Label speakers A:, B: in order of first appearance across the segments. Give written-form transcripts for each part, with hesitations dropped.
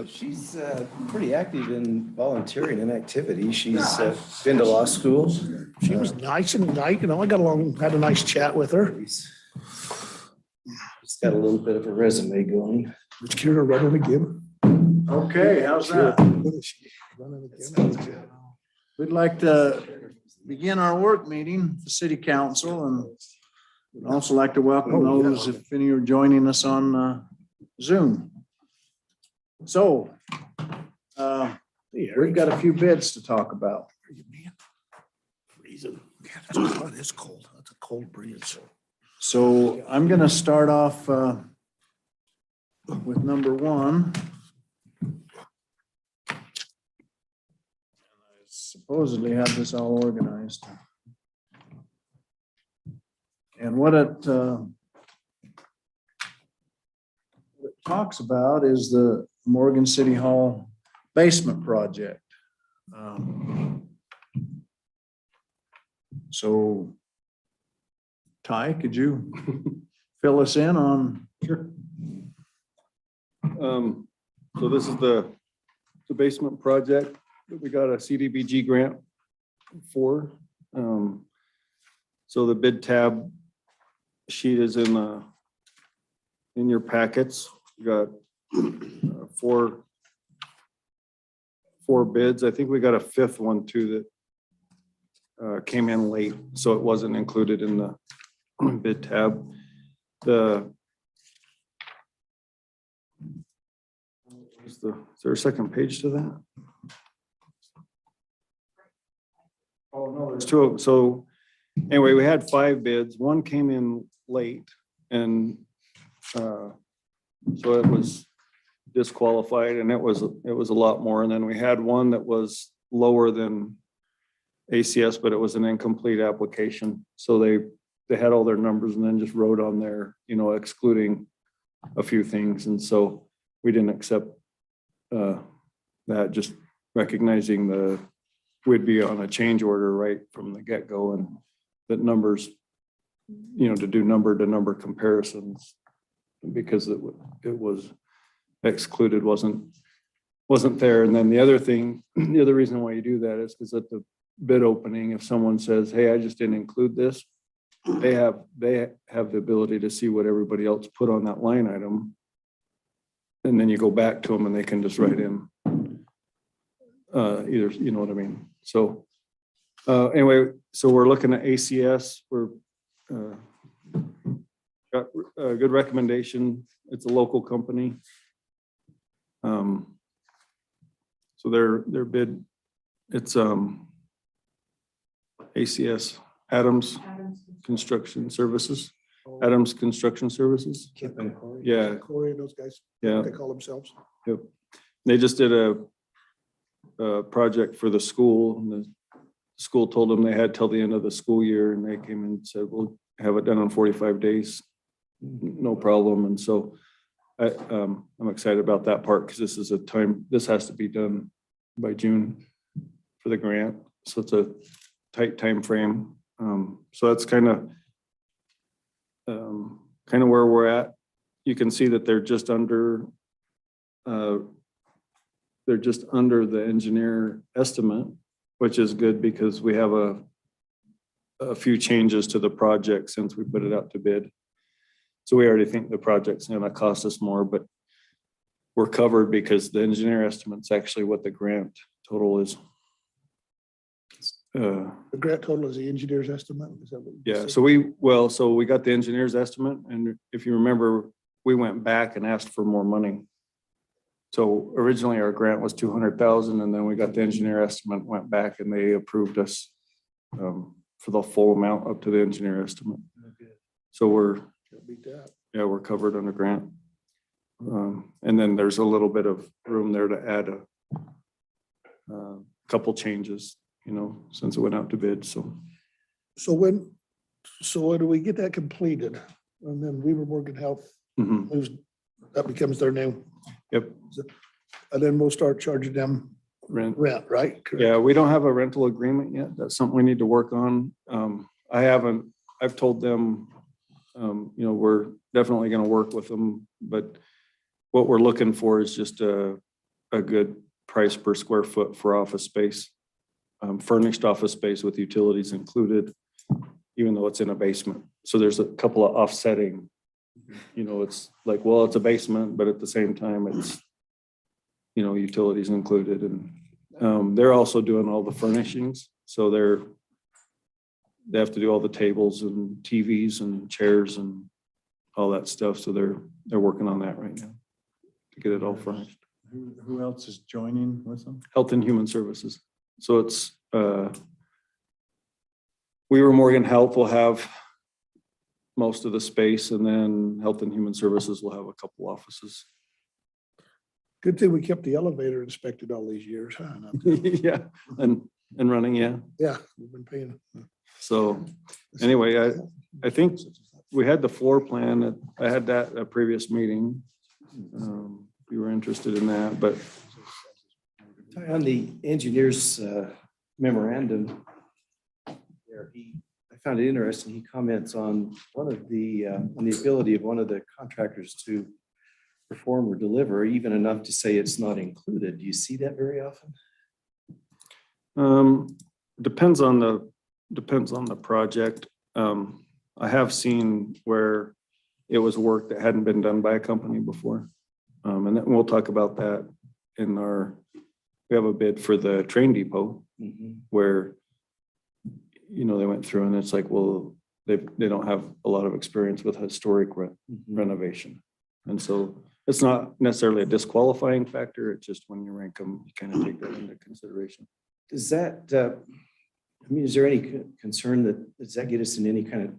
A: She's pretty active in volunteering and activity. She's been to law school.
B: She was nice and nice, I got along, had a nice chat with her.
A: She's got a little bit of a resume going.
B: Is Kira running again?
C: Okay, how's that?
B: Running again?
C: We'd like to begin our work meeting, the city council, and we'd also like to welcome those if any are joining us on Zoom. So we've got a few bids to talk about.
B: Freezing. God, it's cold. It's a cold breeze.
C: So I'm going to start off with number one. I supposedly have this all organized. And what it talks about is the Morgan City Hall basement project. So Ty, could you fill us in on?
D: Sure. So this is the basement project that we got a CDBG grant for. So the bid tab sheet is in your packets. We got four bids. I think we got a fifth one too that came in late, so it wasn't included in the bid tab. Is there a second page to that? Oh, no, there's two. So anyway, we had 5 bids. One came in late and so it was disqualified, and it was a lot more. And then we had one that was lower than ACS, but it was an incomplete application. So they had all their numbers and then just wrote on there, excluding a few things. And so we didn't accept that, just recognizing we'd be on a change order right from the get-go, and that numbers, to do number to number comparisons, because it was excluded, wasn't there. And then the other reason why you do that is because at the bid opening, if someone says, hey, I just didn't include this, they have the ability to see what everybody else put on that line item. And then you go back to them and they can just write in either, you know what I mean? So anyway, so we're looking at ACS. We're got a good recommendation. It's a local company. So their bid, it's ACS, Adams Construction Services. Adams Construction Services. Yeah.
B: Corey and those guys.
D: Yeah.
B: They call themselves.
D: Yep. They just did a project for the school, and the school told them they had till the end of the school year, and they came and said, we'll have it done in 45 days. No problem. And so I'm excited about that part, because this has to be done by June for the grant. So it's a tight time frame. So that's kind of where we're at. You can see that they're just under the engineer estimate, which is good because we have a few changes to the project since we put it out to bid. So we already think the project's going to cost us more, but we're covered because the engineer estimate's actually what the grant total is.
B: The grant total is the engineer's estimate. Is that what you
D: Yeah,
B: said?
D: so we got the engineer's estimate, and if you remember, we went back and asked for more money. So originally our grant was 200,000, and then we got the engineer estimate, went back, and they approved us for the full amount up to the engineer estimate. So we're covered under grant. And then there's a little bit of room there to add a couple changes, since it went out to bid. So
B: when do we get that completed? And then Weaver Morgan Health, that becomes their name.
D: Yep.
B: And then we'll start charging them rent, right? Correct.
D: Yeah, we don't have a rental agreement yet. That's something we need to work on. I've told them, we're definitely going to work with them, but what we're looking for is just a a good price per square foot for office space. Furnished office space with utilities included, even though it's in a basement. So there's a couple of offsetting, it's like, well, it's a basement, but at the same time, it's, utilities included. And they're also doing all the furnishings. So they have to do all the tables and TVs and chairs and all that stuff. So they're working on that right now to get it all furnished.
C: Who else is joining with them?
D: Health and Human Services. So it's, Weaver Morgan Health will have most of the space, and then Health and Human Services will have a couple offices.
B: Good thing we kept the elevator inspected all these years, huh?
D: Yeah, and running, yeah.
B: Yeah, we've been paying.
D: So anyway, I think we had the floor plan. I had that at a previous meeting. We were interested in that, but
A: On the engineer's memorandum, I found it interesting. He comments on on the ability of one of the contractors to perform or deliver, even enough to say it's not included. Do you see that very often?
D: depends on the project. I have seen where it was work that hadn't been done by a company before. And then we'll talk about that we have a bid for the train depot where, they went through and it's like, well, they don't have a lot of experience with historic renovation. And so it's not necessarily a disqualifying factor. It's just when you rank them, you kind of take that into consideration.
A: Does that, is there any concern does that get us in any kind of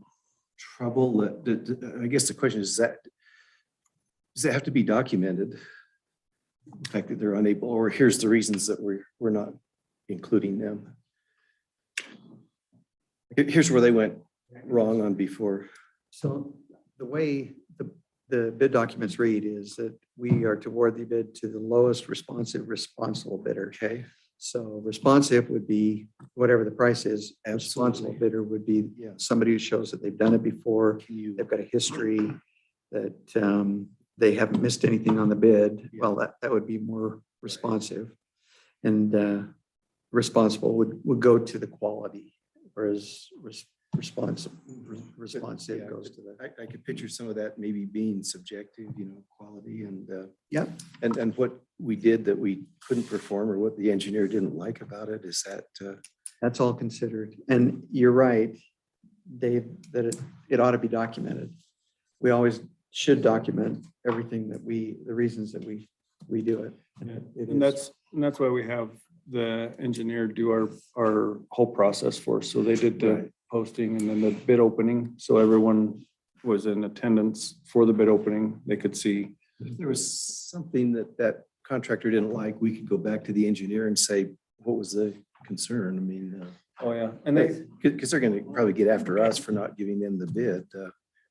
A: trouble? I guess the question is, does that have to be documented? The fact that they're unable, or here's the reasons that we're not including them. Here's where they went wrong on before.
E: So the way the bid documents read is that we are to award the bid to the lowest responsible bidder.
A: Okay.
E: So responsive would be whatever the price is. Responsible
A: Absolutely.
E: bidder would be
A: Yeah.
E: somebody who shows that they've done it before. They've got a history that they haven't missed anything on the bid.
A: Yeah.
E: Well, that would be more responsive. And responsible would go to the quality, whereas responsive
A: Yeah,
E: goes to the.
A: I could picture some of that maybe being subjective, quality and
E: Yep.
A: and what we did that we couldn't perform or what the engineer didn't like about it. Is that
E: That's all considered. And you're right, Dave, that it ought to be documented. We always should document everything the reasons that we do it.
D: And that's why we have the engineer do our whole process for us. So they did the posting and then the bid opening. So everyone was in attendance for the bid opening. They could see.
A: if there was something that contractor didn't like, we could go back to the engineer and say, what was the concern?
D: Oh, yeah. And
A: Because they're going to probably get after us for not giving them the bid.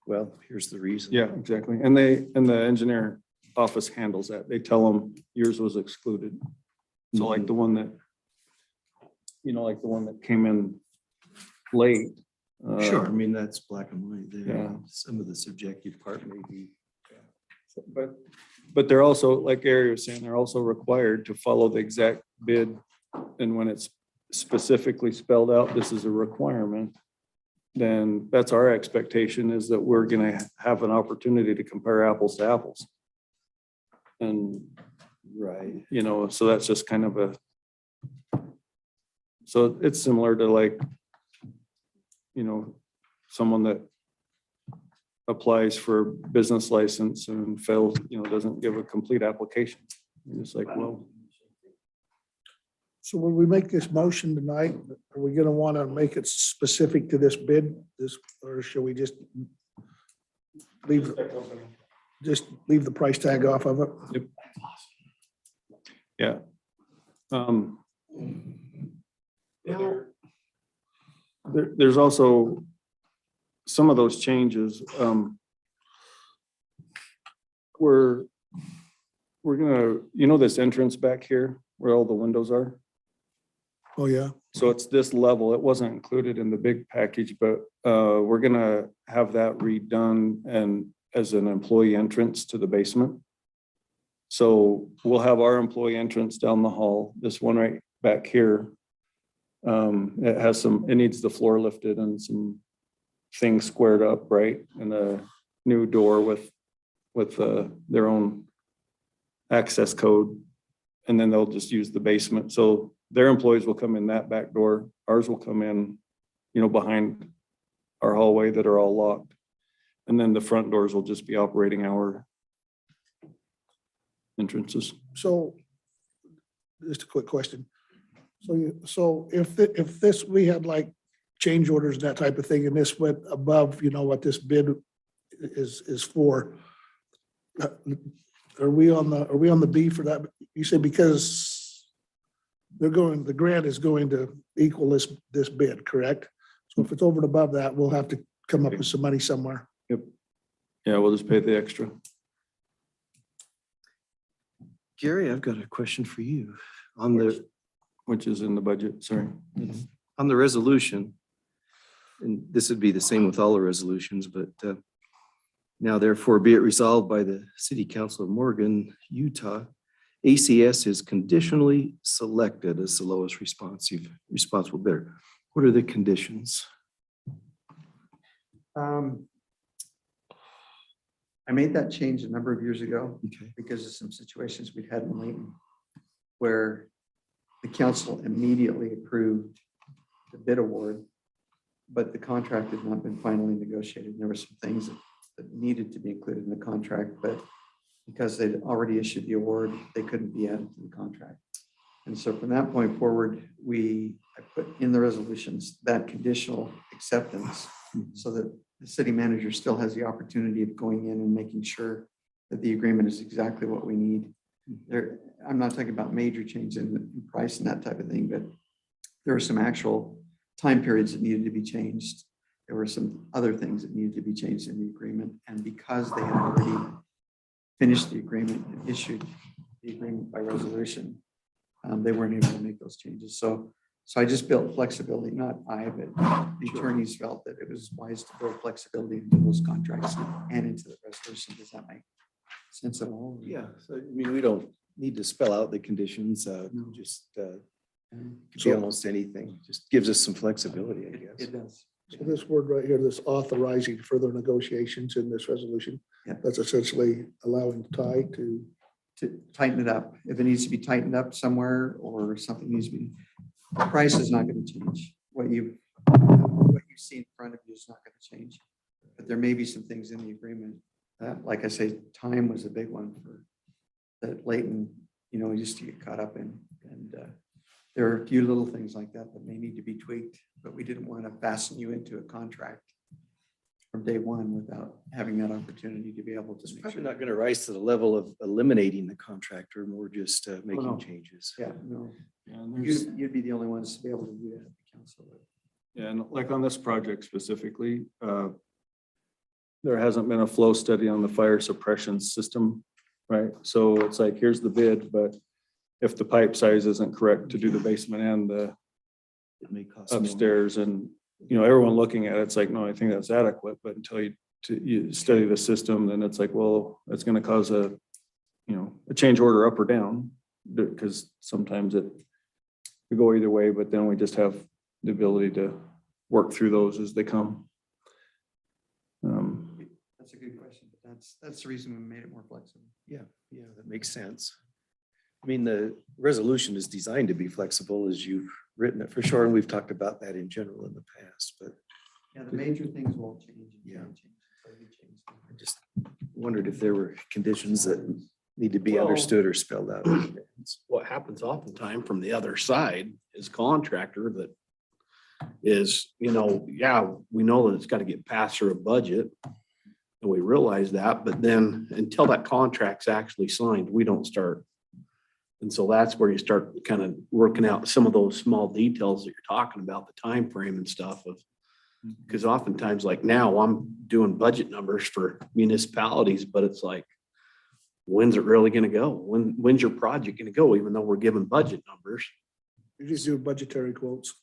A: Well, here's the reason.
D: yeah, exactly. And the engineer office handles that. They tell them yours was excluded. So like the one that, came in late.
A: Sure. That's black and white there.
D: Yeah.
A: Some of the subjective part may be.
D: But they're also, like Gary was saying, they're also required to follow the exact bid. And when it's specifically spelled out, this is a requirement, then that's our expectation, is that we're gonna have an opportunity to compare apples to apples. And,
A: Right.
D: so that's just kind of so it's similar to like, someone that applies for business license and fails, doesn't give a complete application. It's like, well,
B: So when we make this motion tonight, are we gonna want to make it specific to this bid, or should we just leave the price tag off of it?
D: yeah. There's also some of those changes. We're gonna, this entrance back here where all the windows are.
B: Oh, yeah.
D: So it's this level. It wasn't included in the big package, but we're gonna have that redone and as an employee entrance to the basement. So we'll have our employee entrance down the hall, this one right back here. It has some, it needs the floor lifted and some things squared up, right? And a new door with their own access code. And then they'll just use the basement. So their employees will come in that back door. Ours will come in, behind our hallway that are all locked. And then the front doors will just be operating hour entrances.
B: So just a quick question. So if this, we had like change orders and that type of thing, and this went above, what this bid is for, are we on the B for that? You said because the grant is going to equal this bid, correct? So if it's over and above that, we'll have to come up with some money somewhere.
D: Yep. Yeah, we'll just pay the extra.
A: Gary, I've got a question for you on the,
D: Which is in the budget, sorry.
A: on the resolution. And this would be the same with all the resolutions, but now therefore be it resolved by the City Council of Morgan, Utah, ACS is conditionally selected as the lowest responsible bidder. What are the conditions?
E: I made that change a number of years ago
A: Okay.
E: because of some situations we'd had in Layton where the council immediately approved the bid award, but the contract had not been finally negotiated. There were some things that needed to be included in the contract, but because they'd already issued the award, they couldn't be added to the contract. And so from that point forward, I put in the resolutions that conditional acceptance so that the city manager still has the opportunity of going in and making sure that the agreement is exactly what we need. I'm not talking about major change in price and that type of thing, but there were some actual time periods that needed to be changed. There were some other things that needed to be changed in the agreement. And because they had already finished the agreement and issued the agreement by resolution, they weren't able to make those changes. So I just built flexibility, not I, but the attorneys felt that it was wise to build flexibility into those contracts and into the resolution. Does that make sense at all?
A: Yeah, so we don't need to spell out the conditions, just could be almost anything. Just gives us some flexibility, I guess.
E: It does.
B: So this word right here, this authorizing further negotiations in this resolution,
E: Yeah.
B: that's essentially allowing Ty to
E: tighten it up. If it needs to be tightened up somewhere or something needs to be, the price is not going to change. What you see in front of you is not going to change. But there may be some things in the agreement that, like I say, time was a big one for that Layton, used to get caught up in. And there are a few little things like that that may need to be tweaked, but we didn't want to fasten you into a contract from day one without having that opportunity to be able to
A: It's
E: make
A: probably
E: sure.
A: not going to rise to the level of eliminating the contractor, more just making
E: no.
A: changes.
E: Yeah, no,
D: Yeah, and there's-
E: you'd be the only ones to be able to do that at the council.
D: Yeah, and like on this project specifically, there hasn't been a flow study on the fire suppression system, right? So it's like, here's the bid, but if the pipe size isn't correct to do the basement and the
A: It may cost more.
D: upstairs and, everyone looking at it, it's like, no, I think that's adequate, but until you study the system, then it's like, well, that's gonna cause a change order up or down, because sometimes it could go either way, but then we just have the ability to work through those as they come.
E: That's a good question, but that's the reason we made it more flexible.
A: Yeah, that makes sense. The resolution is designed to be flexible as you've written it for sure, and we've talked about that in general in the past, but
E: Yeah, the major things won't change.
A: Yeah.
E: So we change them.
A: I just wondered if there were conditions that need to be
F: Well-
A: understood or spelled out.
F: What happens oftentimes from the other side is contractor that is, we know that it's got to get passed through a budget. And we realize that, but then until that contract's actually signed, we don't start. And so that's where you start kind of working out some of those small details that you're talking about, the time frame and stuff of. Because oftentimes, like now, I'm doing budget numbers for municipalities, but it's like, when's it really gonna go? When's your project gonna go? Even though we're given budget numbers.
B: you just do budgetary quotes.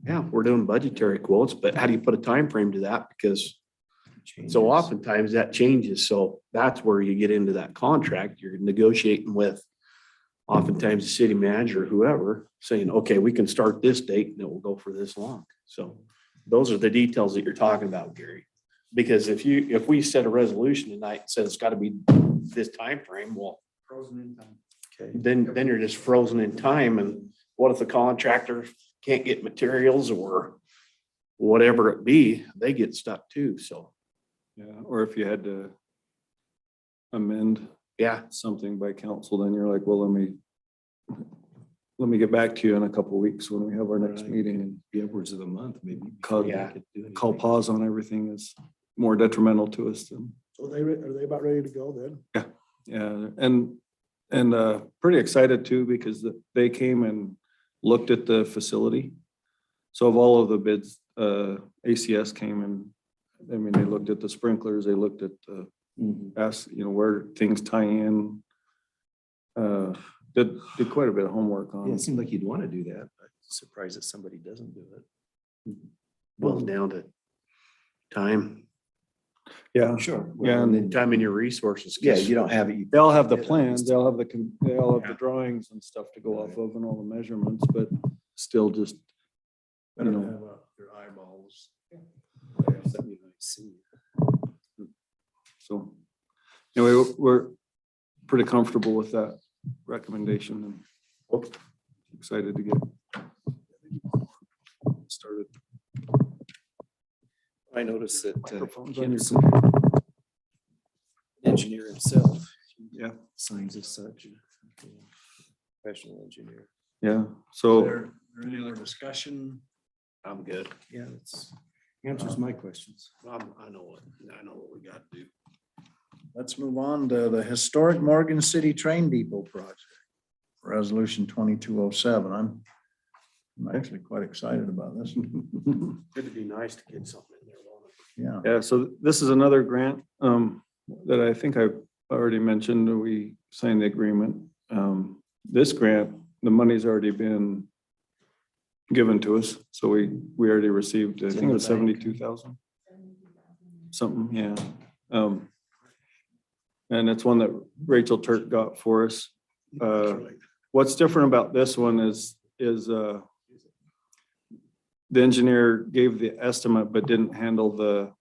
F: Yeah, we're doing budgetary quotes, but how do you put a time frame to that? Because So oftentimes that changes. So that's where you get into that contract. You're negotiating with oftentimes the city manager, whoever, saying, okay, we can start this date and it will go for this long. So those are the details that you're talking about, Gary. Because if we set a resolution tonight and said it's got to be this time frame, well,
A: Okay.
F: then you're just frozen in time. And what if the contractor can't get materials or whatever it be, they get stuck too. So,
D: Yeah, or if you had to amend
F: yeah,
D: something by council, then you're like, well, let me get back to you in a couple of weeks when we have our next
A: Right.
D: meeting and
A: Be upwards of a month, maybe.
D: Call-
A: before we
F: Yeah.
A: could do anything.
D: call pause on everything is more detrimental to us than.
B: So are they about ready to go then?
D: Yeah, and pretty excited too, because they came and looked at the facility. So of all of the bids, ACS came and, I mean, they looked at the sprinklers, they looked at the, where things tie in. Did quite a bit of homework
A: Yeah,
D: on.
A: it seemed like you'd want to do that. I'm surprised that somebody doesn't do it.
F: boils down to time,
D: Yeah,
A: Sure.
D: Yeah, and
A: then,
F: time and your resources. 'Cause
A: yeah, you don't have it.
D: they all have the
A: Yeah,
D: plans, they all have they all have the
F: Yeah.
D: drawings and stuff to go off of and all the measurements, but still just,
C: Better
D: know.
C: to have your eyeballs.
A: That'd be nice to see.
D: so. Anyway, we're pretty comfortable with that recommendation and excited to get started.
A: I noticed that
D: Microphone's on your
A: Hutchinson, engineer himself,
D: Yeah,
A: signs as such. Professional engineer.
D: yeah,
C: Is
D: so,
C: there any other discussion?
F: I'm good.
A: Yeah, that's answers my questions.
F: I know what we got to do.
C: Let's move on to the historic Morgan City Train Depot project. Resolution 2207. I'm actually quite excited about this.
F: It'd be nice to get something in there, won't it?
C: Yeah.
D: yeah, so this is another grant that I think I've already mentioned, we signed the agreement. This grant, the money's already been given to us, so we already received, I
A: It's in
D: think it
A: the
D: was
A: bank.
D: 72,000. Something, yeah. And it's one that Rachel Turk got for us. What's different about this one is the engineer gave the estimate but didn't handle the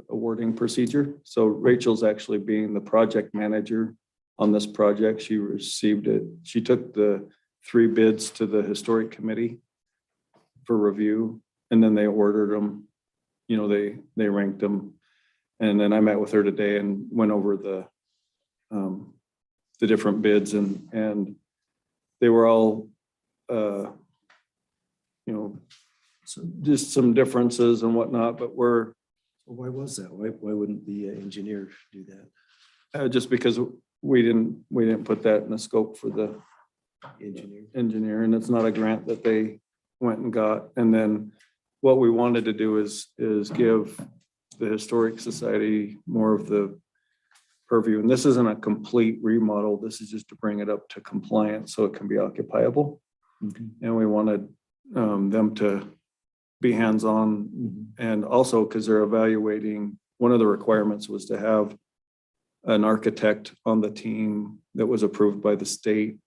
D: awarding procedure. So Rachel's actually being the project manager on this project. She received it. She took the 3 bids to the historic committee for review, and then they ordered them. You know, they ranked them. And then I met with her today and went over the different bids, and they were all, just some differences and whatnot, but
A: Well, why was that? Why wouldn't the engineer do that?
D: just because we didn't put that in the scope for the engineer, and it's not a grant that they went and got. And then what we wanted to do is give the Historic Society more of the purview. And this isn't a complete remodel. This is just to bring it up to compliance so it can be occupiable. And we wanted them to be hands-on, and also because they're evaluating, one of the requirements was to have an architect on the team that was approved by the state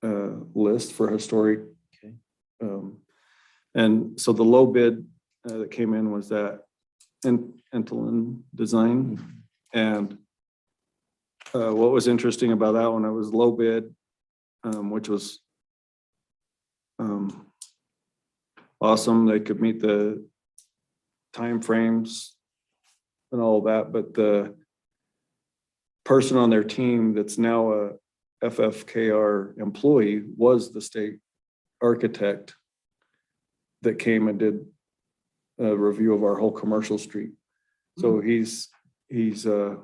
D: list for historic.
A: Okay.
D: And so the low bid that came in was that Dillon Design. And what was interesting about that one, it was low bid, which was awesome. They could meet the timeframes and all that, but the person on their team that's now a FFKR employee was the state architect that came and did a review of our whole commercial street. So he's done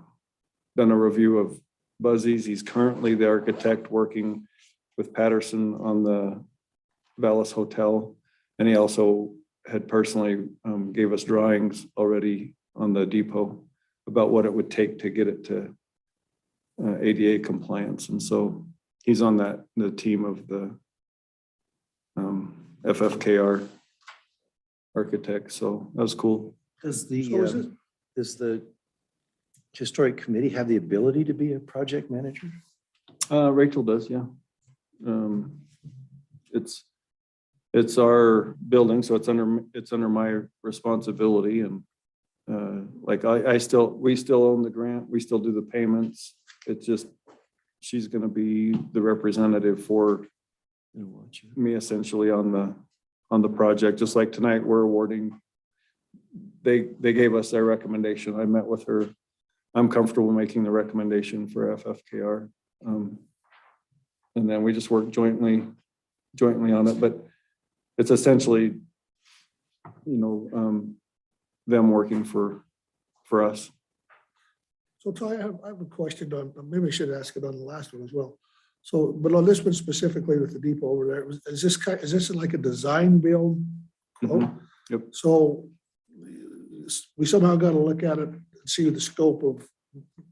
D: a review of Buzzy's. He's currently the architect working with Patterson on the Vallis Hotel. And he also had personally gave us drawings already on the depot about what it would take to get it to ADA compliance. And so he's on the team of the FFKR architect. So that was cool.
A: Does the,
B: So is it-
A: does the historic committee have the ability to be a project manager?
D: Rachel does, yeah. It's our building, so it's under my responsibility, and like we still own the grant, we still do the payments. It's just, she's gonna be the representative for me essentially on the project. Just like tonight, we're awarding, they gave us their recommendation. I met with her. I'm comfortable making the recommendation for FFKR. And then we just work jointly on it, but it's essentially, them working for us.
B: So Ty, I have a question on, maybe I should ask it on the last one as well. So, but on this one specifically with the depot over there, is this like a design build quote?
D: Yep.
B: So we somehow got to look at it and see the scope of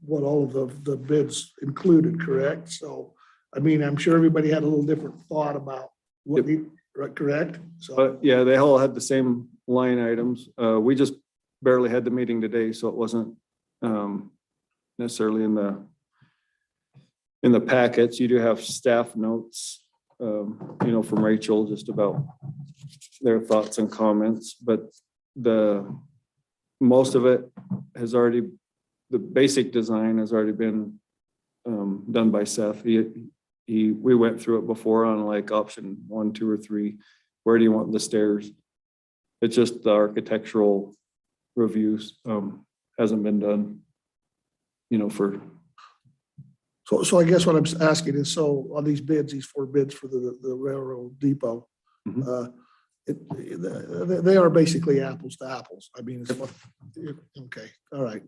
B: what all of the bids included, correct? So, I mean, I'm sure everybody had a little different thought about what, correct? So,
D: But yeah, they all had the same line items. We just barely had the meeting today, so it wasn't necessarily in the packets. You do have staff notes, from Rachel, just about their thoughts and comments, but most of it has already, the basic design has already been done by Seth. We went through it before on like option 1, 2, or 3. Where do you want the stairs? It's just the architectural reviews hasn't been done, for.
B: So I guess what I'm asking is, so on these bids, these 4 bids for the railroad depot, they are basically apples to apples. I mean, it's what, okay, all right.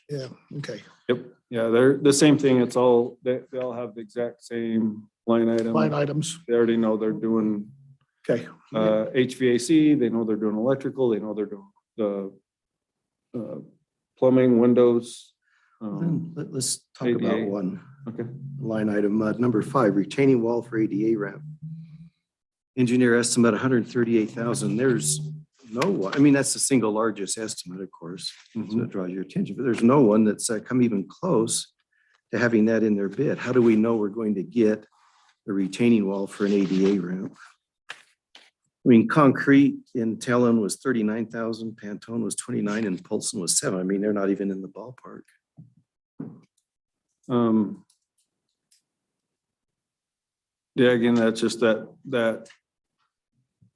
B: Yeah, okay.
D: Yep. Yeah, they're the same thing. It's all, they all have the exact same line item.
B: Line items,
D: They already know they're doing
B: okay.
D: HVAC, they know they're doing electrical, they know they're doing the plumbing, windows.
A: Then let's talk
D: ADA.
A: about one
D: Okay.
A: line item, number 5, retaining wall for ADA ramp. Engineer estimate 138,000. There's no one, I mean, that's the single largest estimate, of course, so that draws your attention, but there's no one that's come even close to having that in their bid. How do we know we're going to get a retaining wall for an ADA ramp? I mean, concrete in Talon was 39,000, Pantone was 29, and Polson was 7. I mean, they're not even in the ballpark.
D: Yeah, again, that's just that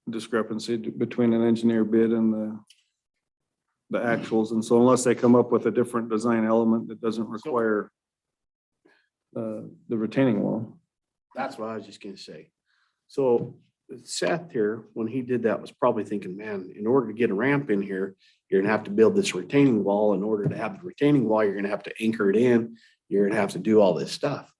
D: discrepancy between an engineer bid and the actuals. And so unless they come up with a different design element that doesn't require the retaining wall.
F: That's what I was just gonna say. So Seth here, when he did that, was probably thinking, man, in order to get a ramp in here, you're gonna have to build this retaining wall. In order to have the retaining wall, you're gonna have to anchor it in. You're gonna have to do all this stuff.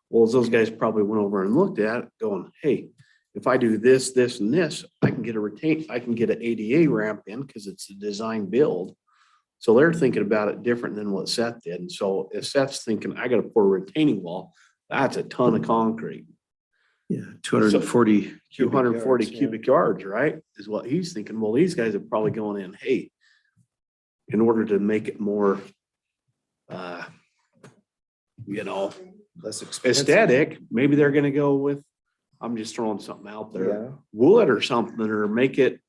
F: Well, as those guys probably went over and looked at it going, hey, if I do this, this, and this, I can get an ADA ramp in because it's a design build. So they're thinking about it different than what Seth did. And so if Seth's thinking, I gotta pour a retaining wall, that's a ton of concrete.
A: Yeah, 240.
F: 240
A: yards, yeah.
F: cubic yards, right? Is what he's thinking. Well, these guys are probably going in, hey, in order to make it more,
A: Less expensive.
F: aesthetic, maybe they're gonna go with, I'm just throwing something out there,
A: Yeah.
F: wood or something, or make it,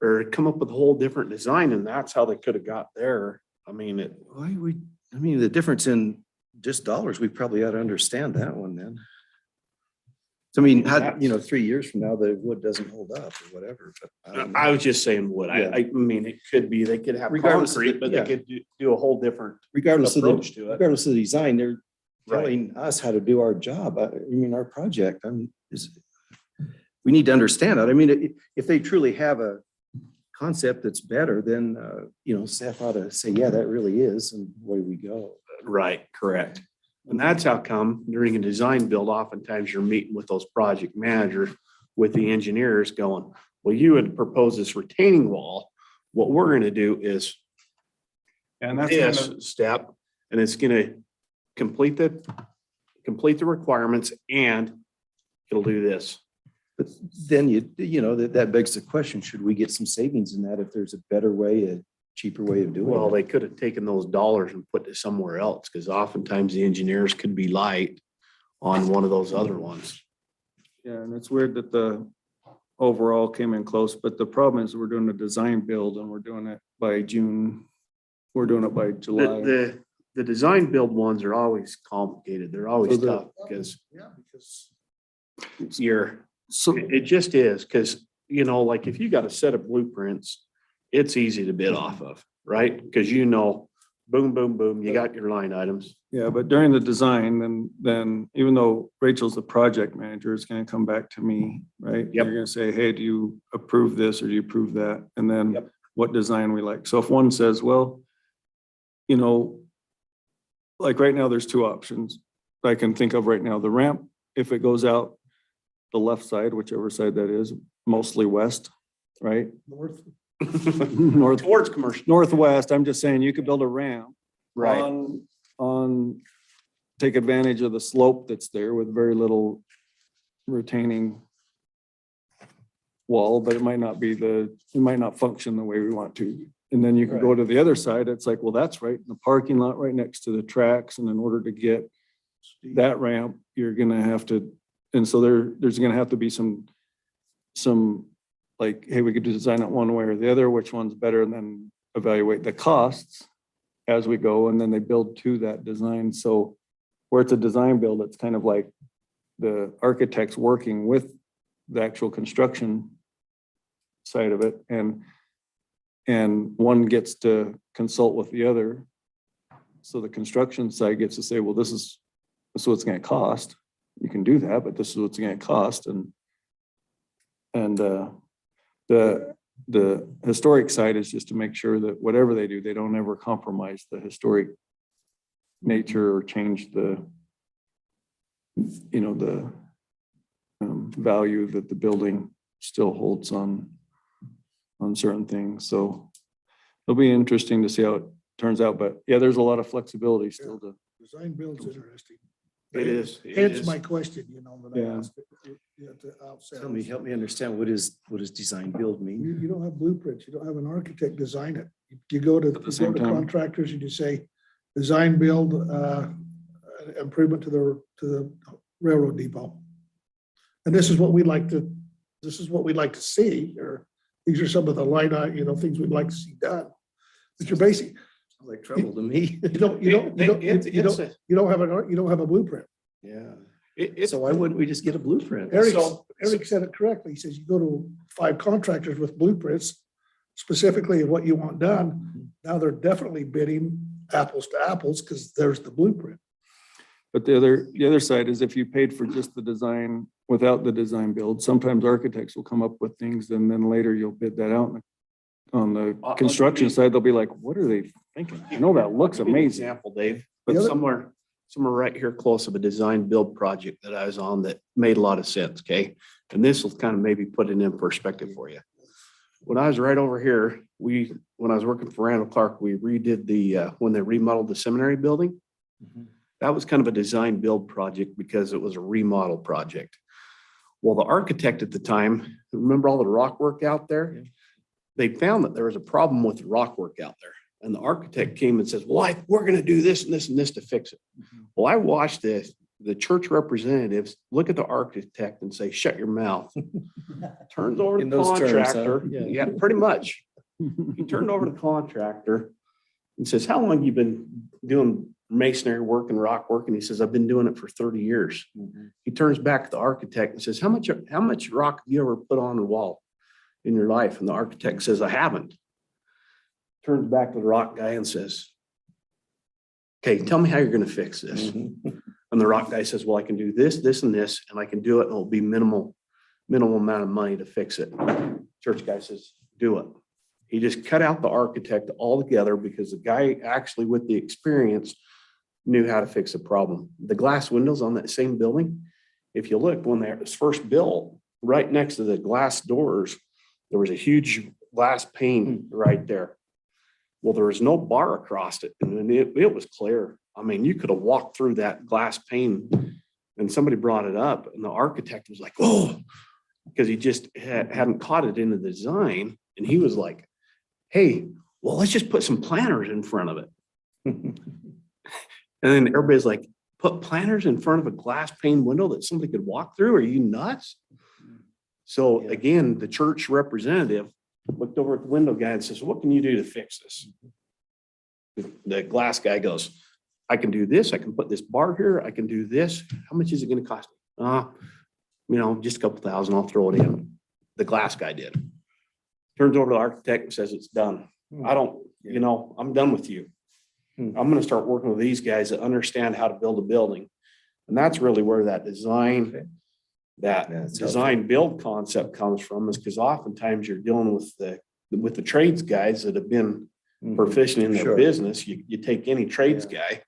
F: or come up with a whole different design, and that's how they could have got there. I mean,
A: The difference in just dollars, we probably ought to understand that one then. So I mean, 3 years from now, the wood doesn't hold up or whatever, but I don't know.
F: I was just saying wood.
A: Yeah.
F: I mean, it could be, they could have
A: Regardless of
F: concrete, but
A: yeah.
F: they could do a whole different
A: Regardless of
F: approach to it.
A: regardless of the design, they're
F: Right.
A: telling us how to do our job. Our project, we need to understand it. I mean, if they truly have a concept that's better, then, Seth ought to say, yeah, that really is, and away we go.
F: Right, correct. And that's how come during a design build, oftentimes you're meeting with those project managers, with the engineers going, well, you had proposed this retaining wall. What we're gonna do is
D: And that's
F: this step, and it's gonna complete the requirements, and it'll do this.
A: But then that begs the question, should we get some savings in that if there's a better way to cheaper way of doing it.
F: Well, they could have taken those dollars and put it somewhere else, because oftentimes the engineers could be light on one of those other ones.
D: Yeah, and it's weird that the overall came in close, but the problem is we're doing a design build and we're doing it by June. We're doing it by July.
F: The design build ones are always complicated. They're always
D: So the-
F: tough because
B: Yeah, because
D: So,
F: it just is, because, you know, like if you got a set of blueprints, it's easy to bid off of, right? Because boom, boom, boom, you got your line items.
D: yeah, but during the design, then even though Rachel's the project manager, it's gonna come back to me, right?
F: Yep.
D: You're gonna say, hey, do you approve this or do you approve that? And then
F: Yep.
D: what design we like. So if one says, well, you know, like right now, there's two options I can think of right now. The ramp, if it goes out the left side, whichever side that is, mostly west, right?
B: north,
D: North,
F: Towards commercial.
D: northwest, I'm just saying you could build a ramp
F: Right.
D: on, take advantage of the slope that's there with very little retaining wall, but it might not function the way we want to. And then you can go to the other side, it's like, well, that's right in the parking lot, right next to the tracks, and in order to get that ramp, you're gonna have to, and so there's gonna have to be some like, hey, we could design it one way or the other, which one's better, and then evaluate the costs as we go, and then they build to that design. So where it's a design build, it's kind of like the architects working with the actual construction side of it, and one gets to consult with the other. So the construction side gets to say, well, this is what it's gonna cost. You can do that, but this is what's gonna cost, and the historic side is just to make sure that whatever they do, they don't ever compromise the historic nature or change the, you know, the value that the building still holds on certain things. So it'll be interesting to see how it turns out, but yeah, there's a lot of flexibility still to.
B: design build's interesting.
F: It is.
B: Hence my question, that I
D: Yeah.
B: asked at the outset.
A: Help me understand, what does design build mean?
B: You don't have blueprints, you don't have an architect design it. You go to
D: At the same time.
B: contractors and you say, design build, improvement to the railroad depot. And this is what we'd like to see, or these are some of the things we'd like to see done. But you're basically,
A: Sounds like trouble to me.
B: you don't have a blueprint.
A: Yeah.
F: It's
A: So why wouldn't we just get a blueprint?
B: Eric said it correctly. He says you go to 5 contractors with blueprints specifically of what you want done. Now they're definitely bidding apples to apples because there's the blueprint.
D: But the other side is if you paid for just the design without the design build, sometimes architects will come up with things and then later you'll bid that out. On the construction side, they'll be like, what are they thinking? I know that looks
F: I'll give you an
D: amazing.
F: example, Dave, but
B: The other-
F: somewhere right here close of a design build project that I was on that made a lot of sense, okay? And this will kind of maybe put it in perspective for you. When I was right over here, when I was working for Randall Clark, we redid when they remodeled the seminary building. That was kind of a design build project because it was a remodel project. Well, the architect at the time, remember all the rock work out there?
A: Yeah.
F: They found that there was a problem with the rock work out there. And the architect came and says, well, we're going to do this and this and this to fix it. Well, I watched the church representatives look at the architect and say, shut your mouth. Turns over to
A: In
F: the
A: those terms, huh?
F: contractor.
A: Yeah.
F: Yeah, pretty much. He turned over to the contractor and says, how long you been doing masonry work and rock work? And he says, I've been doing it for 30 years. He turns back to the architect and says, how much rock have you ever put on the wall in your life? And the architect says, I haven't. Turns back to the rock guy and says, okay, tell me how you're going to fix this. And the rock guy says, well, I can do this, this, and this, and I can do it. And it'll be minimal amount of money to fix it. Church guy says, do it. He just cut out the architect altogether because the guy actually with the experience knew how to fix the problem. The glass windows on that same building, if you look, when they was first built, right next to the glass doors, there was a huge glass pane right there. Well, there was no bar across it, and it was clear. I mean, you could have walked through that glass pane, and somebody brought it up, and the architect was like, oh, because he just hadn't caught it in the design. And he was like, hey, well, let's just put some planters in front of it. And then everybody's like, put planters in front of a glass pane window that somebody could walk through? Are you nuts? So
A: Yeah.
F: again, the church representative looked over at the window guy and says, what can you do to fix this? The glass guy goes, I can do this. I can put this bar here. I can do this. How much is it going to cost me? Just a couple thousand. I'll throw it in. The glass guy did. Turns over to the architect and says, it's done. I don't, I'm done with you. I'm going to start working with these guys that understand how to build a building. And that's really where that design, design build concept comes from, is because oftentimes you're dealing with the trades guys that have been proficient in their
A: Sure.
F: business. You take any trades guy,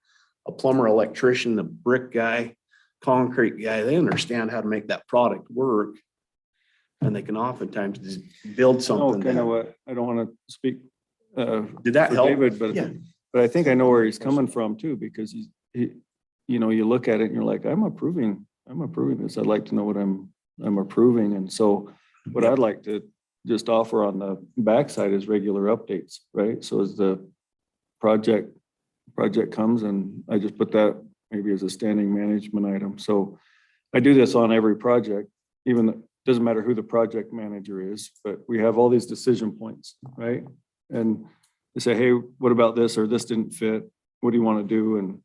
F: a plumber, electrician, the brick guy, concrete guy, they understand how to make that product work. And they can oftentimes just build something.
D: Kind of what, I don't want to speak
F: Did that
D: for
F: help?
D: David,
A: Yeah.
D: but I think I know where he's coming from too, because you look at it and you're like, I'm approving this. I'd like to know what I'm approving. And so what I'd like to just offer on the backside is regular updates, right? So as the project comes, and I just put that maybe as a standing management item. So I do this on every project, even doesn't matter who the project manager is, but we have all these decision points, right? And they say, hey, what about this? Or this didn't fit. What do you want to do? And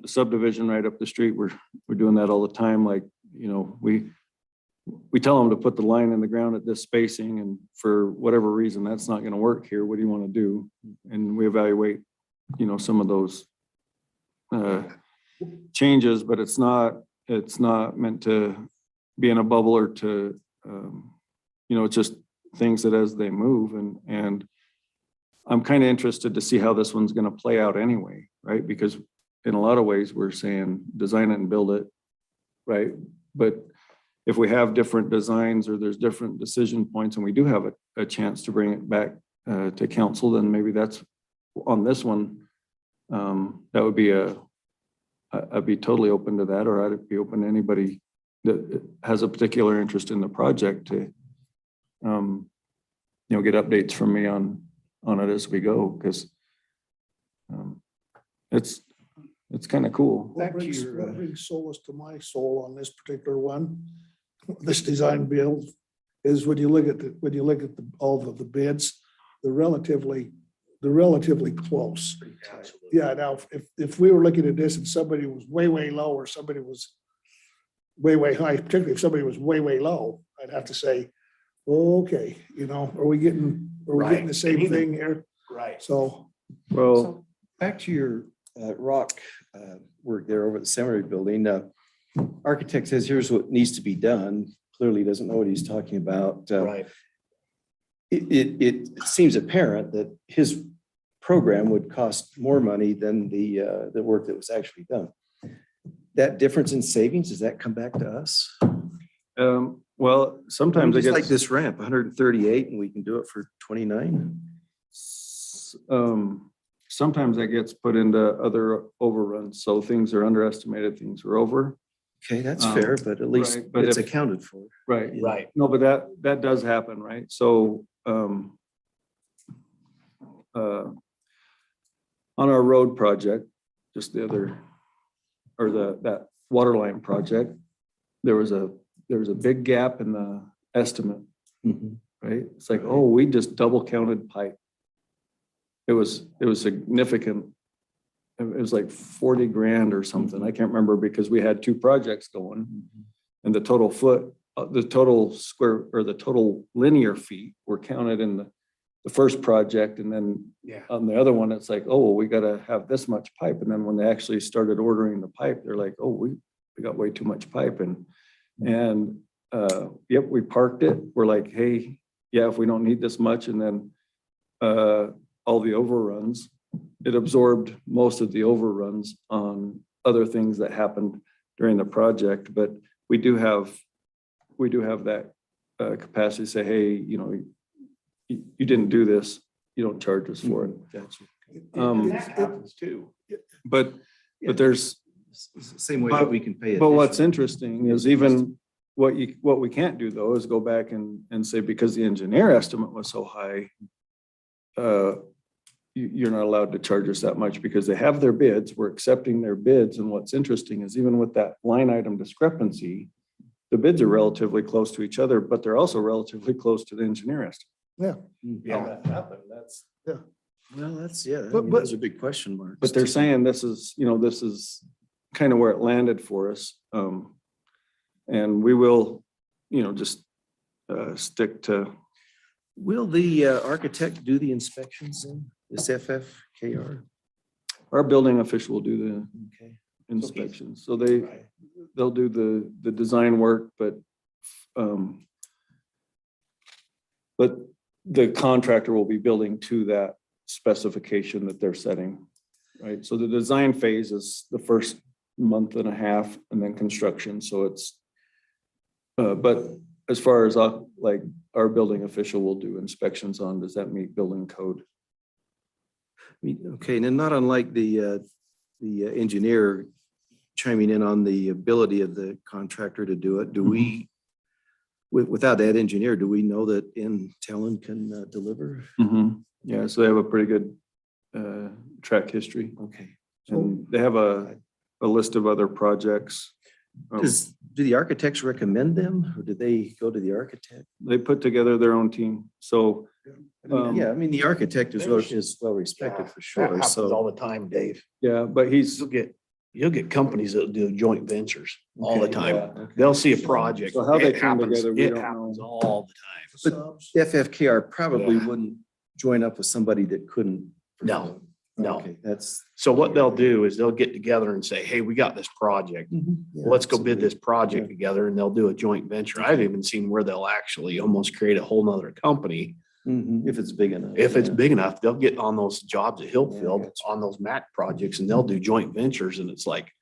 D: the subdivision right up the street, we're doing that all the time. Like, we tell them to put the line in the ground at this spacing, and for whatever reason, that's not going to work here. What do you want to do? And we evaluate, some of those changes, but it's not meant to be in a bubble or to, it's just things that as they move, and I'm kind of interested to see how this one's going to play out anyway, right? Because in a lot of ways, we're saying design it and build it, right? But if we have different designs or there's different decision points and we do have a chance to bring it back to council, then maybe that's on this one. That would be I'd be totally open to that, or I'd be open to anybody that has a particular interest in the project to, get updates from me on it as we go, because it's kind of cool.
B: What brings solace to my soul on this particular one, this design build, is when you look at all of the bids, they're relatively close. Yeah, now, if we were looking at this and somebody was way, way low, or somebody was way, way high, particularly if somebody was way, way low, I'd have to say, okay, are we getting
F: Right.
B: the same thing here?
F: Right.
B: So,
D: Well,
A: So back to your rock work there over at the seminary building. Architect says, here's what needs to be done. Clearly doesn't know what he's talking about.
F: Right.
A: It seems apparent that his program would cost more money than the work that was actually done. That difference in savings, does that come back to us?
D: well, sometimes it
A: Just like
D: gets,
A: this ramp, 138, and we can do it for 29.
D: sometimes that gets put into other overruns. So things are underestimated, things are over.
A: Okay, that's fair, but at least
D: right, but
A: it's
D: if-
A: accounted for.
D: Right.
F: Right.
D: No, but that does happen, right? So, on our road project, just the other, or that water line project, there was a big gap in the estimate,
A: Mhm.
D: right? It's like, oh, we just double counted pipe. It was significant. It was like 40 grand or something. I can't remember, because we had two projects going, and the total the total square, or the total linear feet were counted in the first project. And then
F: Yeah.
D: on the other one, it's like, oh, we gotta have this much pipe. And then when they actually started ordering the pipe, they're like, oh, we got way too much pipe. And yep, we parked it. We're like, hey, yeah, if we don't need this much. And then all the overruns, it absorbed most of the overruns on other things that happened during the project. But we do have that capacity to say, hey, you didn't do this, you don't charge us for it.
A: Gotcha.
F: And that happens too.
D: But there's,
A: Same way that we can pay.
D: but what's
A: additional.
D: interesting is even what we can't do though is go back and say, because the engineer estimate was so high, you're not allowed to charge us that much because they have their bids. We're accepting their bids. And what's interesting is even with that line item discrepancy, the bids are relatively close to each other, but they're also relatively close to the engineer estimate.
B: Yeah,
A: How that happened, that's.
B: Yeah.
A: Well, that's, yeah, I
B: But-
A: mean,
B: but-
A: those are big question marks.
D: But they're saying this is, this is kind of where it landed for us. And we will, just stick to,
A: Will the architect do the inspections in this FFKR?
D: our building official will do the
A: Okay.
D: inspections. So they'll do the design work, but the contractor will be building to that specification that they're setting, right? So the design phase is the first month and a half and then construction. So it's, but as far as like our building official will do inspections on, does that meet building code?
A: I mean, okay, and then not unlike the engineer chiming in on the ability of the contractor to do it, do we, without that engineer, do we know that Talon can deliver?
D: Yeah, so they have a pretty good track history.
A: Okay.
D: And they have a list of other projects.
A: Do the architects recommend them or do they go to the architect?
D: They put together their own team. So
A: Yeah, I mean, the architect is well respected for
F: That
A: sure,
F: happens all
A: so.
F: the time, Dave.
D: yeah, but he's,
F: You'll get companies that do joint ventures all the
A: Okay,
F: time.
D: yeah.
F: They'll see a project.
D: So how they
F: It
D: come
F: happens-
D: together, we
F: It
D: don't
F: happens
D: know.
F: all the time.
B: subs.
A: The FFKR probably
F: Yeah.
A: wouldn't join up with somebody that couldn't.
F: No, no.
A: Okay, that's.
F: So what they'll do is they'll get together and say, hey, we got this project.
A: Yeah,
F: Let's go bid
A: absolutely.
F: this project together, and they'll do a joint venture. I've even seen where they'll actually almost create a whole nother company.
A: If it's big enough.
F: If it's
A: yeah.
F: big enough, they'll get on those jobs at
A: Yeah,
F: Hillfield,
A: gotcha.
F: on those MAC projects, and they'll do joint ventures, and it's like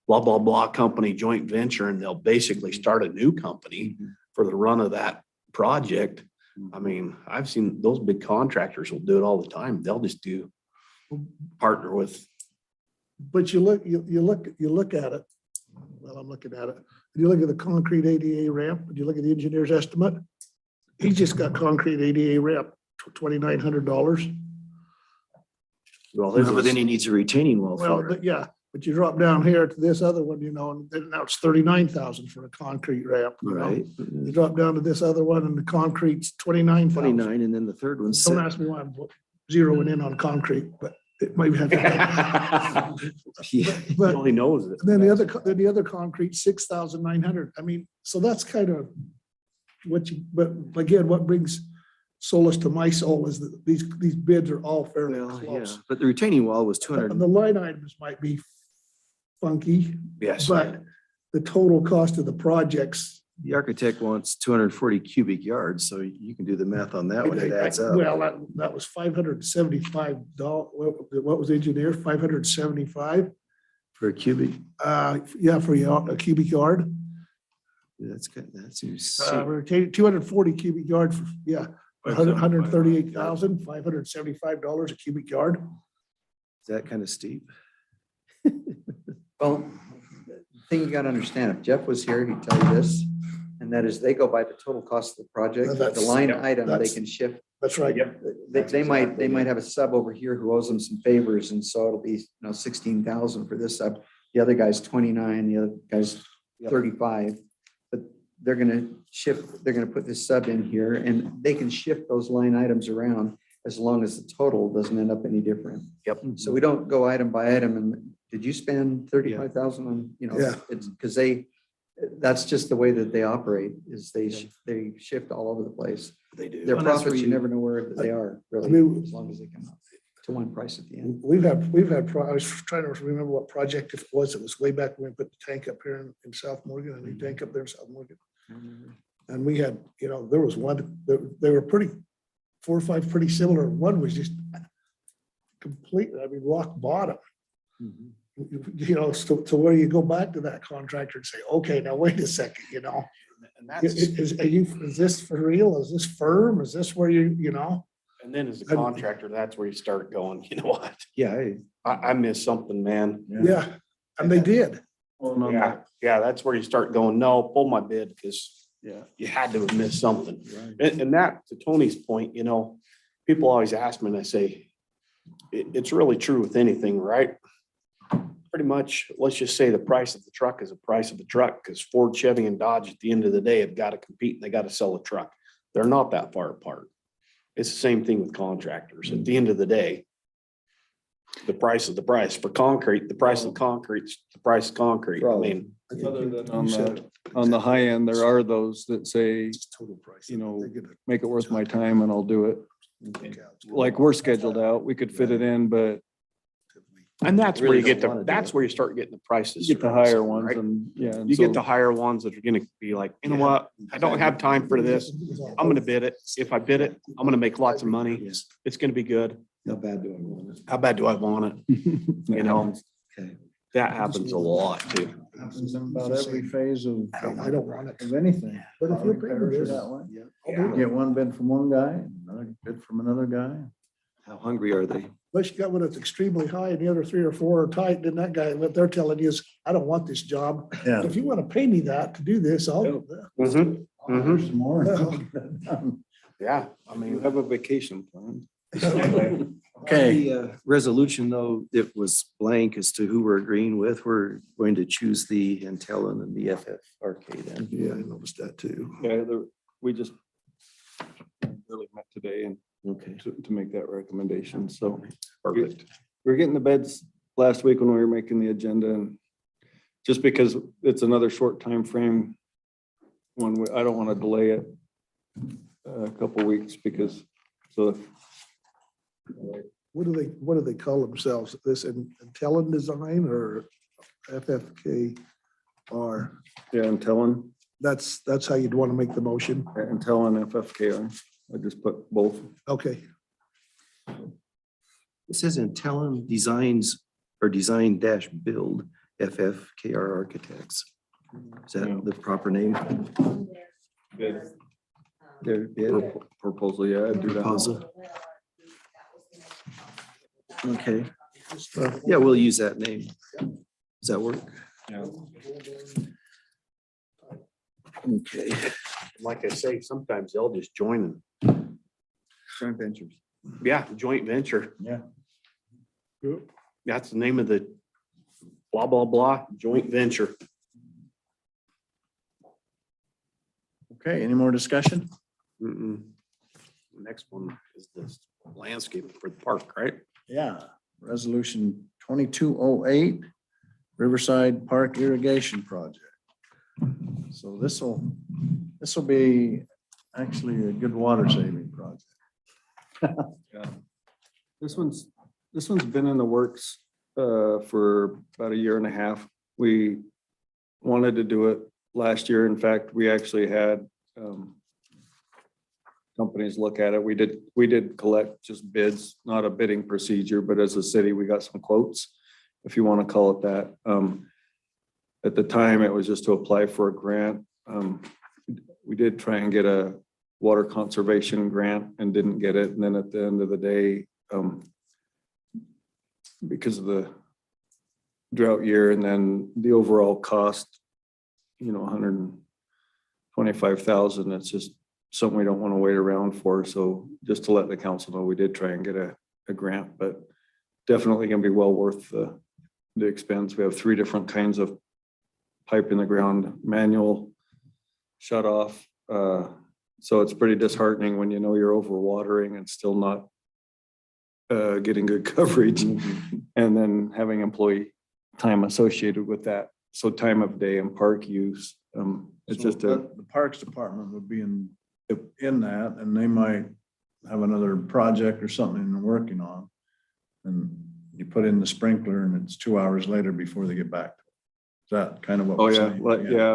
F: blah, blah, blah company joint venture, and they'll basically start a new company for the run of that project. I mean, I've seen those big contractors will do it all the time. They'll just do partner with.
B: But you look at it, well, I'm looking at it, you look at the concrete ADA ramp, and you look at the engineer's estimate, he just got concrete ADA ramp, $2,900.
F: Well, his
A: But
F: is-
A: then he needs a retaining wall
B: Well,
A: for it.
B: yeah, but you drop down here to this other one, and then now it's 39,000 for a concrete ramp.
A: Right.
B: You drop down to this other one and the concrete's 29,000.
A: 29 and then the third one's.
B: Don't ask me why I'm zeroing in on concrete, but it might have.
F: He
B: But
F: only knows it.
B: then the other concrete, 6,900. I mean, so that's kind of but again, what brings solace to my soul is that these bids are all fairly
A: Well, yeah,
B: close.
A: but the retaining wall was 200.
B: And the line items might be funky,
F: Yes.
B: but the total cost of the projects.
A: The architect wants 240 cubic yards, so you can do the math on that one. It adds up.
B: Well, that was $575. What was engineer? 575?
A: For a cubic.
B: Yeah, for a cubic yard.
A: That's good. That seems.
B: We're taking 240 cubic yard, yeah, $138,575 a cubic yard.
A: Is that kind of steep?
E: Well, the thing you gotta understand, if Jeff was here, he'd tell you this, and that is they go by the total cost of the project, the
B: That's-
E: line
B: yeah,
E: item, they
B: that's-
E: can shift.
B: That's right.
E: They might have a sub over here who owes them some favors, and so it'll be, 16,000 for this sub. The other guy's 29, the other guy's 35. But they're gonna put this sub in here, and they can shift those line items around as long as the total doesn't end up any different.
F: Yep.
E: So we don't go item by item, and did you spend 35,000 on,
B: Yeah.
E: it's because that's just the way that they operate, is they shift all over the place.
F: They do.
E: Their
A: Well, that's where
E: profits, you
A: you-
E: never know where they are, really,
B: mean-
E: as long as they come up to one price at the end.
B: I was trying to remember what project it was. It was way back when we put the tank up here in South Morgan, and the tank up there in South Morgan. And we had, there was one, they were 4 or 5 pretty similar. One was just completely, rock bottom. To where you go back to that contractor and say, okay, now wait a second,
F: And that's,
B: is this for real? Is this firm? Is this where
F: and then as a contractor, that's where you start going, you know what?
A: Yeah.
F: I missed something, man.
B: Yeah, and they did.
F: Yeah, yeah, that's where you start going, no, pull my bid, because
D: Yeah.
F: you had to have missed something. And that, to Tony's point, people always ask me and I say, it's really true with anything, right? Pretty much, let's just say the price of the truck is the price of the truck, because Ford, Chevy, and Dodge at the end of the day have got to compete and they got to sell a truck. They're not that far apart. It's the same thing with contractors. At the end of the day, the price is the price. For concrete, the price of concrete's the price of concrete. I mean,
D: Other than on the high end, there are those that say,
B: Total price.
D: you know,
B: They get a-
D: make it worth my time and I'll do it. Like we're scheduled out, we could fit it in, but
F: and that's where you
A: Really
F: get
A: don't wanna do
F: that's
A: it.
F: where you start getting the prices.
D: you get the higher
F: right?
D: ones and, yeah. and
F: You get
D: so-
F: the higher ones that are gonna be like, you know what? I don't have time for this. I'm gonna bid it. If I bid it, I'm gonna make lots of money. It's gonna be good.
A: How bad do I want it?
F: How bad do I want it? You know,
A: Okay.
F: that happens a lot too.
C: Happens in about every phase of
B: I don't want it.
C: anything.
B: But if you're paying
C: Repairs are
B: this-
C: that way.
B: I'll do
C: You
B: it.
C: get one bid from one guy, another bid from another guy.
A: How hungry are they?
B: Unless you got one that's extremely high and the other three or four are tight, then that guy, what they're telling you is, I don't want this job.
C: Yeah.
B: If you want to pay me that to do this, I'll do that.
F: Mhm. Mhm.
C: Some more.
F: Yeah, I
D: You
F: mean,
D: have a vacation plan.
C: Okay,
A: The resolution, though, it was blank as to who we're agreeing with. We're going to choose the Antellin and the FFRK then.
B: Yeah, I noticed that too.
D: Yeah, we just really met today and
A: Okay.
D: to make that recommendation. So
A: Perfect.
D: we're getting the beds last week when we were making the agenda, and just because it's another short time frame, I don't want to delay it a couple weeks because, so
B: What do they call themselves? This Intelligent Design or FFKR?
D: yeah, I'm telling,
B: That's how you'd want to make the motion.
D: FFKR. I just put both.
B: Okay.
A: It says Antellin Designs or Design Dash Build FFKR Architects. Is that the proper name? Their bid
D: Proposal, yeah, I'd do that.
A: proposal? Okay. Yeah, we'll use that name. Does that work?
D: Yeah.
A: Okay.
F: like I say, sometimes they'll just join and,
D: Joint ventures.
F: yeah, joint venture.
C: Yeah.
F: That's the name of the blah, blah, blah, joint venture.
C: okay, any more discussion?
F: Mm-mm. Next one is this landscape for the park, right?
C: Yeah, resolution 2208, Riverside Park Irrigation Project. So this'll be actually a good water saving project.
D: Yeah. This one's been in the works for about a year and a half. We wanted to do it last year. In fact, we actually had companies look at it. We did collect just bids, not a bidding procedure, but as a city, we got some quotes, if you want to call it that. At the time, it was just to apply for a grant. We did try and get a water conservation grant and didn't get it. And then at the end of the day, because of the drought year and then the overall cost, $125,000, it's just something we don't want to wait around for. So just to let the council know, we did try and get a grant, but definitely gonna be well worth the expense. We have 3 different kinds of pipe in the ground, manual, shut off. So it's pretty disheartening when you know you're overwatering and still not getting good coverage, and then having employee time associated with that. So time of day and park use. It's
C: So
D: just
C: the Parks Department would be in that, and they might have another project or something they're working on. And you put in the sprinkler and it's 2 hours later before they get back. Is that kind of what
D: Oh,
C: we're
D: yeah,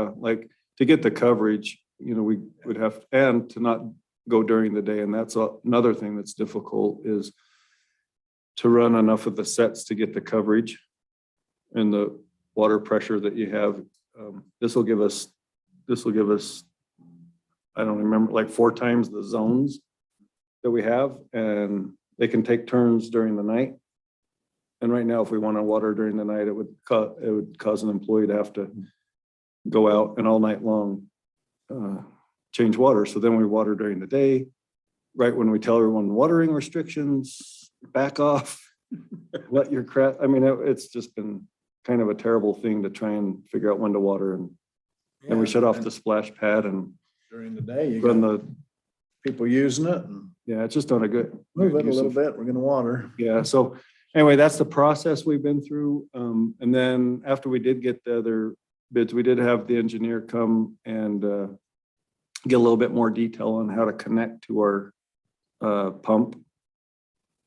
C: saying?
D: like to get the coverage, we would have, and to not go during the day. And that's another thing that's difficult is to run enough of the sets to get the coverage and the water pressure that you have. This will give us, I don't remember, like 4 times the zones that we have, and they can take turns during the night. And right now, if we want to water during the night, it would cause an employee to have to go out and all night long change water. So then we water during the day, right when we tell everyone watering restrictions, back off, let your crap, I mean, it's just been kind of a terrible thing to try and figure out when to water, and then we shut off the splash pad and
C: During the day, you
D: run
C: got
D: the,
C: people using it and
D: yeah, it's just not a good.
C: move it a
D: use
C: little
D: of-
C: bit, we're gonna water.
D: Yeah, so anyway, that's the process we've been through. And then after we did get the other bids, we did have the engineer come and get a little bit more detail on how to connect to our pump,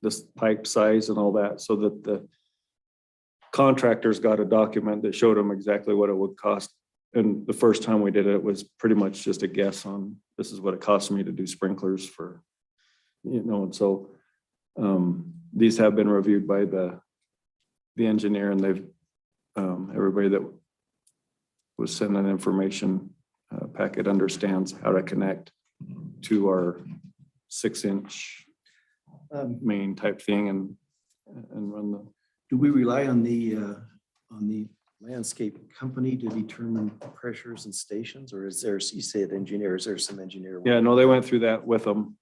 D: this pipe size and all that, so that the contractors got a document that showed them exactly what it would cost. And the first time we did it, it was pretty much just a guess on, this is what it costs me to do sprinklers for, and so these have been reviewed by the engineer, and they've, everybody that was sending information packet understands how to connect to our 6-inch main type thing and run the.
A: Do we rely on the landscape company to determine pressures and stations, or is there, you say the engineer, is there some engineer?
D: Yeah, no, they went through that with them.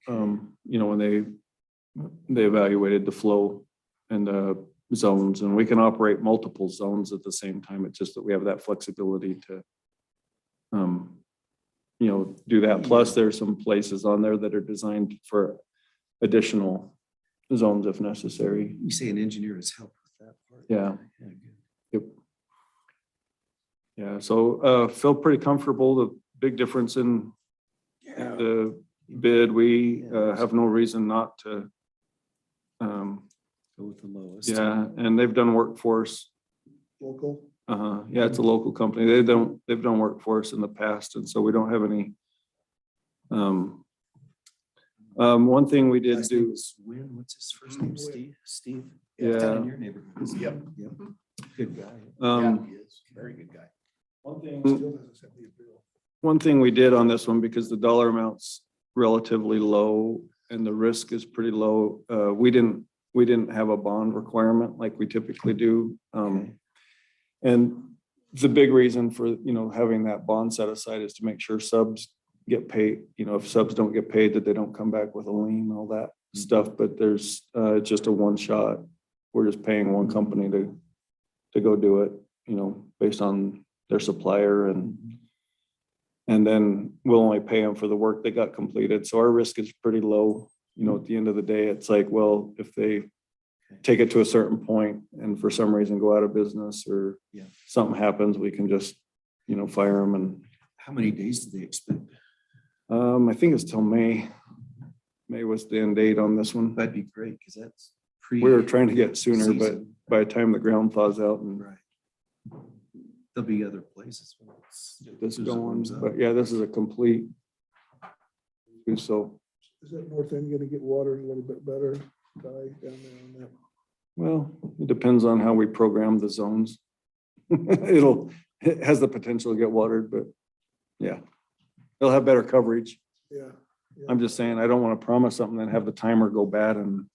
D: When they evaluated the flow and the zones, and we can operate multiple zones at the same time. It's just that we have that flexibility to, do that. Plus, there's some places on there that are designed for additional zones if necessary.
A: You say an engineer has helped with that part?
D: Yeah.
A: Yeah, good.
D: Yep. Yeah, so feel pretty comfortable. The big difference in the bid, we have no reason not to.
A: Go with the lowest.
D: Yeah, and they've done workforce.
B: Local.
D: Yeah, it's a local company. They've done workforce in the past, and so we don't have any. One thing we did
A: Last name
D: do.
A: is Win, what's his first name? Steve? Steve?
D: Yeah.
A: Down in your neighborhood. Yep. Yep. Good guy.
F: He is. Very good guy.
D: One thing.
B: Still doesn't send me a bill.
D: One thing we did on this one, because the dollar amount's relatively low and the risk is pretty low, we didn't have a bond requirement like we typically do. And the big reason for, having that bond set aside is to make sure subs get paid. If subs don't get paid, that they don't come back with a lien, all that stuff. But there's just a one shot. We're just paying one company to go do it, based on their supplier, and then we'll only pay them for the work that got completed. So our risk is pretty low. At the end of the day, it's like, well, if they take it to a certain point and for some reason go out of business or something happens, we can just, fire them. And
A: How many days do they expect?
D: I think it's till May. May was the end date on this one.
A: That'd be great, because that's pre.
D: We were trying to get sooner, but
A: season.
D: by the time the ground thaws out and
A: Right. There'll be other places.
D: get this
A: As it
D: going,
A: warms up.
D: but yeah, this is a complete. So,
B: Is that north end gonna get watered a little bit better? Guy down there on that.
D: well, it depends on how we program the zones. It has the potential to get watered, but yeah, it'll have better coverage.
B: Yeah.
D: I'm just saying, I don't want to promise something and have the timer go bad and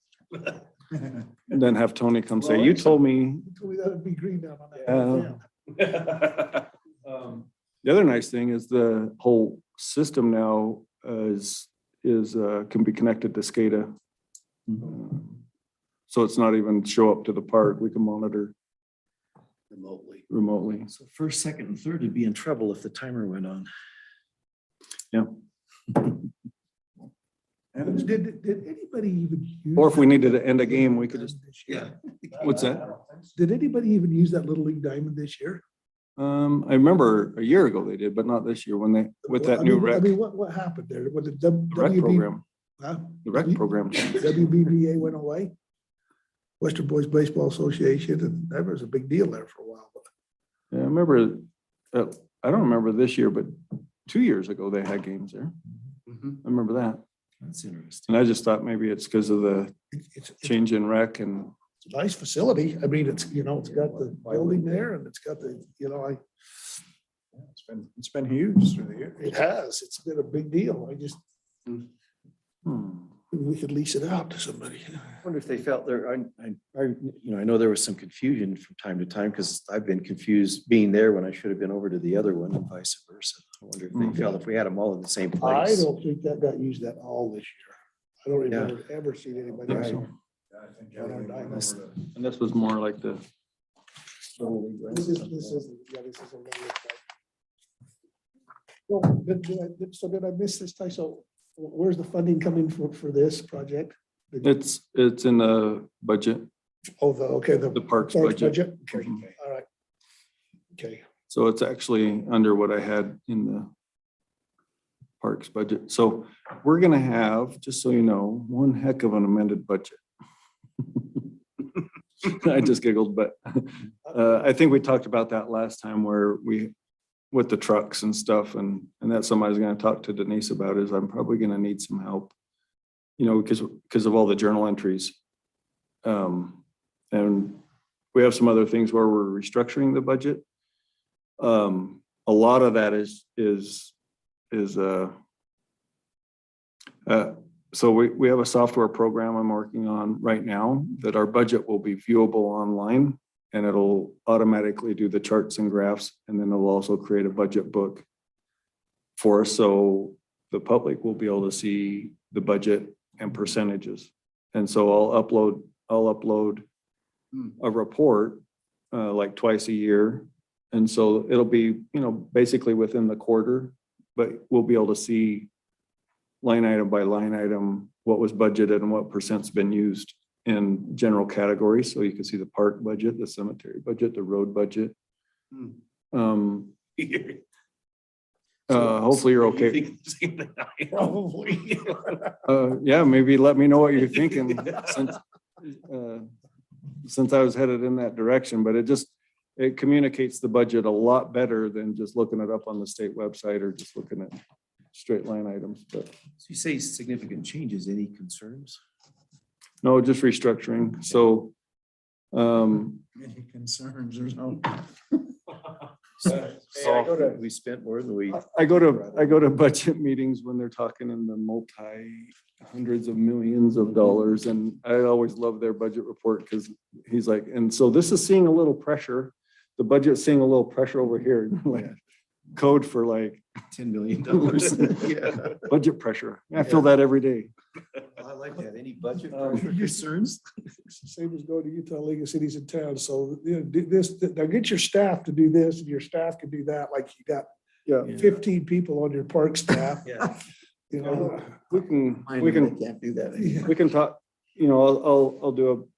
D: then have Tony come say, you told me.
B: You told me that'd be green down on that.
D: Yeah. The other nice thing is the whole system now can be connected to SCADA. So it's not even show up to the park. We can monitor remotely.
A: So first, second, and third would be in trouble if the timer went on.
D: Yeah.
B: And did anybody even use?
D: Or if we
B: that
D: needed to end a game, we could just,
B: this year?
D: what's that?
B: Did anybody even use that Little League Diamond this year?
D: I remember a year ago they did, but not this year with that new
B: I
D: rec
B: mean, what happened there? Was it
D: rec program.
B: Huh?
D: The rec program.
B: WBBA went away? Western Boys Baseball Association, and that was a big deal there for a while.
D: Yeah, I remember, I don't remember this year, but 2 years ago they had games there. I remember that.
A: That's interesting.
D: And I just thought maybe it's because of the
B: It's
D: change in rec and,
B: a nice facility. I mean, it's got the building there and it's got the,
C: It's been huge through the years.
B: it has, it's been a big deal. I just,
D: hmm.
B: we could lease it out to somebody.
A: I wonder if they felt there, I know there was some confusion from time to time, because I've been confused being there when I should have been over to the other one and vice versa. I wonder if they felt if we had them all in the same
B: I
A: place.
B: don't think that got used at all this year. I don't remember ever seeing anybody.
A: Right.
B: On our diamonds.
D: And this was more like the.
B: This is a little. Well, did I miss this, Ty? So where's the funding coming for this project?
D: It's in the budget,
B: Oh, the
D: parks
B: parks
D: budget.
B: budget? Okay,
D: Mhm.
B: all right. Okay,
D: So it's actually under what I had in the parks budget. So we're gonna have, just so you know, one heck of an amended budget. I just giggled, but I think we talked about that last time where with the trucks and stuff, and that's something I was gonna talk to Denise about, is I'm probably gonna need some help. Because of all the journal entries. And we have some other things where we're restructuring the budget. A lot of that so we have a software program I'm working on right now that our budget will be viewable online, and it'll automatically do the charts and graphs, and then it'll also create a budget book for us, so the public will be able to see the budget and percentages. And so I'll upload a report like twice a year. And so it'll be, basically within the quarter, but we'll be able to see line item by line item, what was budgeted and what percent's been used in general categories. So you can see the park budget, the cemetery budget, the road budget. Hopefully you're okay.
B: probably.
D: Yeah, maybe let me know what you're thinking since I was headed in that direction, but it communicates the budget a lot better than just looking it up on the state website or just looking at straight line items. But
A: So you say significant changes, any concerns?
D: no, just restructuring. So
C: Any concerns or no?
A: We spent more than we.
D: I go to budget meetings when they're talking in the hundreds of millions of dollars, and I always love their budget report because he's like, and so this is seeing a little pressure. The budget's seeing a little pressure over here, like code for like
A: $10 million. Yeah.
D: budget pressure. I feel that every day.
A: I like that. Any budget concerns?
B: Same as going to Utah League of Cities and Towns. So, do this, now get your staff to do this, and your staff can do that. Like you got
D: Yeah.
B: 15 people on your park staff.
A: Yeah.
B: You know,
D: We can
E: Can't do that.
B: yeah.
D: we can talk, I'll do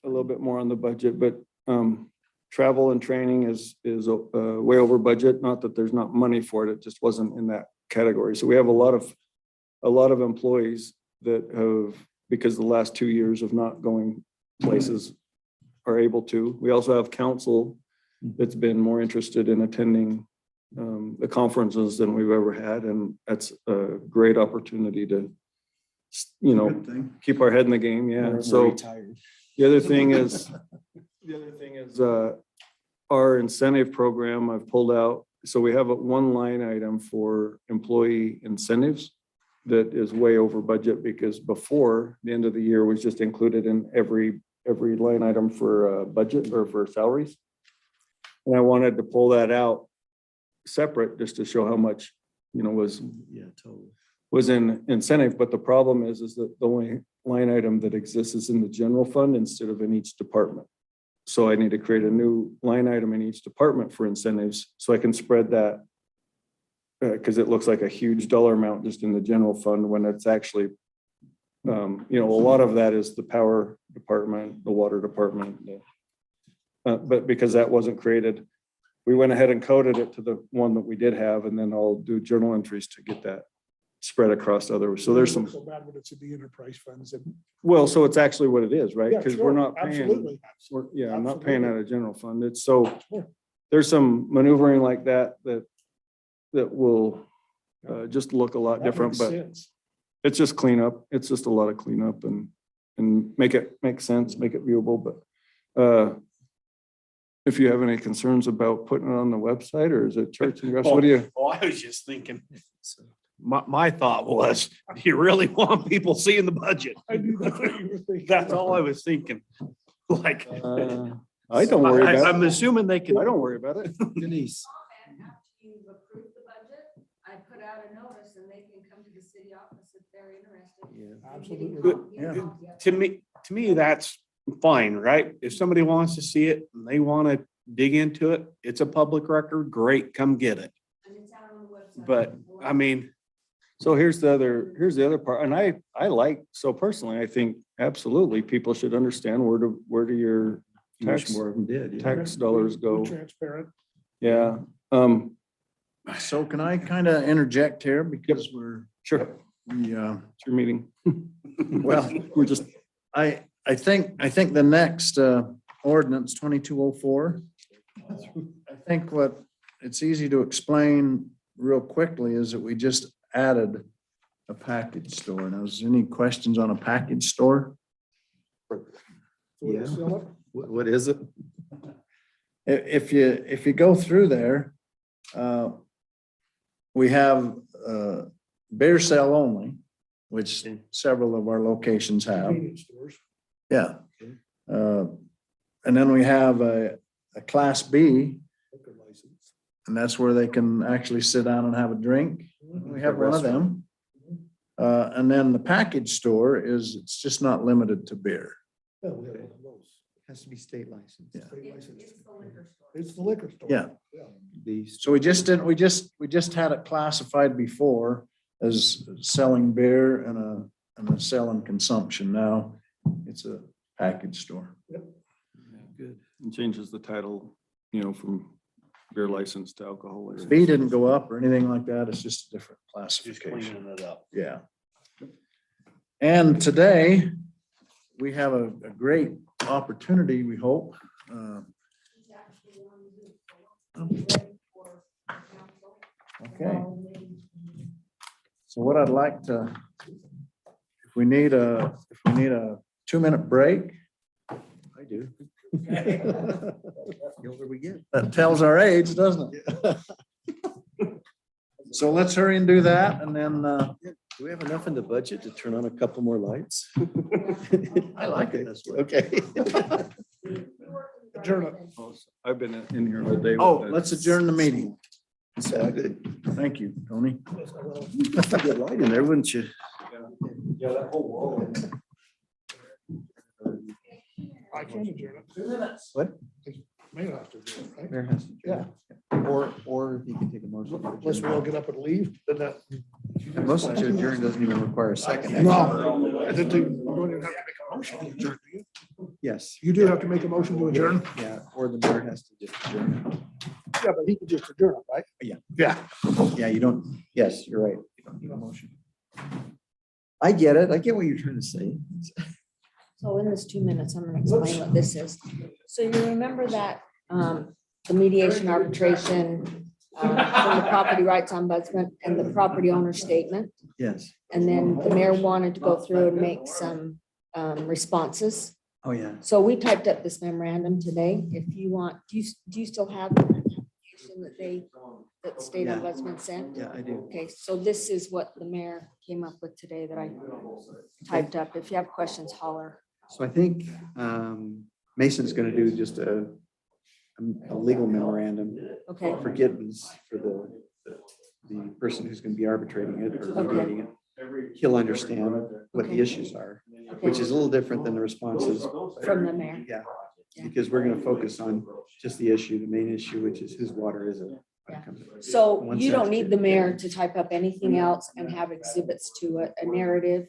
D: a little bit more on the budget, but travel and training is way over budget. Not that there's not money for it, it just wasn't in that category. So we have a lot of employees that have, because the last 2 years of not going places, are able to. We also have council that's been more interested in attending the conferences than we've ever had, and that's a great opportunity to
C: Good thing.
D: keep our head in the game. Yeah. So the other thing is our incentive program I've pulled out. So we have one line item for employee incentives that is way over budget, because before the end of the year was just included in every line item for budget or for salaries. And I wanted to pull that out separate just to show how much, was
A: Totally.
D: was in incentive. But the problem is that the only line item that exists is in the general fund instead of in each department. So I need to create a new line item in each department for incentives so I can spread that. Because it looks like a huge dollar amount just in the general fund when it's actually, a lot of that is the power department, the water department. But because that wasn't created, we went ahead and coded it to the one that we did have, and then I'll do journal entries to get that spread across others. So there's some,
B: So bad when it's in the enterprise funds. And
D: well, so it's actually what it is, right?
B: yeah,
D: Because
B: sure,
D: we're not paying.
B: absolutely.
D: I'm not paying out of general fund. It's so,
B: Sure.
D: there's some maneuvering like that will just look a lot
B: That
D: different,
B: makes
D: but
B: sense.
D: it's just cleanup. It's just a lot of cleanup and make it make sense, make it viewable. But if you have any concerns about putting it on the website, or is it church and grass, what do you?
F: Oh, I was just thinking, my thought was, do you really want people seeing the budget?
B: I knew that's what you were thinking.
F: That's all I was thinking. Like,
D: I don't worry about
F: I'm
D: it.
F: assuming they can.
D: I don't worry about it.
A: Denise.
G: And after you've approved the budget, I put out a notice and they can come to the city city office if they're interested.
A: Yeah.
B: Absolutely.
F: To me, that's fine, right? If somebody wants to see it and they want to dig into it, it's a public record, great, come get it.
G: And it's out on the website.
F: But I mean,
D: So here's the other part, and I like, so personally, I think absolutely people should understand where do your
A: Much
D: tax,
A: more of them did. yeah.
D: tax dollars go.
B: Transparent.
D: Yeah,
C: So can I kind of interject here because
D: sure,
C: we,
D: it's your meeting.
C: well,
D: We're just,
C: I think the next ordinance 2204. I think what it's easy to explain real quickly is that we just added a package store. Now, is there any questions on a package store?
A: Yeah. What is it?
C: If you go through there, we have beer sale only, which several of our locations have.
B: Convenience stores.
C: Yeah. And then we have a Class B,
B: Liquor license.
C: and that's where they can actually sit down and have a drink. We have one of them. And then the package store it's just not limited to beer.
B: Yeah, we have one of those.
E: Has to be state licensed.
C: Yeah.
B: State license.
G: It's the liquor store.
B: It's the liquor store.
C: Yeah.
A: These.
C: So we just had it classified before as selling beer and a sell and consumption. Now it's a package store.
A: Good.
D: it changes the title, from beer license to alcohol license.
C: Fee didn't go up or anything like that. It's just a different
F: just
C: classification.
F: cleaning it up.
C: Yeah. And today, we have a great opportunity, we hope.
G: He's actually on Zoom, so he's ready for council.
C: Okay, so what I'd like to, if we need a 2-minute break,
A: I do. The older we get.
C: that tells our age, doesn't it? So let's hurry and do that, and then,
A: Do we have enough in the budget to turn on a couple more lights?
C: I like it this way.
A: Okay.
B: Adjourn it.
D: I've been in here all day. with
C: Oh,
D: that.
C: let's adjourn the meeting.
A: So good.
C: Thank you, Tony.
A: That's a good light in there, wouldn't you?
D: Yeah, that whole wall.
B: I can adjourn it.
A: What?
B: Mayor has to adjourn, right?
E: Mayor has to.
B: Yeah.
E: Or you can take a motion. to
B: Unless we all get up and leave, then that.
E: adjourn. A motion to adjourn doesn't even require a second.
B: No. I didn't think- you don't even have to make a motion to adjourn, do you?
E: Yes,
B: You do have to make a motion to adjourn?
E: yeah, or the mayor has to just adjourn.
B: Yeah, but he can just adjourn it, right?
E: Yeah.
B: Yeah.
E: Yeah, you don't, yes, you're right. You don't need a motion. I get it. I get what you're trying to say.
G: So in this 2 minutes, I'm gonna explain what this is. So you remember that, the mediation arbitration, from the property rights ombudsman and the property owner statement?
E: Yes.
G: And then the mayor wanted to go through and make some, responses.
E: Oh, yeah.
G: So we typed up this memorandum today. If you want, do you still have the application that the state
E: Yeah.
G: ombudsman sent?
E: Yeah, I do.
G: Okay, so this is what the mayor came up with today that I typed up. If you have questions, holler.
E: So I think Mason's gonna do just a legal memorandum
G: Okay,
E: for Gittens for the person who's gonna be arbitrating it or mediating it. He'll understand what the
G: Okay.
E: issues are,
G: okay,
E: which is a little different than the responses.
G: from the mayor.
E: Yeah, because we're gonna focus on just the issue, the main issue, which is whose water is it?
G: So
E: One
G: you don't
E: sense.
G: need the mayor to type up anything else and have exhibits to it, a narrative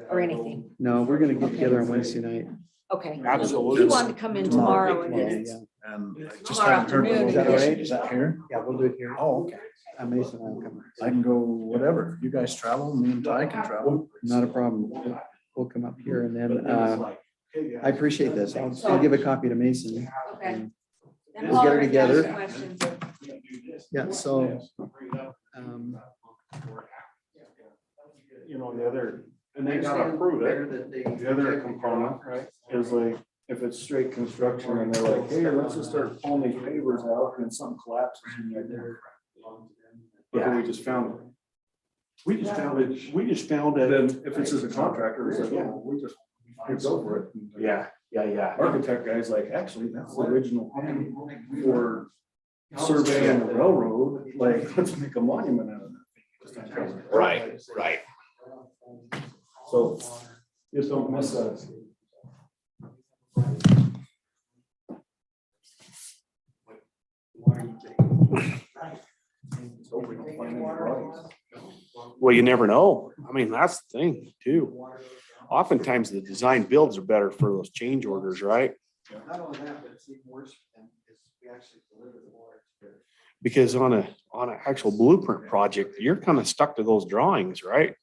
G: or anything.
E: No, we're gonna get together on Wednesday night.
G: Okay.
F: Absolutely.
G: He wanted to come in tomorrow and
E: Yeah,
G: then,
E: yeah.
C: And I just
G: Tomorrow
C: haven't heard the
G: afternoon.
E: Is that all
C: location.
E: right?
C: Is that here?
E: Yeah, we'll do it here.
C: Oh, okay.
E: Mason and I will come.
C: I can go whatever. You guys travel, me and Ty can travel.
E: Not a problem. We'll come up here and then, I appreciate this. I'll give a copy to Mason.
G: okay.
E: and
G: Then
E: We'll get her
G: holler if you have
E: together.
G: questions.
E: Yeah, so,
D: The other, and they gotta approve it. The other component, right, is like, if it's straight construction and they're like, hey, let's just start pulling these pavers out and something collapses in there. Yeah, we just found it.
F: We just found it.
D: Then if it's just a contractor, it's like, yeah, we just go for it.
F: Yeah.
D: Architect guy's like, actually, that's the original plan for surveying the railroad, like, let's make a monument out of that.
F: Right.
D: So just don't miss that.
F: Well, you never know. I mean, that's the thing too. Oftentimes the design builds are better for those change orders, right?
E: Not only that, but it's even worse for them because we actually deliver the water.
F: Because on an actual blueprint project, you're kind of stuck to those drawings, right?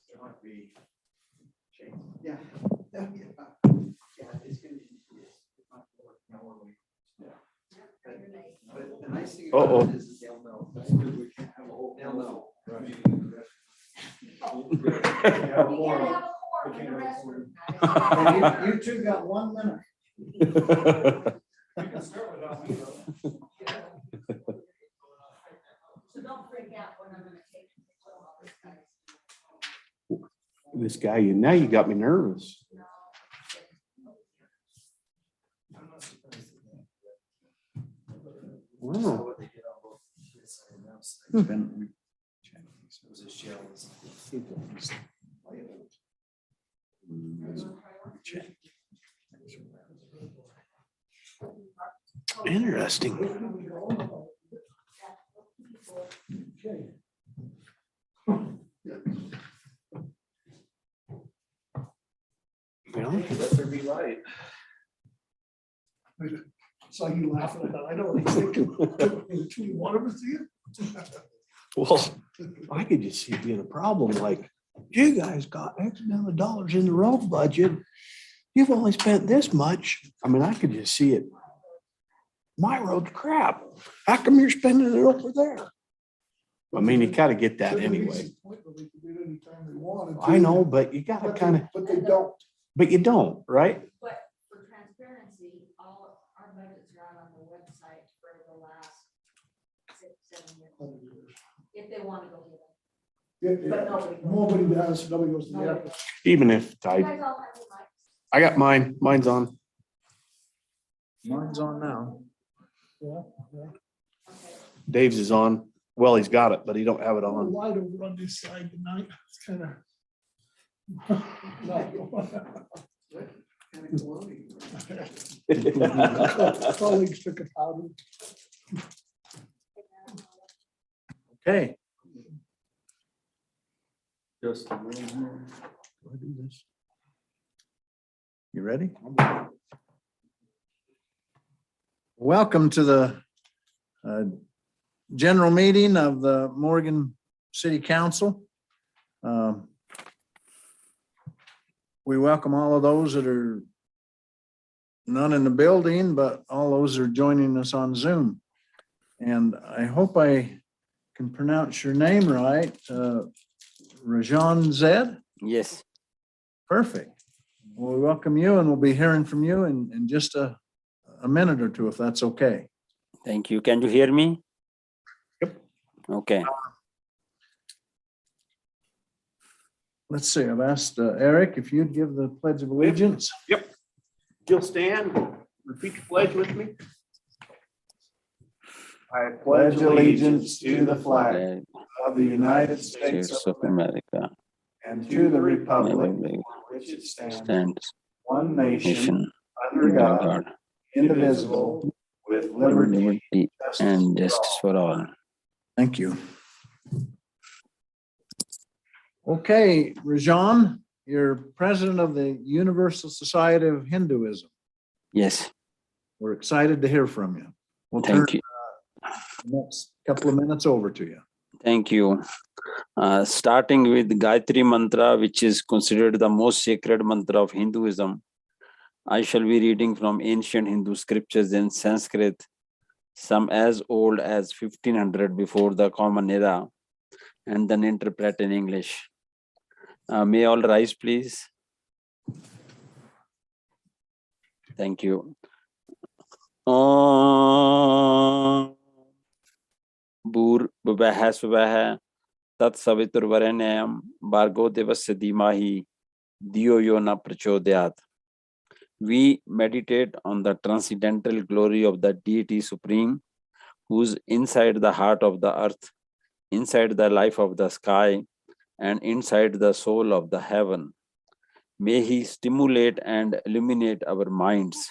E: There might be change. Yeah. Yeah, it's gonna be. It's not work, no more way. But the nice thing about it is they'll know. They'll know.
C: You two got 1 minute.
G: So don't freak out when I'm gonna take.
F: This guy, now you got me nervous. Wow. Interesting.
A: Let there be light.
B: Saw you laughing at that. I know what he's thinking. Between one of us here.
F: Well, I could just see it being a problem, like, you guys got X amount of dollars in the road budget. You've only spent this much. I mean, I could just see it. My road's crap. How come you're spending it over there? I mean, you gotta get that anyway. I know, but you gotta kind of,
B: But they don't.
F: but you don't, right?
G: But for transparency, all our budgets are out on the website for the last 6, 7 years. If they want to go get them. But nobody
B: Nobody does, nobody goes to the
G: Nobody.
B: other.
F: Even if
G: You
F: I,
G: guys all have your mics.
F: I got mine, mine's on.
C: Mine's on now.
G: Okay.
F: Dave's is on. Well, he's got it, but he don't have it on.
B: Light over on this side tonight. It's kind of. Colleagues took a powder.
C: Okay.
D: Just a minute here.
C: You ready? Welcome to the general meeting of the Morgan City Council. We welcome all of those that are not in the building, but all those that are joining us on Zoom. And I hope I can pronounce your name right. Rajan Zed?
H: Yes,
C: Perfect. Well, we welcome you and we'll be hearing from you in just a minute or two, if that's okay.
H: thank you. Can you hear me?
F: Yep.
H: Okay.
C: Let's see, I've asked Eric if you'd give the Pledge of Allegiance.
F: You'll stand, repeat your pledge with me. I
C: Pledge allegiance to the flag of the United
H: States
C: States
H: of America,
C: and to the republic
H: republic
C: for which it stands,
H: stands
C: one
H: nation
C: nation,
H: under
C: under God,
H: God,
C: indivisible, with liberty.
H: liberty and justice for all.
C: Thank you. Okay, Rajan, you're president of the Universal Society of Hinduism.
H: Yes,
C: We're excited to hear from you. We'll turn
H: thank you.
C: the next couple of minutes over to you.
H: Thank you. Starting with Gayatri Mantra, which is considered the most sacred mantra of Hinduism, I shall be reading from ancient Hindu scriptures in Sanskrit, some as old as 1500 before the Common Era, and then interpret in English. May all rise, please. Thank you. Bhur-bhuvah svah tat saviturvarenyam bhargo devasya dhimahi diyo yo na prachodayat. We meditate on the transcendental glory of the Deity Supreme, who's inside the heart of the earth, inside the life of the sky, and inside the soul of the heaven. May he stimulate and illuminate our minds.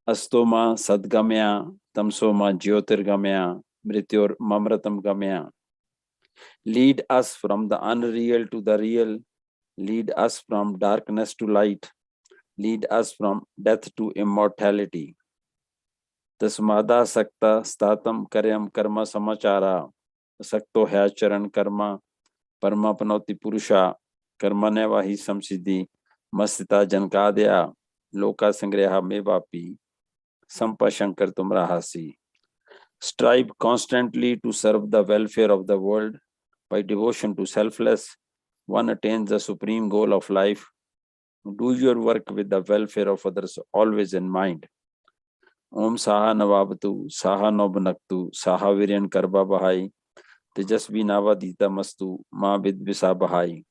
H: Astoma Sadgamya, Tamsoma Jyotirgamya, Mrityor Mamratam Gamya. Lead us from the unreal to the real. Lead us from darkness to light. Lead us from death to immortality. Tasmada Sakta Statam Karyam Karma Samachara. Sakto Hyacharan Karma Parmapanoti Purusha. Karma Nevahi Samsiddhi. Mastita Jankadya. Loka Sangreha Mevapi. Sampa Shankar Tumrahasi. Strive constantly to serve the welfare of the world. By devotion to selfless, one attains the supreme goal of life. Do your work with the welfare of others always in mind. Om Saha Navavatu, Saha Nobhanaktu, Saha Viryan Karba Bahai, Tejasvi Navadita Mastu, Ma Vidvisa Bahai.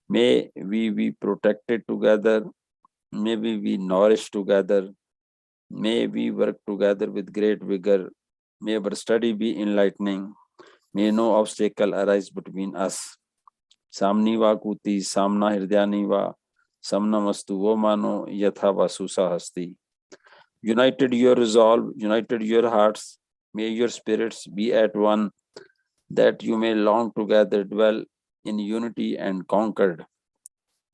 H: May we be protected together. May we be nourished together. May we work together with great vigor. May our study be enlightening. May no obstacle arise between us. Samniva Kuti, Samna Hirdhyaniva, Samnamastu Vomano, Yatha Vasusa Hasti. United your resolve, united your hearts. May your spirits be at one, that you may long together dwell in unity and concord.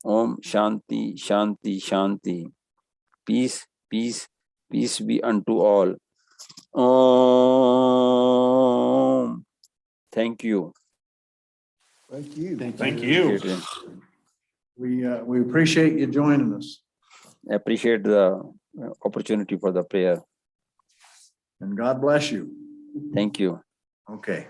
H: Om Shanti, Shanti, Shanti. Peace, peace, peace be unto all. Om. Thank you.
B: Thank you.
F: Thank you.
C: We appreciate you joining us,
H: I appreciate the opportunity for the prayer.
C: and God bless you.
H: Thank you.
C: Okay.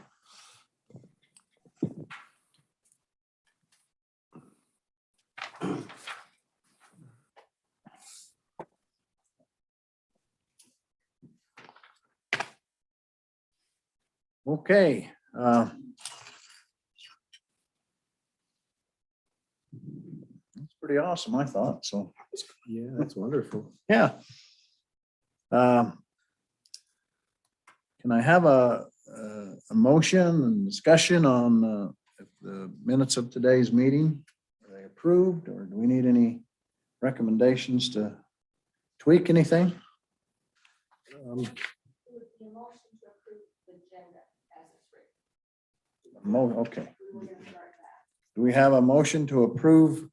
C: Okay. That's pretty awesome, I thought, so,
A: Yeah, that's wonderful.
C: yeah. Can I have a motion and discussion on if the minutes of today's meeting? Are they approved, or do we need any recommendations to tweak anything? Okay. Do we have a motion to approve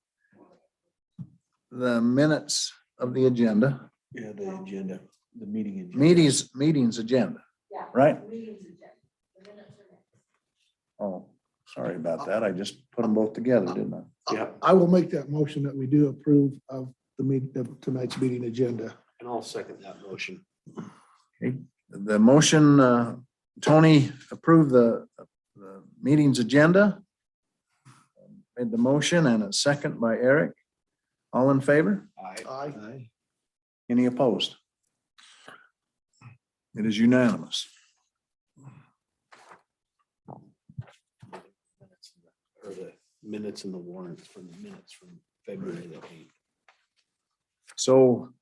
C: the minutes of the agenda?
A: Yeah, the agenda, the meeting agenda.
C: Meetings agenda, right? Oh, sorry about that. I just put them both together, didn't I?
A: Yeah,
B: I will make that motion that we do approve of of tonight's meeting agenda.
F: And I'll second that motion.
C: The motion, Tony approved the meeting's agenda. Made the motion, and a second by Eric. All in favor?
B: Aye.
C: Any opposed? It is unanimous.
F: Or the minutes and the warrants from the minutes from February the 8th.
C: So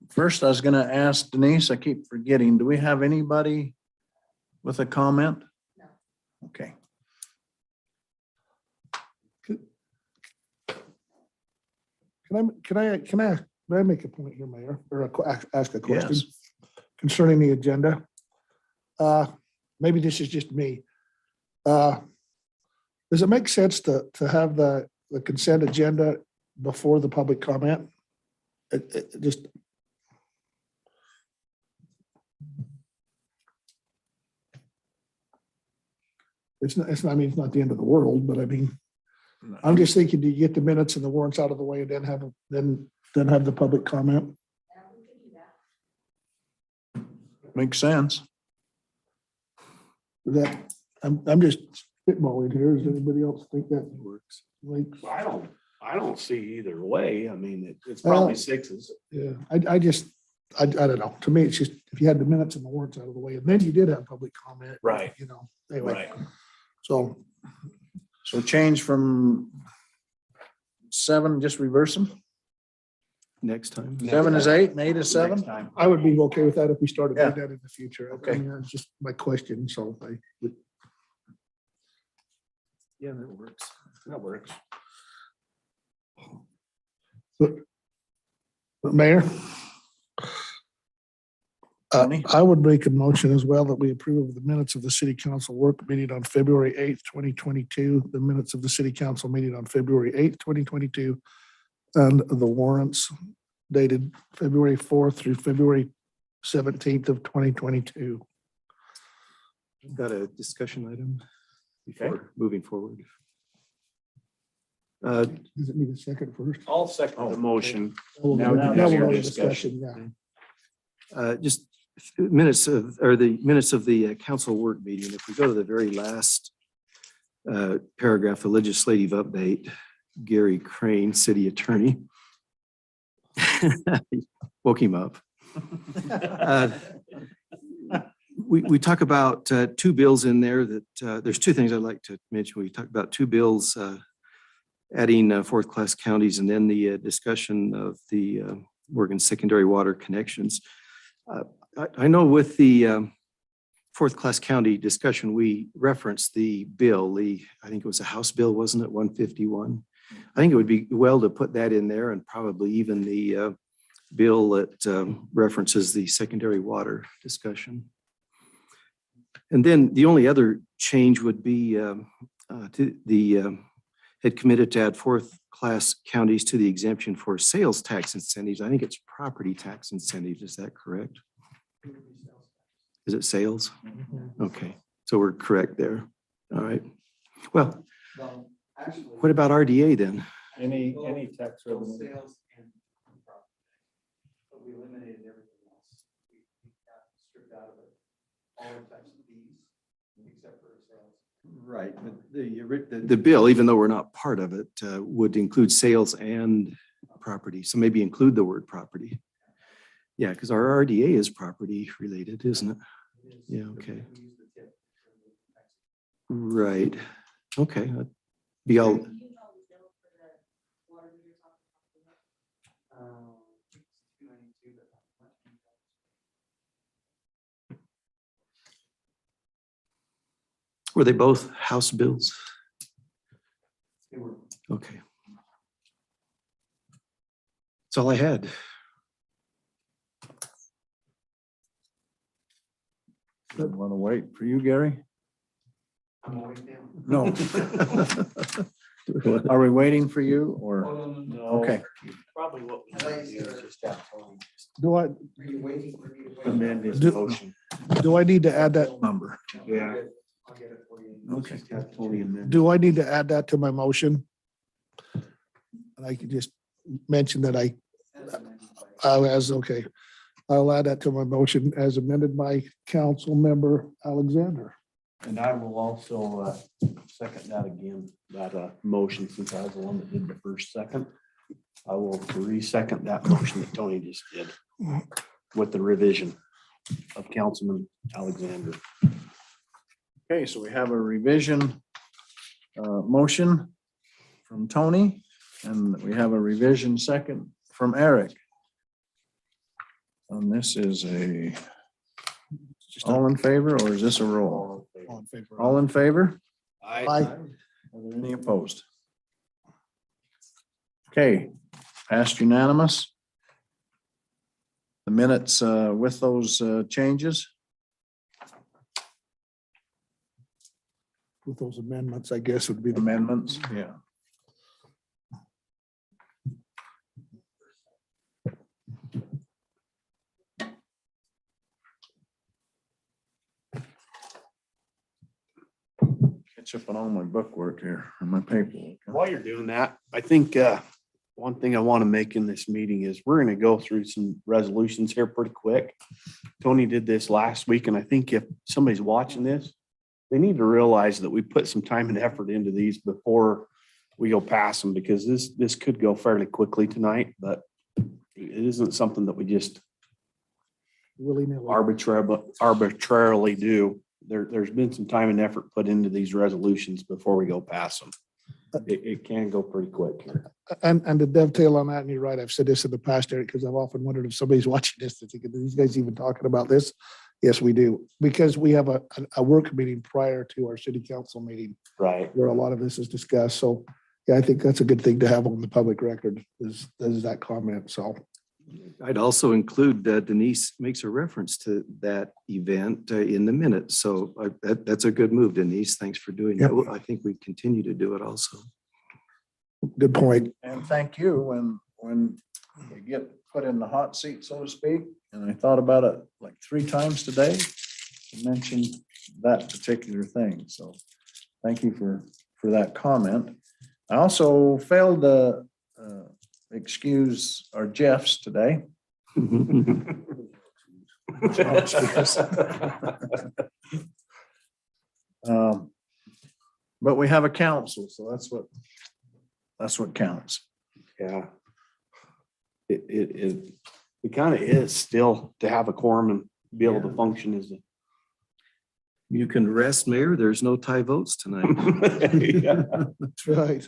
C: first, I was gonna ask Denise, I keep forgetting, do we have anybody with a comment?
G: No.
C: Okay.
B: Can I make a point here, Mayor, or ask a question
C: Yes.
B: concerning the agenda? Maybe this is just me. Does it make sense to have the consent agenda before the public comment? It just. It's not, I mean, it's not the end of the world, but I mean, I'm just thinking, do you get the minutes and the warrants out of the way and then have the public comment?
C: Makes sense.
B: That, I'm just spitballing here. Does anybody else think that works? Like,
F: I don't see either way. I mean, it's probably sixes.
B: yeah, I don't know. To me, it's just, if you had the minutes and the warrants out of the way, and then you did have public comment.
F: Right.
B: You know, anyway,
F: Right.
B: so.
C: So change from 7, just reverse them?
A: next time.
C: 7 is 8 and 8 is 7?
F: Next time.
B: I would be okay with that if we started doing
C: Yeah.
B: that in the future.
C: Okay.
B: I mean, that's just my question, so
A: Yeah, that works.
F: That works.
B: Mayor?
C: Tony?
B: I would make a motion as well that we approve the minutes of the city council work meeting on February 8th, 2022, the minutes of the city council meeting on February 8th, 2022, and the warrants dated February 4th through February 17th of 2022.
A: Got a discussion item before moving forward.
B: Does it need a second first?
F: I'll second the motion.
B: Now
F: Now
B: we'll
F: your
B: go to
F: discussion.
B: Yeah.
A: Just minutes of, or the minutes of the council work meeting. If we go to the very last paragraph, the legislative update, Gary Crane, city attorney. Woke him up. We talk about two bills in there that, there's two things I'd like to mention. We talked about two bills adding fourth class counties, and then the discussion of the Oregon secondary water connections. I know with the fourth class county discussion, we referenced the bill, I think it was a House bill, wasn't it, 151? I think it would be well to put that in there, and probably even the bill that references the secondary water discussion. And then the only other change would be to the had committed to add fourth class counties to the exemption for sales tax incentives. I think it's property tax incentives. Is that correct? Is it sales? Okay, so we're correct there. All right. Well, what about RDA then?
D: Any tax revenue.
E: We eliminated everything else. We got stripped out of it, all types of fees, except for sales.
A: Right, but the bill, even though we're not part of it, would include sales and property. So maybe include the word property. Yeah, because our RDA is property related, isn't it? Yeah, okay. Right, okay. Be all. Were they both House bills?
E: They were.
A: Okay. That's all I had.
C: Want to wait for you, Gary?
E: I'm always down.
C: No. Are we waiting for you or?
F: No.
C: Okay.
F: Probably what we need to do is just have Tony
B: Do I,
E: Are you waiting for me to wait?
F: amend his
B: Do-
F: motion.
B: do I need to add that?
C: Number.
F: Yeah.
E: I'll get it for you.
C: Okay.
F: Have Tony amend.
B: Do I need to add that to my motion? And I could just mention that okay. I'll add that to my motion as amended by council member Alexander.
F: And I will also second that again, that motion, since I was the one that did the first second. I will re-second that motion that Tony just did with the revision of Councilman Alexander.
C: Okay, so we have a revision motion from Tony, and we have a revision second from Eric. And this is all in favor, or is this a roll?
B: All in favor?
C: All in favor?
B: Aye.
C: Are there any opposed? Okay, passed unanimous. The minutes with those changes.
B: With those amendments, I guess would be the
C: Amendments, yeah. Catch up on all my bookwork here, or my paperwork.
F: While you're doing that, I think one thing I want to make in this meeting is we're going to go through some resolutions here pretty quick. Tony did this last week, and I think if somebody's watching this, they need to realize that we put some time and effort into these before we go past them, because this could go fairly quickly tonight, but it isn't something that we just
B: willy-nilly.
F: arbitrarily do. There's been some time and effort put into these resolutions before we go past them. It can go pretty quick here.
B: And to dovetail on that, and you're right, I've said this in the past, Eric, because I've often wondered if somebody's watching this, to think, are these guys even talking about this? Yes, we do, because we have a work meeting prior to our city council meeting
F: Right.
B: where a lot of this is discussed. So, yeah, I think that's a good thing to have on the public record is that comment. So,
A: I'd also include Denise makes a reference to that event in the minutes. So that's a good move, Denise. Thanks for doing that.
B: Yep.
A: I think we continue to do it also.
B: good point.
C: And thank you when you get put in the hot seat, so to speak. And I thought about it like 3 times today to mention that particular thing. So thank you for that comment. I also failed to excuse our Jeffs today. But we have a council, so that's what counts.
F: Yeah. It kind of is still to have a quorum and be able to function as a.
A: You can rest, Mayor. There's no tie votes tonight.
F: Yeah.
B: That's right.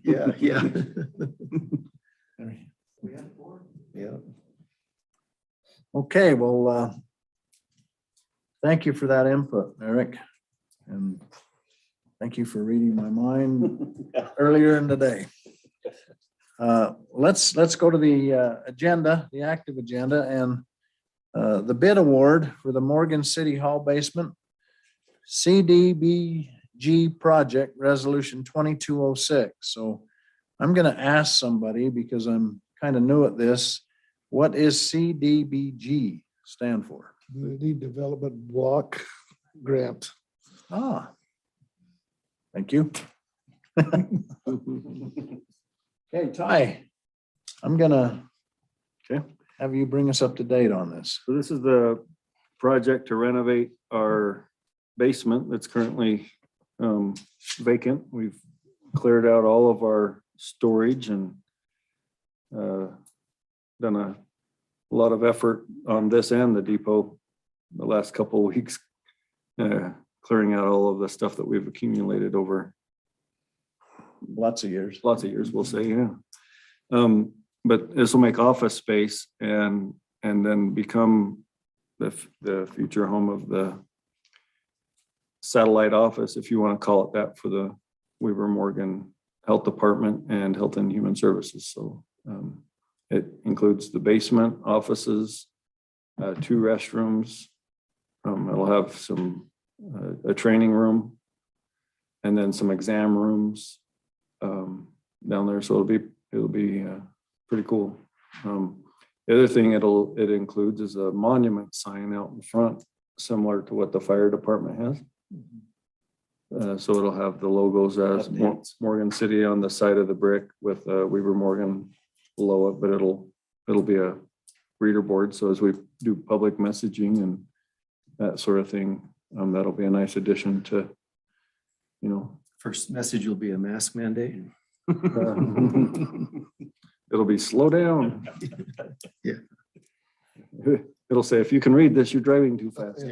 A: Yeah, yeah. Yeah.
C: Okay, well, thank you for that input, Eric. And thank you for reading my mind earlier in the day. Let's go to the agenda, the active agenda, and the bid award for the Morgan City Hall basement CDBG project resolution 2206. So I'm going to ask somebody, because I'm kind of new at this, what is CDBG stand for?
B: Community Development Block Grant.
C: Ah, thank you. Okay, Ty, I'm gonna have you bring us up to date on this.
D: So this is the project to renovate our basement that's currently vacant. We've cleared out all of our storage and done a lot of effort on this and the depot the last couple of weeks, clearing out all of the stuff that we've accumulated over
C: Lots of years.
D: we'll say, yeah. But this will make office space and then become the future home of the satellite office, if you want to call it that, for the Weaver Morgan Health Department and Health and Human Services. So it includes the basement, offices, 2 restrooms. It'll have a training room and then some exam rooms down there. So it'll be pretty cool. The other thing it includes is a monument sign out in front, similar to what the fire department has. So it'll have the logos as Morgan City on the side of the brick with Weaver Morgan below it, but it'll be a reader board. So as we do public messaging and that sort of thing, that'll be a nice addition to,
A: First message will be a mask mandate.
D: it'll be slow down.
A: Yeah.
D: It'll say, if you can read this, you're driving too fast.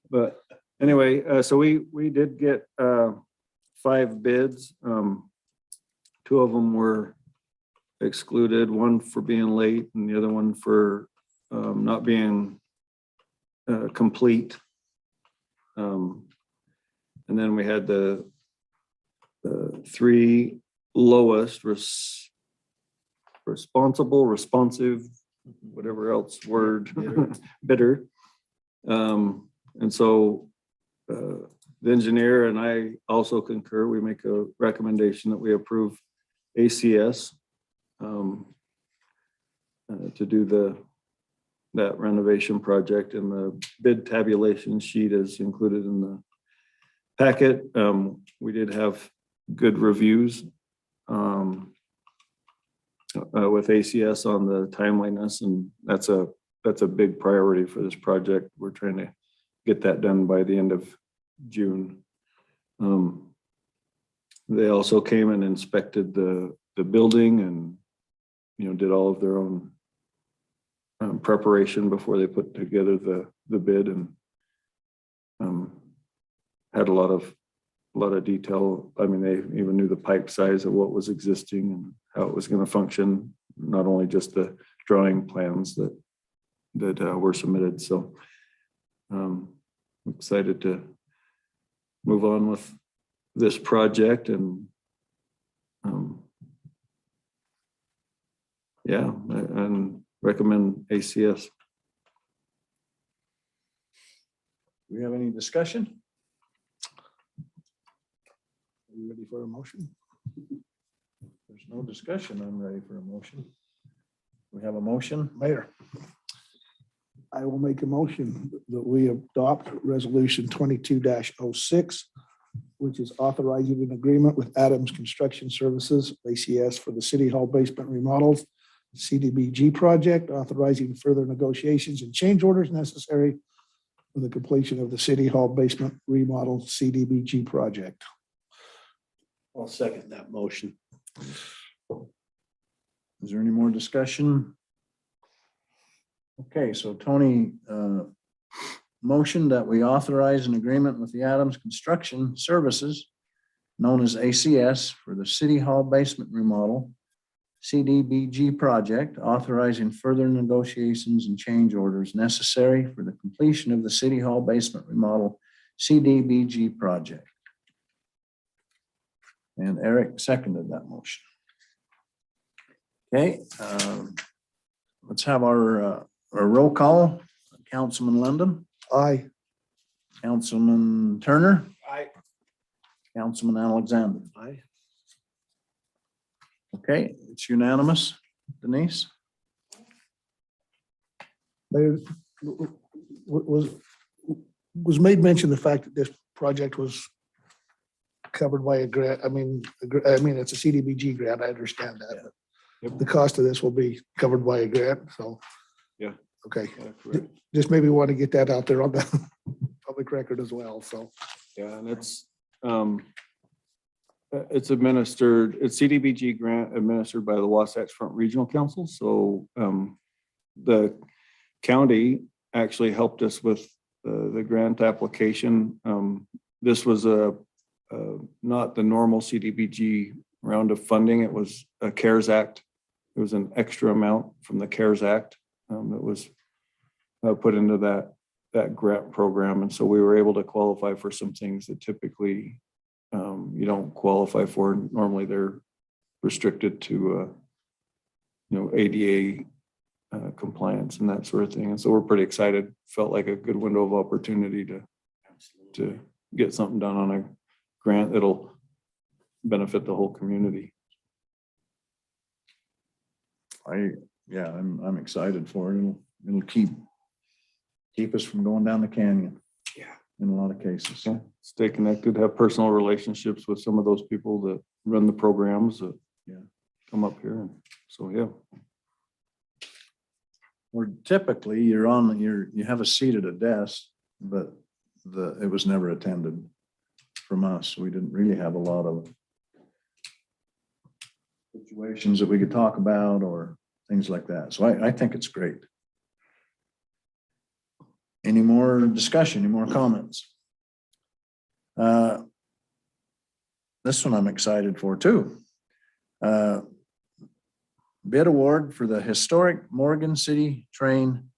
D: But anyway, so we did get 5 bids. 2 of them were excluded, one for being late and the other one for not being complete. And then we had the 3 lowest responsive, whatever else word, bidder. And so the engineer and I also concur. We make a recommendation that we approve ACS to do that renovation project, and the bid tabulation sheet is included in the packet. We did have good reviews with ACS on the timeliness, and that's a big priority for this project. We're trying to get that done by the end of June. They also came and inspected the building and did all of their own preparation before they put together the bid, and had a lot of detail. I mean, they even knew the pipe size of what was existing and how it was going to function, not only just the drawing plans that were submitted. So excited to move on with this project and yeah, and recommend ACS.
C: Do we have any discussion? Are you ready for a motion? There's no discussion. I'm ready for a motion. We have a motion.
B: Mayor, I will make a motion that we adopt resolution 22-06, which is authorizing an agreement with Adams Construction Services, ACS, for the City Hall basement remodels, CDBG project, authorizing further negotiations and change orders necessary for the completion of the City Hall basement remodel CDBG project.
F: I'll second that motion.
C: Is there any more discussion? Okay, so Tony motioned that we authorize an agreement with the Adams Construction Services, known as ACS, for the City Hall basement remodel CDBG project, authorizing further negotiations and change orders necessary for the completion of the City Hall basement remodel CDBG project. And Eric seconded that motion. Okay, let's have our roll call. Councilman London,
B: Aye.
C: Councilman Turner,
F: Aye.
C: Councilman Alexander.
F: Aye.
C: Okay, it's unanimous. Denise?
B: There was made mention the fact that this project was covered by a grant. I mean, it's a CDBG grant. I understand that. but
D: Yep.
B: The cost of this will be covered by a grant, so.
D: Yeah.
B: Okay,
D: Yeah, correct.
B: just maybe want to get that out there on the public record as well, so.
D: Yeah, and it's administered, it's CDBG grant administered by the Wasatch Front Regional Council. So the county actually helped us with the grant application. This was not the normal CDBG round of funding. It was a CARES Act. It was an extra amount from the CARES Act that was put into that grant program. And so we were able to qualify for some things that typically you don't qualify for. Normally they're restricted to, ADA compliance and that sort of thing. And so we're pretty excited. Felt like a good window of opportunity to get something done on a grant that'll benefit the whole community.
C: I'm excited for it. It'll keep us from going down the canyon.
F: Yeah.
C: In a lot of cases.
D: Yeah, stay connected, have personal relationships with some of those people that run the programs that come up here. And so, yeah.
C: Or typically you have a seat at a desk, but it was never attended from us. We didn't really have a lot of situations that we could talk about or things like that. So I think it's great. Any more discussion, any more comments? This one I'm excited for too. Bid award for the historic Morgan City Train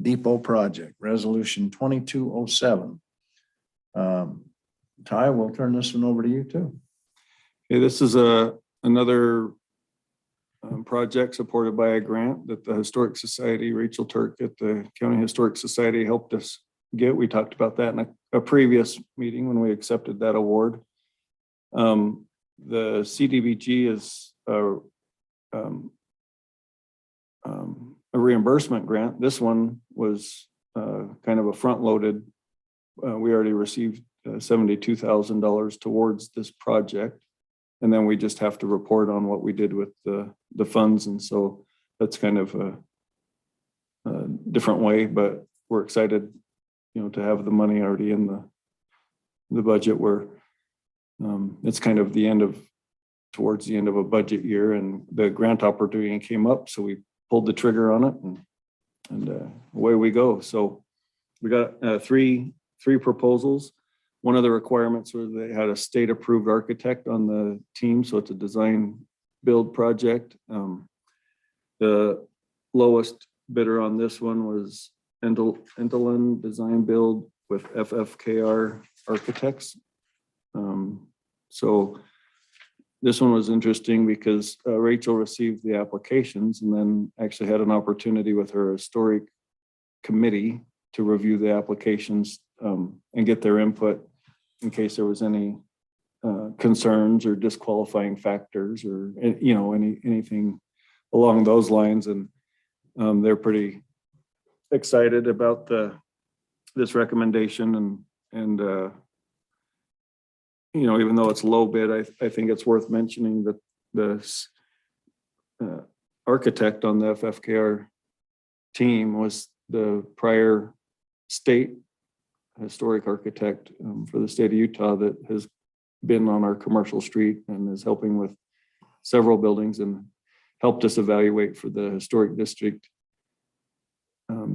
C: Depot project, resolution 2207. Ty, we'll turn this one over to you too.
D: Okay, this is another project supported by a grant that the Historic Society, Rachel Turk at the County Historic Society helped us get. We talked about that in a previous meeting when we accepted that award. The CDBG is a reimbursement grant. This one was kind of a front-loaded. We already received $72,000 towards this project. And then we just have to report on what we did with the funds. And so that's kind of a different way, but we're excited, to have the money already in the budget where it's kind of towards the end of a budget year, and the grant opportunity came up. So we pulled the trigger on it and away we go. So we got 3 3 proposals. One of the requirements was they had a state-approved architect on the team, so it's a design build project. The lowest bidder on this one was Dillon Design Build with FFKR Architects. So this one was interesting because Rachel received the applications and then actually had an opportunity with her historic committee to review the applications and get their input in case there was any concerns or disqualifying factors or, you know, anything along those lines. And they're pretty excited about this recommendation and you know, even though it's low bid, I think it's worth mentioning that the architect on the FFKR team was the prior state historic architect for the state of Utah that has been on our commercial street and is helping with several buildings and helped us evaluate for the historic district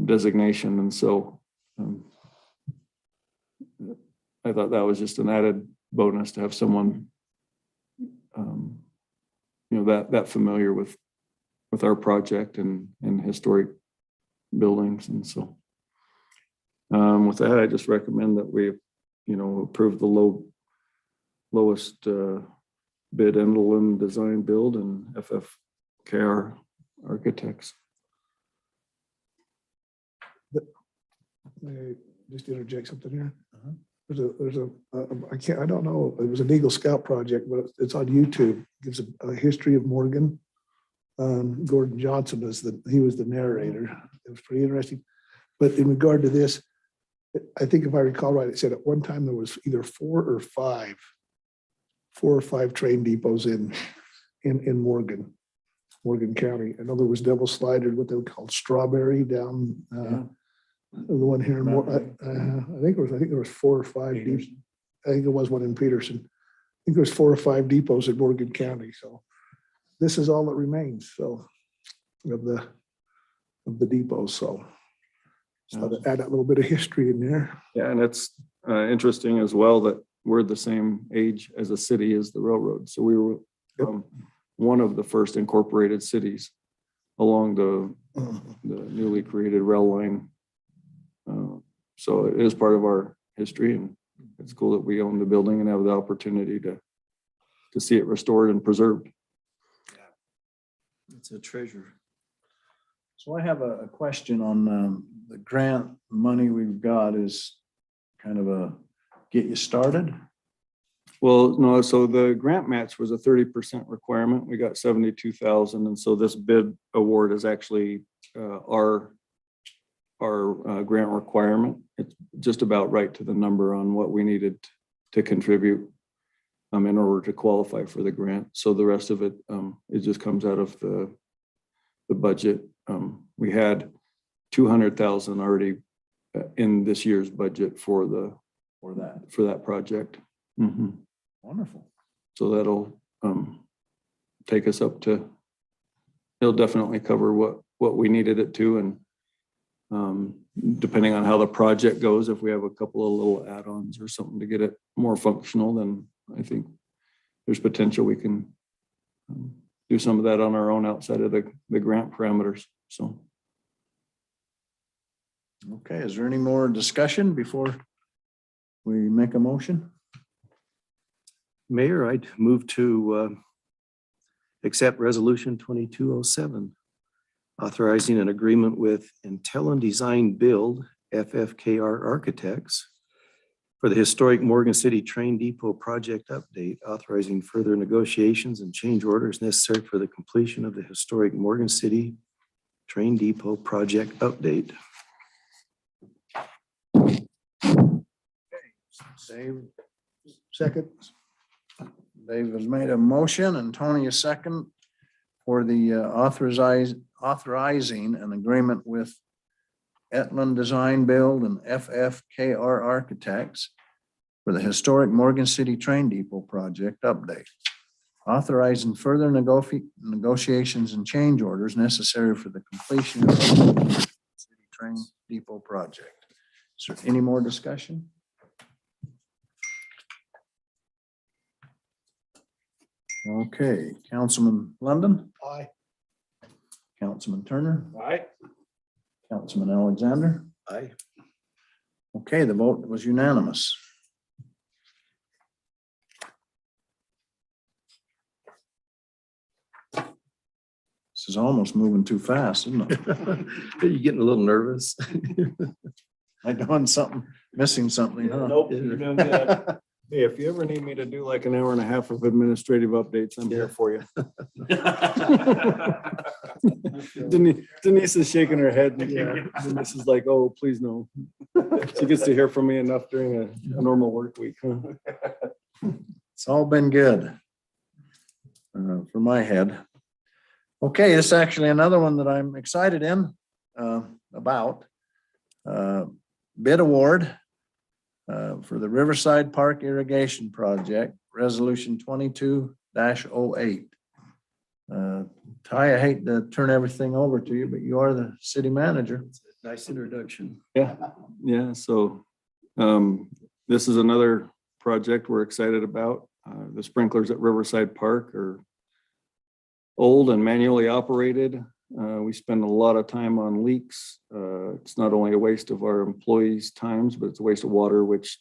D: designation. And so I thought that was just an added bonus to have someone, you know, that familiar with our project and historic buildings. And so with that, I just recommend that we, you know, approve the lowest bid Endelin Design Build and FFKR Architects.
B: May I just interject something here? I don't know, it was an Eagle Scout project, but it's on YouTube. It gives a history of Morgan. Gordon Johnson he was the narrator. It was pretty interesting. But in regard to this, I think if I recall right, it said at one time there was either 4 or 5 train depots in Morgan County. I know there was Devil Slider, what they would call Strawberry down. The one here in I think there was 4 or 5 deep. I think there was one in Peterson. I think there was 4 or 5 depots in Morgan County. So this is all that remains. So of the depots. So to add that little bit of history in there.
D: Yeah, and it's interesting as well that we're the same age as a city as the railroad. So we were one of the first incorporated cities along the newly created rail line. So it is part of our history, and it's cool that we own the building and have the opportunity to see it restored and preserved.
A: It's a treasure.
C: So I have a question on the grant money we've got is kind of a get you started.
D: Well, no, so the grant match was a 30% requirement. We got 72,000. And so this bid award is actually our grant requirement. It's just about right to the number on what we needed to contribute in order to qualify for the grant. So the rest of it, it just comes out of the budget. We had 200,000 already in this year's budget for that project. Mm-hmm.
C: Wonderful.
D: So that'll take us up to, it'll definitely cover what we needed it to. And depending on how the project goes, if we have a couple of little add-ons or something to get it more functional, then I think there's potential we can do some of that on our own outside of the grant parameters. So.
C: Okay, is there any more discussion before we make a motion?
A: Mayor, I'd move to accept resolution 2207, authorizing an agreement with Intelligent Design Build FFKR Architects for the historic Morgan City Train Depot project update, authorizing further negotiations and change orders necessary for the completion of the historic Morgan City Train Depot project update.
C: Dave,
B: Second.
C: Dave has made a motion and Tony a second for the authorizing an agreement with Etland Design Build and FFKR Architects for the historic Morgan City Train Depot project update. Authorizing further negotiations and change orders necessary for the completion of the City Train Depot project. Is there any more discussion? Okay, Councilman London,
B: Aye.
C: Councilman Turner,
F: Aye.
C: Councilman Alexander.
A: Aye.
C: Okay, the vote was unanimous. This is almost moving too fast, isn't it?
A: Are you getting a little nervous?
C: I doing something, missing something, huh?
F: Nope, you're doing good.
D: Hey, if you ever need me to do like an hour and a half of administrative updates, I'm here for you. Denise is shaking her head. Yeah. Denise is like, oh, please no. She gets to hear from me enough during a normal work week. Huh?
C: It's all been good for my head. Okay, it's actually another one that I'm excited about. Bid award for the Riverside Park Irrigation Project, Resolution 22-08. Ty, I hate to turn everything over to you, but you are the city manager.
A: Nice introduction.
D: Yeah. So this is another project we're excited about. The sprinklers at Riverside Park are old and manually operated. We spend a lot of time on leaks. It's not only a waste of our employees' times, but it's a waste of water, which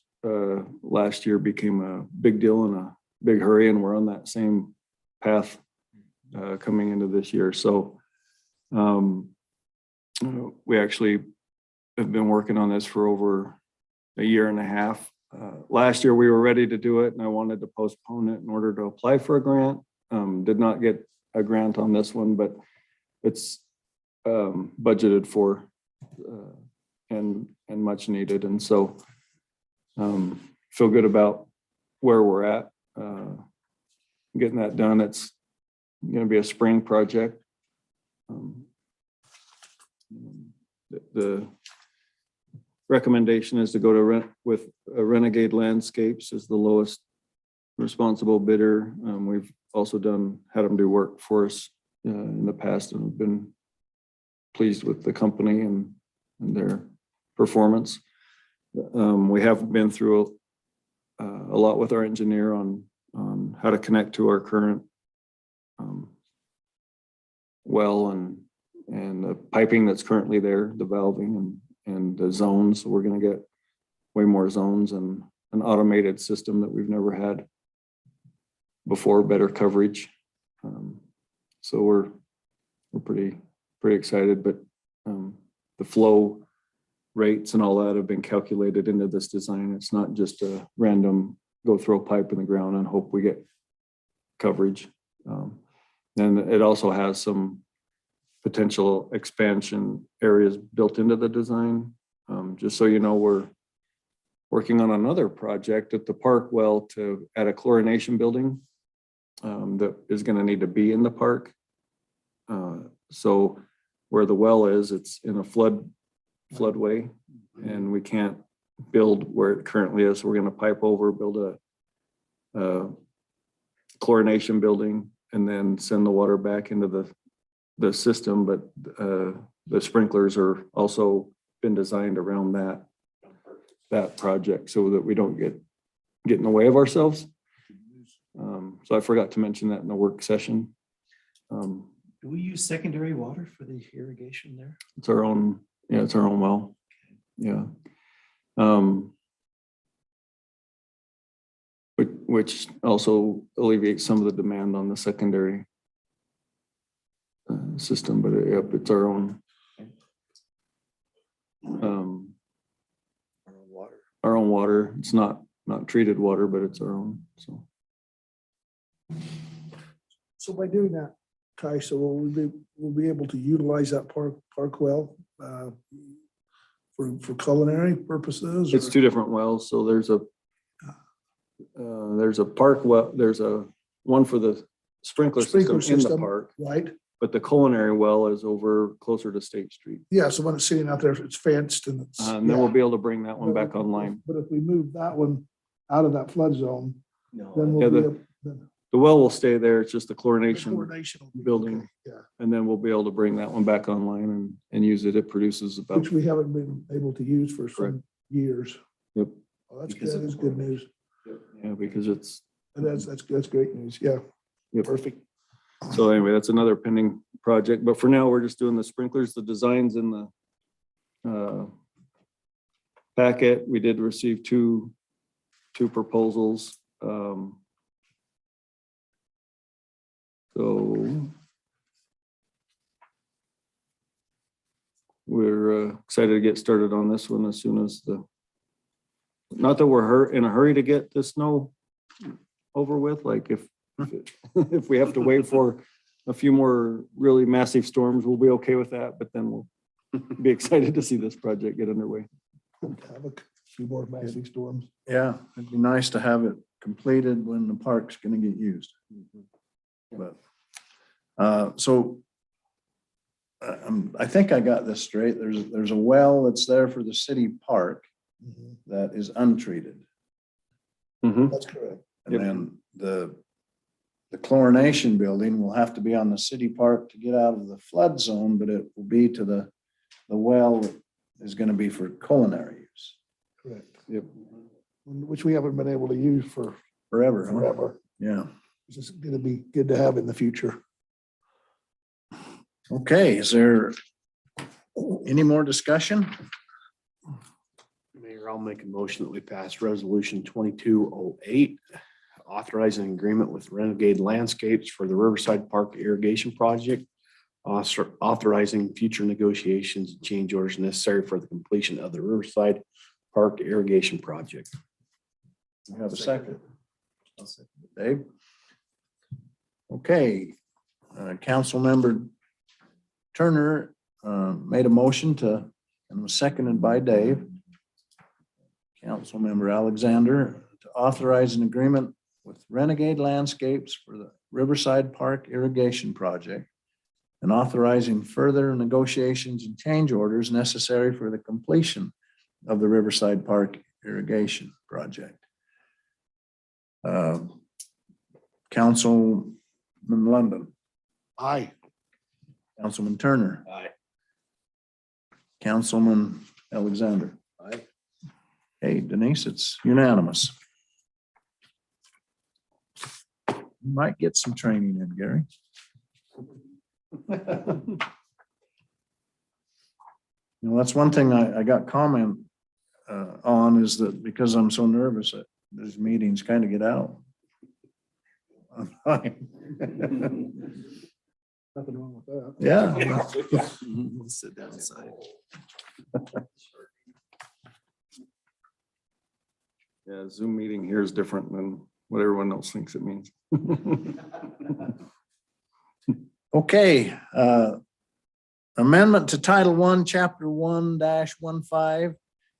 D: last year became a big deal in a big hurry, and we're on that same path coming into this year. So we actually have been working on this for over a year and a half. Last year we were ready to do it, and I wanted to postpone it in order to apply for a grant. Did not get a grant on this one, but it's budgeted for and much needed. And so feel good about where we're at. Getting that done. It's going to be a spring project. The recommendation is to go to with Renegade Landscapes as the lowest responsible bidder. We've also had them do work for us in the past, and have been pleased with the company and their performance. We have been through a lot with our engineer on how to connect to our current well and the piping that's currently there, the valving and the zones. So we're going to get way more zones and an automated system that we've never had before, better coverage. So we're pretty excited, but the flow rates and all that have been calculated into this design. It's not just a random go throw pipe in the ground and hope we get coverage. And it also has some potential expansion areas built into the design. Just so you know, we're working on another project at the park well to add a chlorination building that is going to need to be in the park. So where the well is, it's in a floodway, and we can't build where it currently is. So we're going to pipe over, build a chlorination building, and then send the water back into the system. But the sprinklers are also been designed around that project so that we don't get in the way of ourselves. So I forgot to mention that in the work session.
A: Do we use secondary water for the irrigation there?
D: It's our own, it's our own well. Yeah. Which also alleviates some of the demand on the secondary system, but yep, it's our own. Our own water. It's not treated water, but it's our own.
B: So by doing that, Kai, so we'll be able to utilize that park well for culinary purposes?
D: It's two different wells. So there's a park well, there's a one for the sprinkler system in the park,
B: right?
D: but the culinary well is over closer to State Street.
B: Yeah, so when it's sitting out there, it's fenced and it's.
D: And then we'll be able to bring that one back online.
B: But if we move that one out of that flood zone, then
D: Yeah,
B: we'll be able.
D: The well will stay there. It's just the
B: The
D: chlorination
B: chlorination will be
D: building.
B: okay, yeah,
D: And then we'll be able to bring that one back online and use it. It produces about,
B: which we haven't been able to use for some years.
D: yep.
B: Oh, that's
A: Because
B: good.
A: of
B: That's
A: the
B: good news.
D: Yeah, because it's,
B: And that's great news. Yeah.
D: Yep.
B: Perfect.
D: So anyway, that's another pending project, but for now, we're just doing the sprinklers, the designs in the packet. We did receive two proposals. So we're excited to get started on this one as soon as not that we're in a hurry to get the snow over with, like if we have to wait for a few more really massive storms, we'll be okay with that, but then we'll be excited to see this project get underway.
B: Have a few more massive storms.
C: Yeah, it'd be nice to have it completed when the park's gonna get used. But, I think I got this straight. There's a well that's there for the city park that is untreated.
B: That's correct.
C: And then the chlorination building will have to be on the city park to get out of the flood zone, but it will be to the well that is gonna be for culinary use.
B: Correct.
D: Yep.
B: Which we haven't been able to use for
C: Forever, huh?
B: forever.
C: Yeah.
B: It's just gonna be good to have in the future.
C: Okay, is there any more discussion?
F: Mayor, I'll make a motion that we pass resolution 2208, authorizing an agreement with Renegade Landscapes for the Riverside Park Irrigation Project, authorizing future negotiations and change orders necessary for the completion of the Riverside Park Irrigation Project.
C: We have a second. Dave? Okay, Councilmember Turner made a motion and was seconded by Dave. Councilmember Alexander to authorize an agreement with Renegade Landscapes for the Riverside Park Irrigation Project and authorizing further negotiations and change orders necessary for the completion of the Riverside Park Irrigation Project. Councilman London,
B: Aye.
C: Councilman Turner,
F: Aye.
C: Councilman Alexander.
F: Aye.
C: Hey, Denise, it's unanimous. You might get some training in, Gary. You know, that's one thing I got comment on is that because I'm so nervous that these meetings kind of get out.
B: Nothing wrong with that.
C: Yeah.
A: Sit down inside.
D: Yeah, Zoom meeting here is different than what everyone else thinks it means.
C: Okay, amendment to Title I, Chapter 1-15,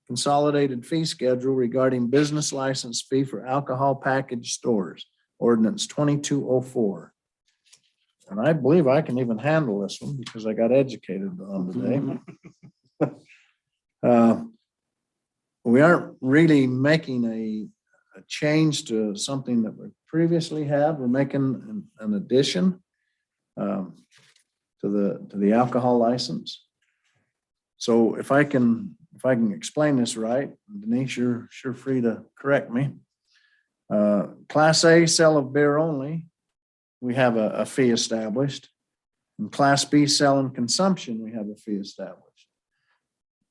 C: Consolidated Fee Schedule regarding business license fee for alcohol package stores, Ordinance 2204. And I believe I can even handle this one because I got educated on today. We aren't really making a change to something that we previously had. We're making an addition to the alcohol license. So if I can explain this right, Denise, you're sure free to correct me. Class A, sale of beer only, we have a fee established. And Class B, sale and consumption, we have a fee established.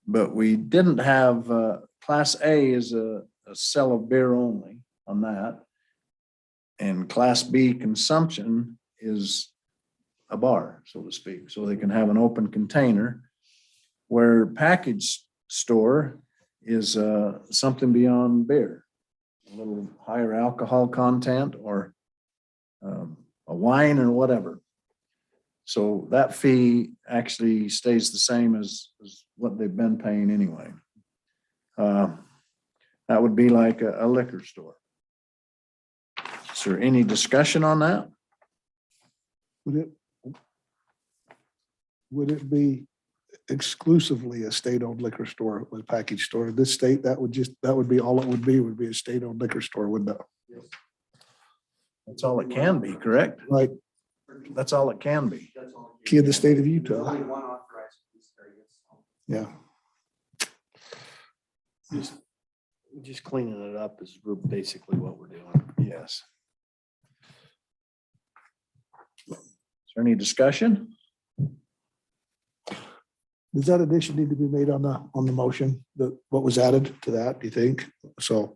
C: But we didn't have, Class A is a sale of beer only on that. And Class B consumption is a bar, so to speak, so they can have an open container, where package store is something beyond beer, a little higher alcohol content or a wine or whatever. So that fee actually stays the same as what they've been paying anyway. That would be like a liquor store. Is there any discussion on that?
B: Would it be exclusively a state-owned liquor store with package store? This state, that would be all it would be a state-owned liquor store, wouldn't it?
C: That's all it can be, correct?
B: Right,
C: That's all it can be.
B: key of the state of Utah. Yeah.
F: Just cleaning it up is basically what we're doing.
C: Yes. there any discussion?
B: Does that addition need to be made on the motion? What was added to that, do you think? So.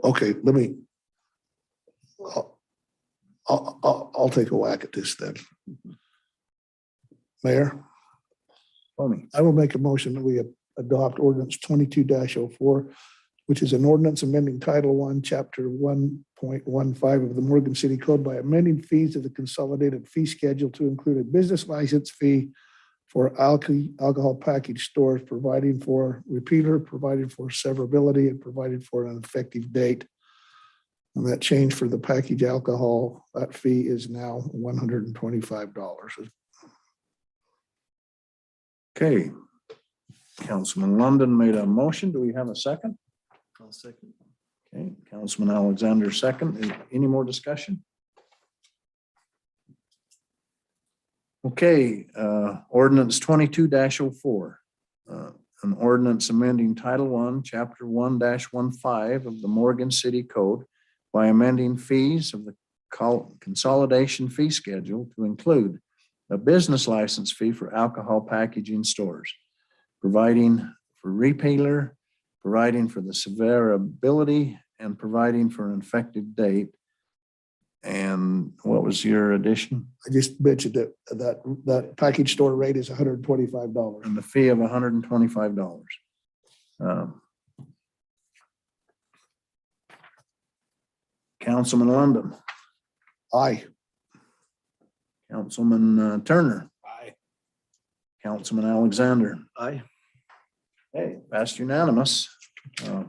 B: Okay, let me. I'll take a whack at this then. Mayor,
C: Tony,
B: I will make a motion that we adopt ordinance 22-04, which is an ordinance amending Title I, Chapter 1.15 of the Morgan City Code by amending fees of the consolidated fee schedule to include a business license fee for alcohol package stores, providing for repeater, providing for severability, and providing for an effective date. And that change for the package alcohol, that fee is now $125.
C: okay. Councilman London made a motion. Do we have a second?
A: I'll second.
C: Okay, Councilman Alexander second. Any more discussion? Okay, ordinance 22-04. An ordinance amending Title I, Chapter 1-15 of the Morgan City Code by amending fees of the consolidation fee schedule to include a business license fee for alcohol packaging stores, providing for repealer, providing for the severability, and providing for an effective date. And what was your addition?
B: I just mentioned that package store rate is $125.
C: And the fee of $125. Councilman London,
B: Aye.
C: Councilman Turner,
F: Aye.
C: Councilman Alexander.
A: Aye.
C: Hey, passed unanimous. And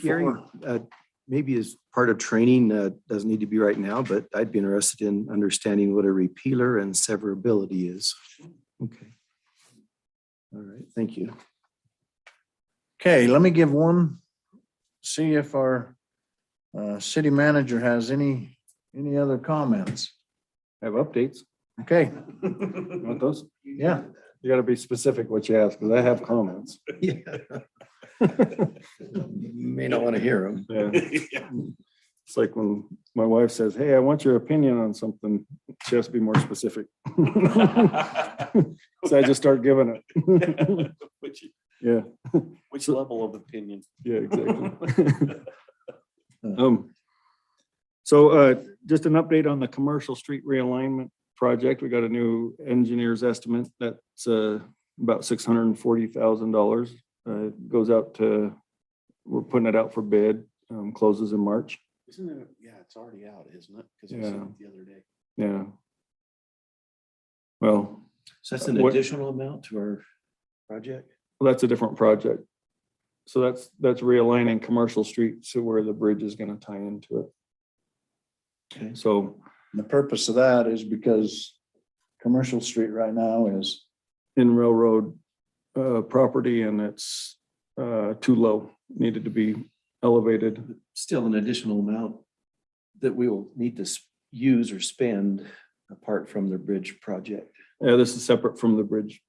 A: Gary,
C: before,
A: maybe as part of training, doesn't need to be right now, but I'd be interested in understanding what a repealer and severability is. Okay. All right, thank you.
C: okay, let me give one, see if our city manager has any other comments.
D: Have updates.
C: Okay,
D: You want those?
C: yeah,
D: You gotta be specific what you ask, because I have comments.
A: Yeah. May not want to hear them.
D: Yeah. It's like when my wife says, hey, I want your opinion on something, she has to be more specific. So I just start giving it. Yeah,
F: Which level of opinion?
D: yeah, exactly. So just an update on the commercial street realignment project. We got a new engineer's estimate that's about $640,000. Goes out to, we're putting it out for bid, closes in March.
F: Isn't it? Yeah, it's already out, isn't it? Because I
D: Yeah.
F: saw it the other day.
D: Yeah. Well,
A: So that's an
D: What-
A: additional amount to our project?
D: that's a different project. So that's realigning commercial streets to where the bridge is gonna tie into it.
A: Okay.
D: So
C: the purpose of that is because Commercial Street right now is,
D: in railroad property, and it's too low, needed to be elevated.
A: Still an additional amount that we will need to use or spend apart from the bridge project.
D: Yeah, this is separate from the bridge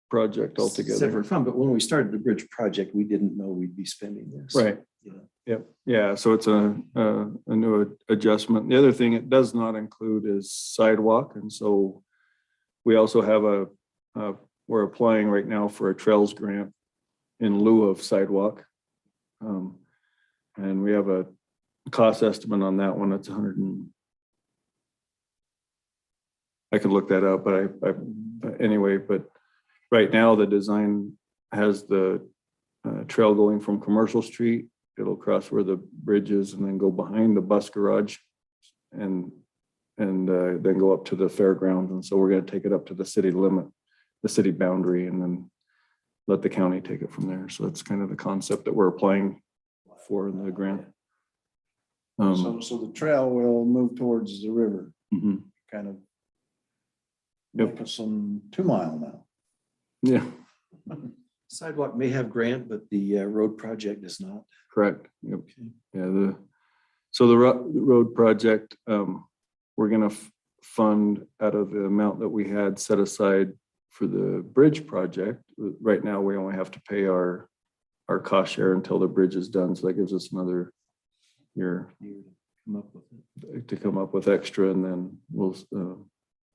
D: project altogether.
A: Separate from, but when we started the bridge project, we didn't know we'd be spending this.
D: Right.
A: Yeah.
D: Yep. Yeah, so it's a new adjustment. The other thing it does not include is sidewalk. And so we also have we're applying right now for a trails grant in lieu of sidewalk. And we have a cost estimate on that one. It's I could look that up, but anyway, but right now the design has the trail going from Commercial Street. It'll cross where the bridge is and then go behind the bus garage and then go up to the fairgrounds. And so we're going to take it up to the city limit, the city boundary, and then let the county take it from there. So that's kind of the concept that we're applying for in the grant.
C: so the trail will move towards the river,
D: Mhm.
C: kind of.
D: Yep.
C: Make us some 2 mile now.
D: Yeah,
A: Sidewalk may have grant, but the road project does not.
D: correct. Yep. Yeah, the road project, we're gonna fund out of the amount that we had set aside for the bridge project. Right now, we only have to pay our cost share until the bridge is done. So that gives us another year
A: Come up with it.
D: to come up with extra, and then we'll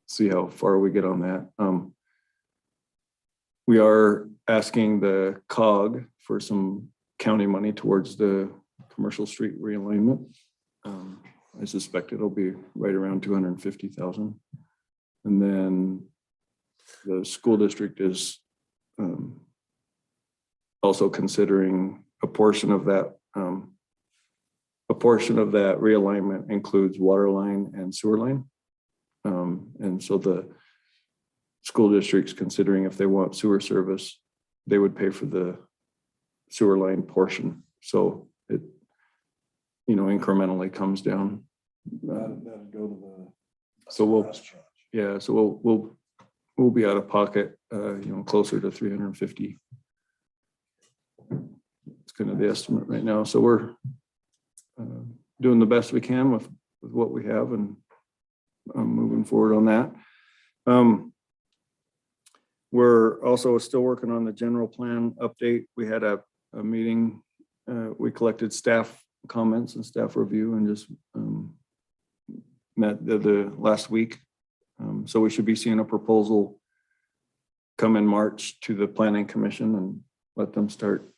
D: see how far we get on that. We are asking the COG for some county money towards the commercial street realignment. I suspect it'll be right around 250,000. And then the school district is also considering a portion of that. A portion of that realignment includes water line and sewer line. And so the school district's considering if they want sewer service, they would pay for the sewer line portion. So it, incrementally comes down.
B: That'd go to the.
D: So we'll be out of pocket, closer to 350. It's kind of the estimate right now. So we're doing the best we can with what we have, and moving forward on that. We're also still working on the general plan update. We had a meeting. We collected staff comments and staff review, and just met the last week. So we should be seeing a proposal come in March to the Planning Commission and let them start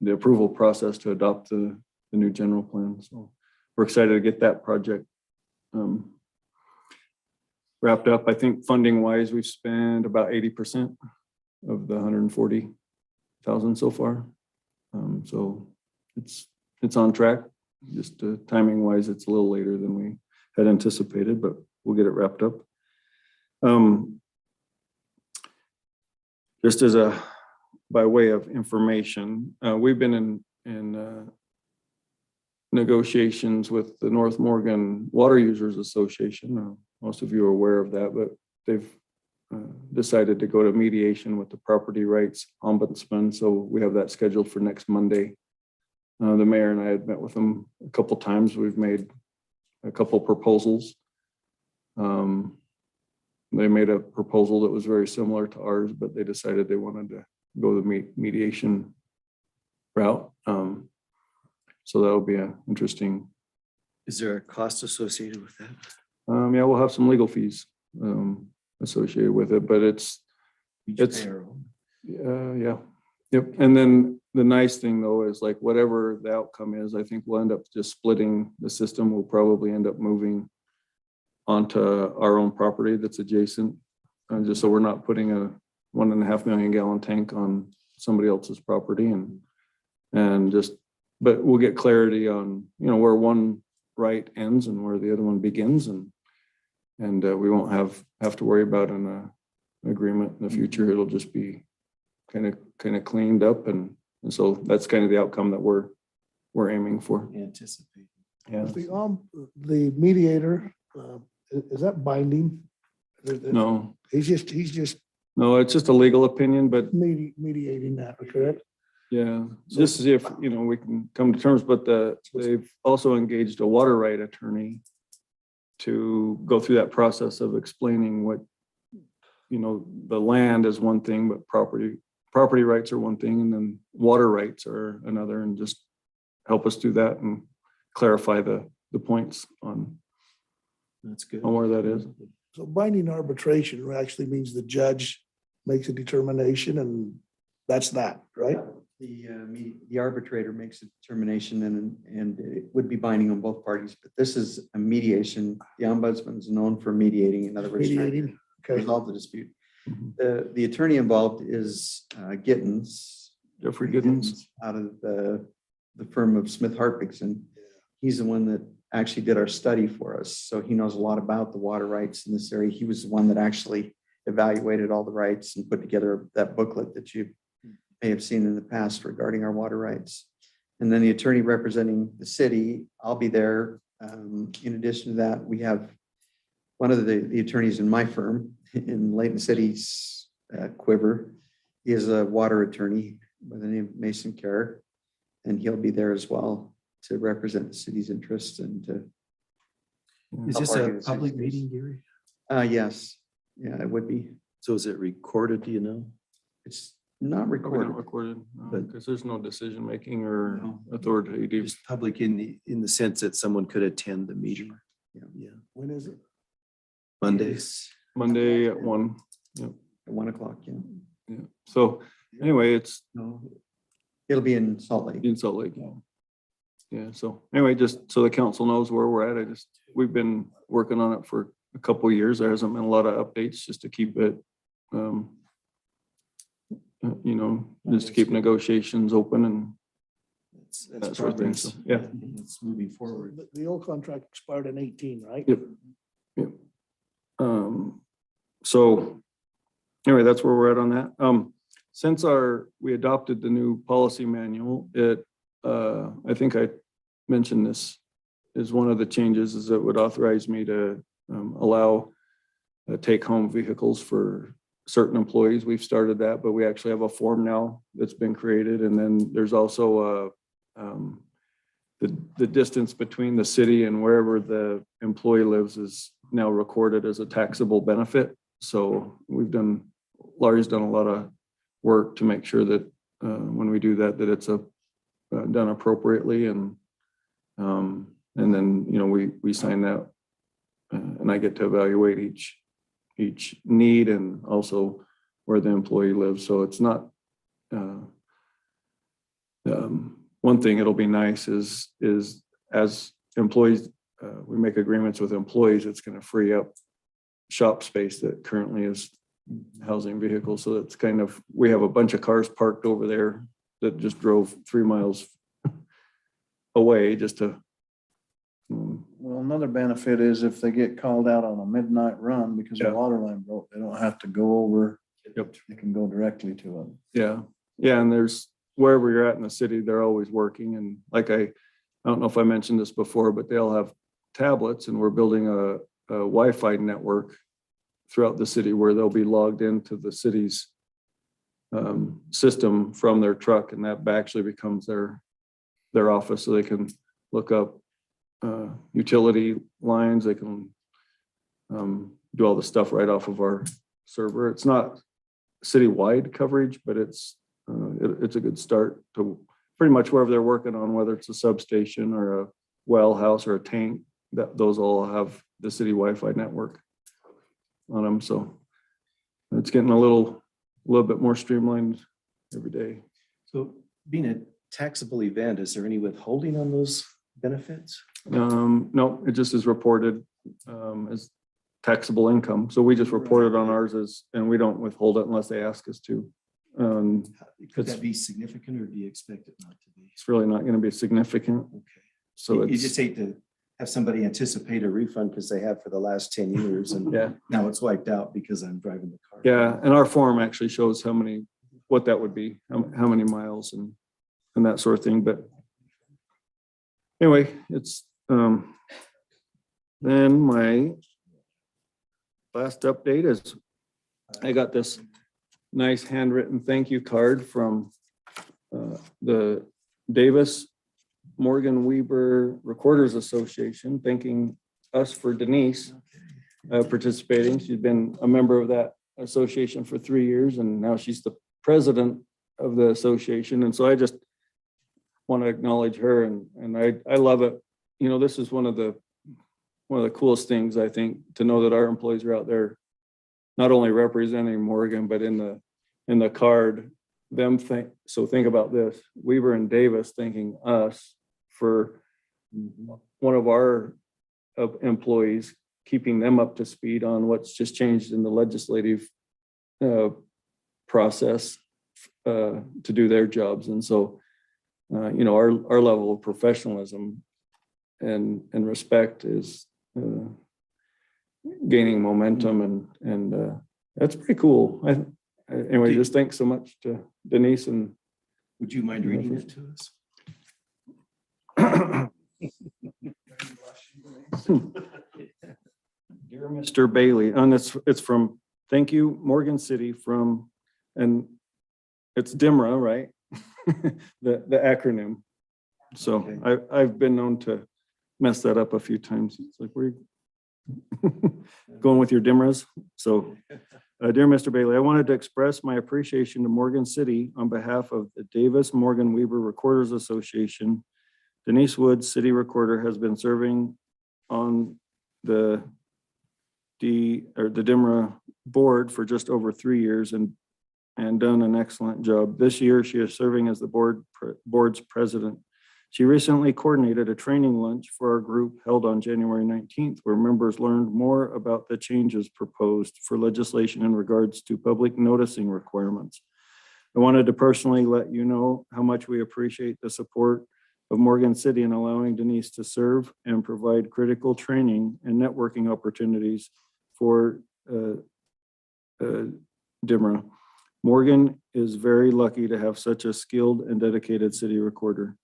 D: the approval process to adopt the new general plan. So we're excited to get that project wrapped up. I think funding wise, we've spent about 80% of the 140,000 so far. So it's on track. Just timing wise, it's a little later than we had anticipated, but we'll get it wrapped up. Just as by way of information, we've been in negotiations with the North Morgan Water Users Association. Most of you are aware of that, but they've decided to go to mediation with the property rights ombudsman. So we have that scheduled for next Monday. The mayor and I had met with them a couple times. We've made a couple proposals. They made a proposal that was very similar to ours, but they decided they wanted to go the mediation route. So that'll be an interesting.
A: Is there a cost associated with that?
D: Yeah, we'll have some legal fees associated with it, but it's
A: Pay our own.
D: yeah. Yep. And then the nice thing though is, like, whatever the outcome is, I think we'll end up just splitting the system. We'll probably end up moving onto our own property that's adjacent, just so we're not putting a 1.5 million gallon tank on somebody else's property, and just, but we'll get clarity on, where one right ends and where the other one begins, and we won't have to worry about an agreement in the future. It'll just be kind of cleaned up, and so that's kind of the outcome that we're aiming for.
A: Anticipate.
D: Yeah.
B: The mediator, is that binding?
D: No,
B: He's just
D: no, it's just a legal opinion, but
B: mediating that, correct?
D: yeah, just as if, we can come to terms, but they've also engaged a water right attorney to go through that process of explaining what, the land is one thing, but property rights are one thing, and then water rights are another, and just help us do that and clarify the points on
A: That's good.
D: where that is.
B: So binding arbitration actually means the judge makes a determination, and that's that, right?
E: The arbitrator makes a determination, and it would be binding on both parties, but this is a mediation. The ombudsman is known for mediating, in other words, trying to
B: Mediating, okay.
E: resolve the dispute.
D: Mhm.
E: The attorney involved is Gittens.
D: Jeffrey Giddens.
E: Out of the firm of Smith Hartwigson. He's the one that actually did our study for us. So he knows a lot about the water rights in this area. He was the one that actually evaluated all the rights and put together that booklet that you may have seen in the past regarding our water rights. And then the attorney representing the city, I'll be there. In addition to that, we have one of the attorneys in my firm in Layton City's quiver. He is a water attorney by the name of Mason Kerr, and he'll be there as well to represent the city's interests and to.
A: Is this a public meeting, Gary?
E: Yes, yeah, it would be.
A: So is it recorded, do you know?
E: It's Not
D: Probably
E: recorded.
D: not recorded,
A: But-
D: because there's no decision making or
A: No.
D: authoritative.
A: Just public in the sense that someone could attend the meeting. Yeah,
B: When is it?
A: Mondays.
D: Monday at 1.
E: At 1 o'clock, yeah.
D: Yeah. So anyway, it's
E: No. It'll be in Salt Lake.
D: in Salt Lake. Yeah, so anyway, just so the council knows where we're at, we've been working on it for a couple of years. There hasn't been a lot of updates just to keep it, just to keep negotiations open and
A: That's
D: that sort of thing.
A: progress.
D: So, yeah.
A: It's moving forward.
B: The old contract expired in 18, right?
D: Yep. Yep. So anyway, that's where we're at on that. Since we adopted the new policy manual, I think I mentioned this is one of the changes is it would authorize me to allow take-home vehicles for certain employees. We've started that, but we actually have a form now that's been created. And then there's also the distance between the city and wherever the employee lives is now recorded as a taxable benefit. So Laurie's done a lot of work to make sure that when we do that, that it's done appropriately. And then, we sign that and I get to evaluate each need and also where the employee lives. So it's not, one thing it'll be nice is as employees, we make agreements with employees, it's going to free up shop space that currently is housing vehicles. So it's we have a bunch of cars parked over there that just drove 3 miles away just to.
C: Well, another benefit is if they get called out on a midnight run because the
D: Yeah.
C: water line broke, they don't have to go over.
D: Yep.
C: They can go directly to it.
D: Yeah, yeah, and there's wherever you're at in the city, they're always working. And like I don't know if I mentioned this before, but they all have tablets, and we're building a Wi-Fi network throughout the city where they'll be logged into the city's system from their truck, and that actually becomes their office, so they can look up utility lines. They can do all the stuff right off of our server. It's not citywide coverage, but it's a good start to pretty much wherever they're working on, whether it's a substation or a well house or a tank, those all have the city Wi-Fi network on them. So it's getting a little bit more streamlined every day.
A: So being a taxable event, is there any withholding on those benefits?
D: No, it just is reported as taxable income. So we just report it on ours and we don't withhold it unless they ask us to.
A: Could that be significant or do you expect it not to be?
D: It's really not going to be significant.
A: Okay.
D: So
A: You just
D: it's,
A: hate to have somebody anticipate a refund because they have for the last 10 years and
D: yeah,
A: now it's wiped out because I'm driving the car.
D: yeah. And our form actually shows what that would be, how many miles and that sort of thing. But anyway, it's, then my last update is I got this nice handwritten thank you card from the Davis Morgan Weber Recorders Association, thanking us for Denise participating. She's been a member of that association for 3 years, and now she's the president of the association. And so I just want to acknowledge her, and I love it. This is one of the coolest things, I think, to know that our employees are out there not only representing Morgan, but in the card, so think about this, Weber and Davis thanking us for one of our employees, keeping them up to speed on what's just changed in the legislative process to do their jobs. And so, our level of professionalism and respect is gaining momentum, and that's pretty cool. Anyway, just thanks so much to Denise. And
A: Would you mind reading it to us?
D: Dear Mr. Bailey, and it's from, thank you, Morgan City and it's DIMRA, right? The acronym. So
A: Okay.
D: I've been known to mess that up a few times. It's like, going with your DIMRAs. So, dear Mr. Bailey, I wanted to express my appreciation to Morgan City on behalf of the Davis Morgan Weaver Recorders Association. Denise Woods, City Recorder, has been serving on the DIMRA board for just over 3 years and done an excellent job. This year, she is serving as the board's president. She recently coordinated a training lunch for our group held on January 19th, where members learned more about the changes proposed for legislation in regards to public noticing requirements. I wanted to personally let you know how much we appreciate the support of Morgan City in allowing Denise to serve and provide critical training and networking opportunities for DIMRA. Morgan is very lucky to have such a skilled and dedicated city recorder.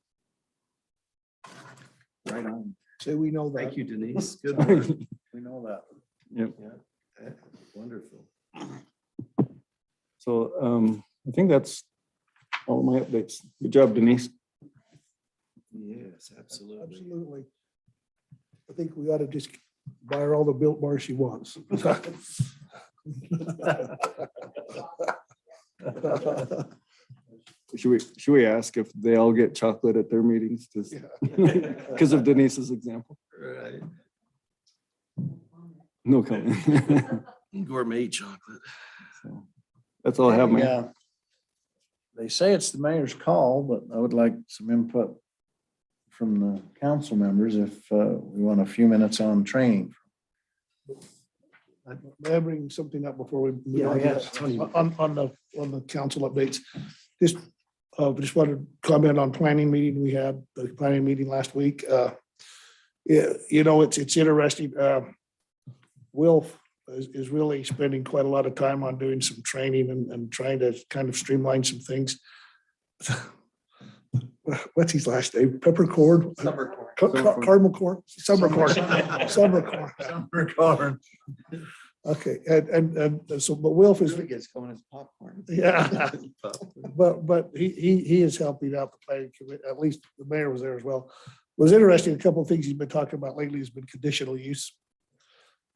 A: Right on.
B: So we know that.
A: Thank you, Denise. Good work.
C: We know that.
D: Yep.
A: Yeah, wonderful.
D: So I think that's all my updates. Good job, Denise.
A: Yes, absolutely.
B: Absolutely. I think we ought to just buy her all the Built Bars she wants.
D: Should we ask if they all get chocolate at their meetings? Because of Denise's example.
A: Right.
D: No comment.
A: Gourmet chocolate.
D: So, that's all I have, man.
C: Yeah. They say it's the mayor's call, but I would like some input from the council members if we want a few minutes on training.
B: May I bring something up before we? move
A: Yeah,
B: on to
A: yeah,
B: that?
A: Tony.
B: On the council updates. Just wanted to comment on planning meeting we had, the planning meeting last week. Yeah, you know, it's interesting. Wilf is really spending quite a lot of time on doing some training and trying to kind of streamline some things. What's his last name? Peppercorn? Caramel corn? Summer corn. Summer corn.
C: Summer corn.
B: Okay, and so, but Wilf is,
E: Really gets going as popcorn.
B: yeah, but he is helping out the planning committee, at least the mayor was there as well. Was interesting, a couple of things he's been talking about lately has been conditional use.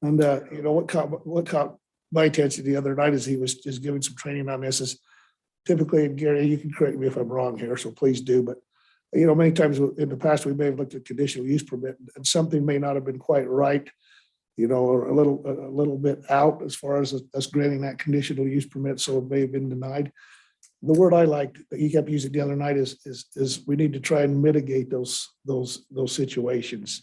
B: And you know, what caught my attention the other night is he was just giving some training on this is typically, and Gary, you can correct me if I'm wrong here, so please do, but you know, many times in the past, we may have looked at conditional use permit and something may not have been quite right, you know, or a little bit out as far as us granting that conditional use permit, so it may have been denied. The word I liked that he kept using the other night is we need to try and mitigate those situations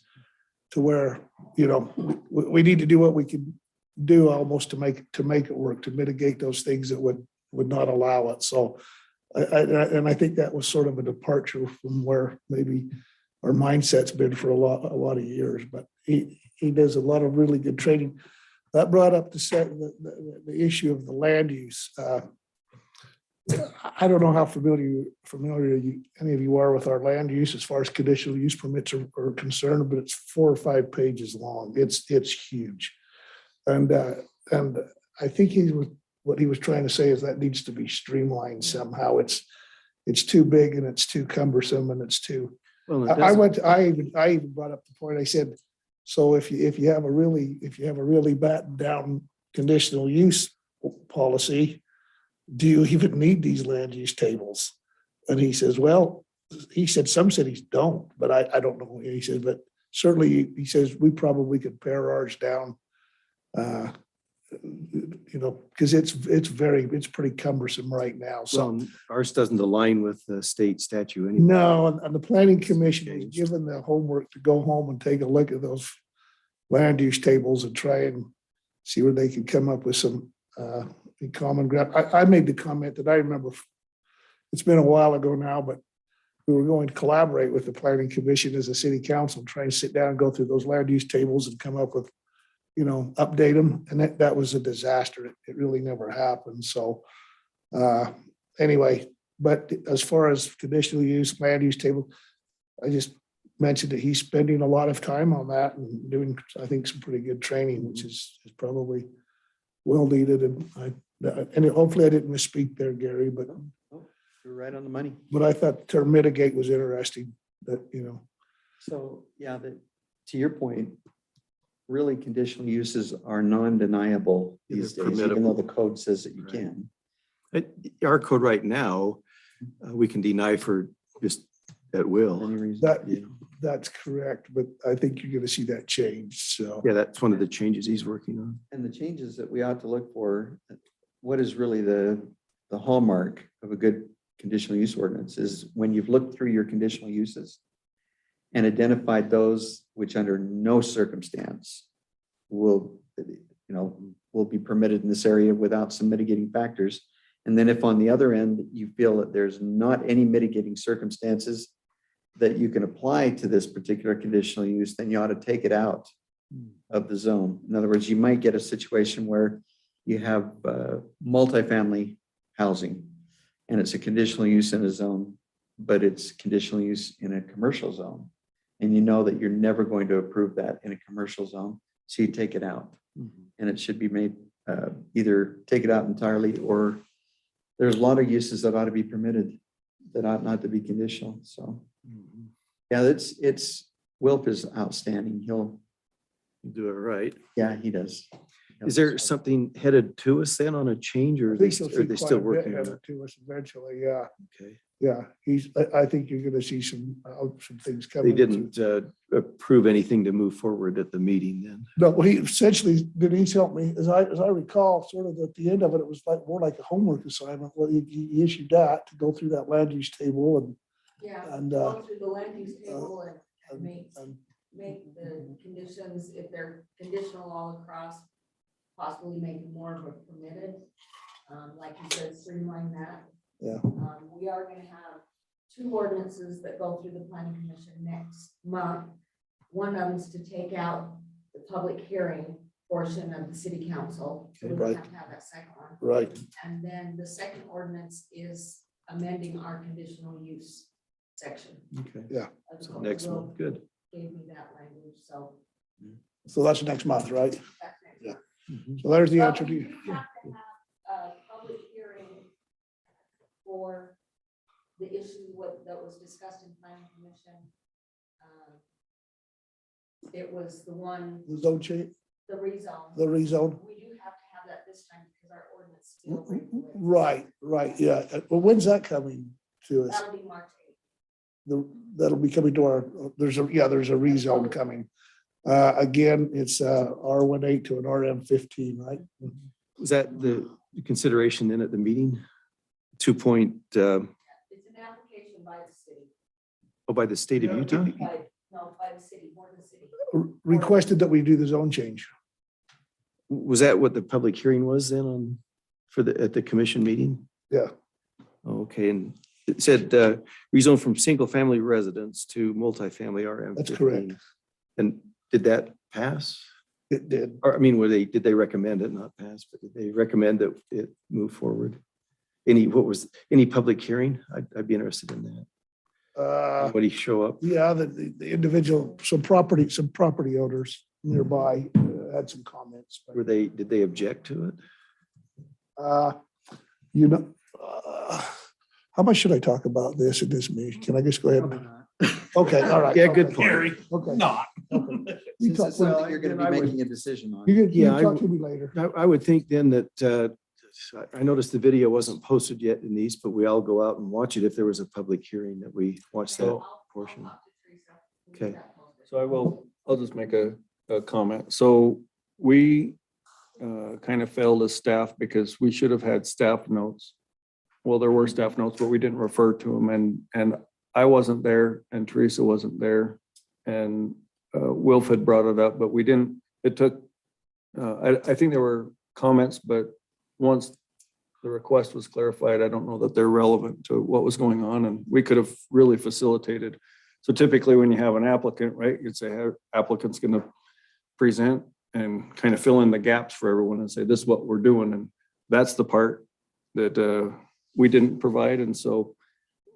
B: to where, you know, we need to do what we can do almost to make it work, to mitigate those things that would not allow it. So I think that was sort of a departure from where maybe our mindset's been for a lot of years, but he does a lot of really good training. That brought up the issue of the land use. I don't know how familiar any of you are with our land use as far as conditional use permits are concerned, but it's 4 or 5 pages long. It's huge. And I think what he was trying to say is that needs to be streamlined somehow. It's too big and it's too cumbersome and it's too.
A: Well,
B: I even brought up the point. I said, so if you have a really battened down conditional use policy, do you even need these land use tables? And he says, well, he said some cities don't, but I don't know. He said, but certainly he says we probably could pare ours down. You know, because it's pretty cumbersome right now. So
A: ours doesn't align with the state statute anyway.
B: no, and the planning commission was given the homework to go home and take a look at those land use tables and try and see where they can come up with some common ground. I made the comment that I remember, it's been a while ago now, but we were going to collaborate with the planning commission as a city council, try and sit down and go through those land use tables and come up with, you know, update them. And that was a disaster. It really never happened. So anyway, but as far as conditional use, land use table, I just mentioned that he's spending a lot of time on that and doing, I think, some pretty good training, which is probably well needed. And hopefully I didn't misspeak there, Gary, but
E: You're right on the money.
B: but I thought the term mitigate was interesting, that, you know.
E: So, yeah, to your point, really conditional uses are non-deniable
A: Yeah,
E: these
A: they're
E: days, even though
A: permittable.
E: the code says that you
A: Right.
E: can.
A: Our code right now, we can deny for just at will.
E: Any reason.
B: That,
A: you know.
B: that's correct, but I think you're gonna see that change, so.
A: Yeah, that's one of the changes he's working on.
E: And the changes that we ought to look for, what is really the hallmark of a good conditional use ordinance is when you've looked through your conditional uses and identified those which under no circumstance will, will be permitted in this area without some mitigating factors. And then if on the other end, you feel that there's not any mitigating circumstances that you can apply to this particular conditional use, then you ought to take it out of the zone. In other words, you might get a situation where you have multifamily housing and it's a conditional use in a zone, but it's conditional use in a commercial zone. And you know that you're never going to approve that in a commercial zone. So you take it out and it should be made either take it out entirely or there's a lot of uses that ought to be permitted that ought not to be conditional. So yeah, Wilf is outstanding. He'll,
A: Do it right.
E: yeah, he does.
A: Is there something headed to us then on a change or
B: I
A: are they,
B: think you'll
A: are
B: see
A: they
B: quite
A: still
B: a bit
A: working on
B: headed
A: it?
B: to us eventually, yeah,
A: Okay.
B: yeah. I think you're gonna see some things
A: They
B: coming.
A: didn't approve anything to move forward at the meeting then.
B: No, he essentially, Denise helped me, as I recall, sort of at the end of it, it was like more like a homework assignment, where he issued that to go through that land use table
G: Yeah,
B: And,
G: go through the land use table and
B: and,
G: make the conditions, if they're conditional all across, possibly make more of a permitted. Like you said, streamline that.
B: Yeah.
G: We are gonna have 2 ordinances that go through the planning commission next month. One of them is to take out the public hearing portion of the city council. So we don't
B: Right.
G: have to have that second one.
B: right,
G: And then the second ordinance is amending our conditional use section.
A: Okay.
G: of the
A: So
G: code.
A: next
G: Will
A: month, good.
G: Gave me that language, so
B: so that's next month, right?
G: that's next.
B: Yeah.
G: month.
B: So there's the
G: But
B: answer to
G: we
B: you.
G: do have to have a public hearing for the issue that was discussed in planning commission. It was the one,
B: The zone change,
G: the rezone.
B: the rezone.
G: We do have to have that this time because our ordinance still regulates.
B: Right, yeah. Well, when's that coming to us?
G: That'll be March 8th.
B: That'll be coming to our, there's a rezone coming. Again, it's R18 to an RM15, right?
A: Was that the consideration then at the meeting? 2 point,
G: It's an application by the city,
A: by the state of Utah?
G: by the city, board of the city.
B: Requested that we do the zone change.
A: Was that what the public hearing was then on, at the commission meeting?
B: Yeah.
A: Okay, and it said rezone from single family residence to multifamily RM.
B: That's correct.
A: And did that pass?
B: It did.
A: Or, I mean, did they recommend it, not pass, but did they recommend that it move forward? Any public hearing? I'd be interested in that. Anybody show up?
B: Yeah, the individual, some property owners nearby had some comments. but,
A: Did they object to it?
B: You know, how much should I talk about this in this meeting? Can I just go ahead? Okay, all right.
A: Yeah, good
B: okay.
A: point.
B: Okay.
F: Not.
B: Okay. You
E: Since
B: talk,
E: it's something you're going to be making a decision on.
B: you
A: Yeah,
B: can talk to me later.
A: I would think then that, I noticed the video wasn't posted yet, Denise, but we all go out and watch it if there was a public hearing that we watch that portion.
G: I'll talk to Teresa. We'll get
A: Okay.
G: that posted.
D: So I'll just make a comment. So we kind of failed as staff because we should have had staff notes. Well, there were staff notes, but we didn't refer to them and I wasn't there and Teresa wasn't there. And Wilf had brought it up, but we didn't, it took, I think there were comments, but once the request was clarified, I don't know that they're relevant to what was going on and we could have really facilitated. So typically when you have an applicant, right, you'd say hey, applicant's going to present and kind of fill in the gaps for everyone and say, this is what we're doing. And that's the part that we didn't provide. And so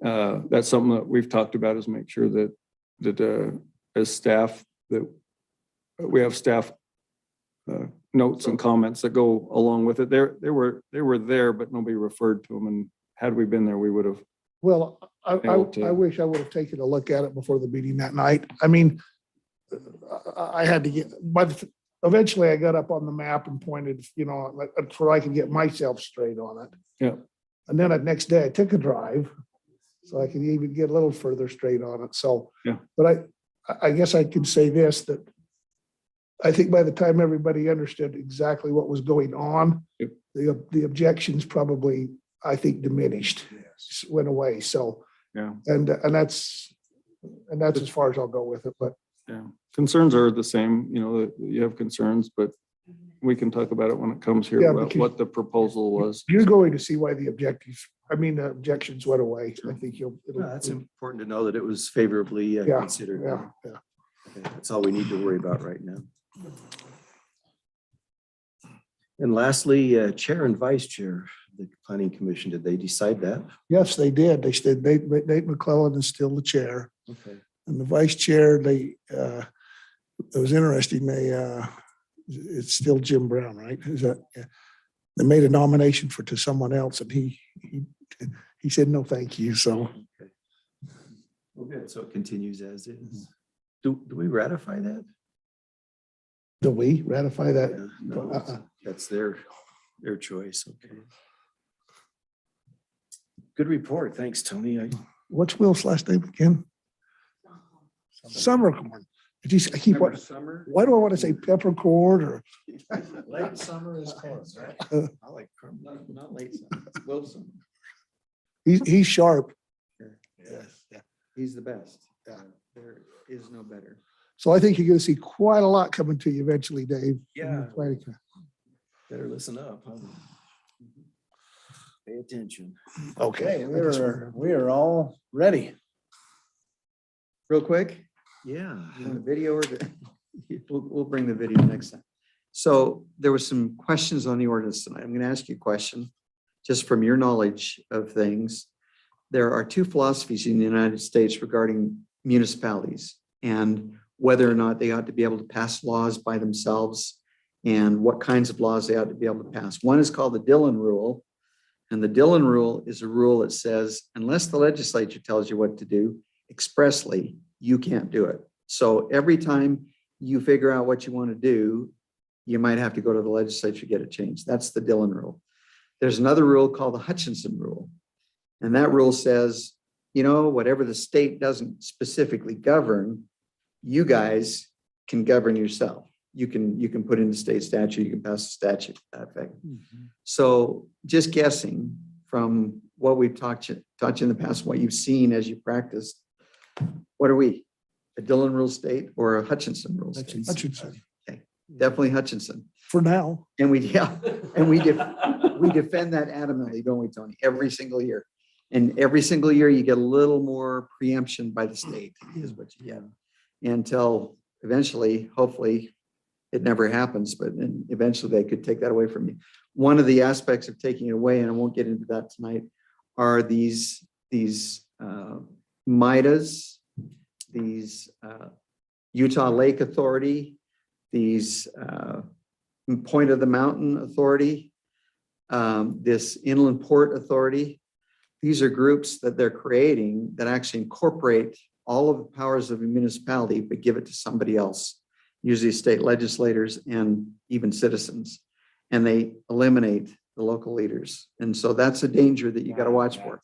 D: that's something that we've talked about is make sure that as staff, that we have staff notes and comments that go along with it. They were there, but nobody referred to them. And had we been there, we would have.
B: Well,
D: Able to-
B: I wish I would have taken a look at it before the meeting that night. I mean, I had to get, eventually I got up on the map and pointed, so I could get myself straight on it.
D: Yeah.
B: And then the next day I took a drive, so I could even get a little further straight on it. So,
D: Yeah.
B: but I guess I could say this, that I think by the time everybody understood exactly what was going on,
D: Yep.
B: the objections probably, I think, diminished, went away. So,
D: Yeah.
B: and that's as far as I'll go with it, but
D: Yeah. Concerns are the same, you have concerns, but we can talk about it when it comes here,
B: Yeah,
D: about
B: because-
D: what the proposal was.
B: you're going to see why the objections went away. I think
A: That's important to know that it was favorably
B: Yeah,
A: considered.
B: yeah, yeah.
A: Okay, that's all we need to worry about right now. And lastly, Chair and Vice Chair, of the Planning Commission, did they decide that?
B: Yes, they did. They said Nate McClellan is still the chair.
A: Okay.
B: And the vice chair, it was interesting, it's still Jim Brown, right? Is that, yeah. They made a nomination to someone else and he said, no, thank you. So
A: Well, good. So it continues as is. Do we ratify that?
B: do we ratify that?
A: Yeah, no, that's their choice. Okay. Good report. Thanks, Tony.
B: What's Will's last name again? Summercorn. I keep, why do I want to say peppercorn or?
C: Late summer is close, right?
E: I like, not late summer, Wilson.
B: He's sharp.
E: Yes, he's the best. There is no better.
B: So I think you're going to see quite a lot coming to you eventually, Dave.
A: Yeah. Better listen up. Huh? Pay attention.
B: Okay.
C: We are all ready.
E: Real quick,
A: Yeah.
E: the video, we'll bring the video next time. So there was some questions on the ordinance tonight. I'm going to ask you a question, just from your knowledge of things. There are two philosophies in the United States regarding municipalities and whether or not they ought to be able to pass laws by themselves and what kinds of laws they ought to be able to pass. One is called the Dillon Rule. And the Dillon Rule is a rule that says, unless the legislature tells you what to do expressly, you can't do it. So every time you figure out what you want to do, you might have to go to the legislature to get it changed. That's the Dillon Rule. There's another rule called the Hutchinson Rule. And that rule says, whatever the state doesn't specifically govern, you guys can govern yourself. You can put in the state statute, you can pass a statute to that effect. So just guessing from what we've talked in the past, what you've seen as you practice, what are we? A Dillon Rule state or a Hutchinson Rule state?
B: Hutchinson.
E: Okay, definitely Hutchinson.
B: For now.
E: And we defend that adamantly, don't we, Tony? Every single year. And every single year you get a little more preemption by the state is what you get. Until eventually, hopefully, it never happens, but then eventually they could take that away from you. One of the aspects of taking it away, and I won't get into that tonight, are these MIDAs, these Utah Lake Authority, these Point of the Mountain Authority, this Inland Port Authority. These are groups that they're creating that actually incorporate all of the powers of a municipality, but give it to somebody else, usually state legislators and even citizens. And they eliminate the local leaders. And so that's a danger that you got to watch for,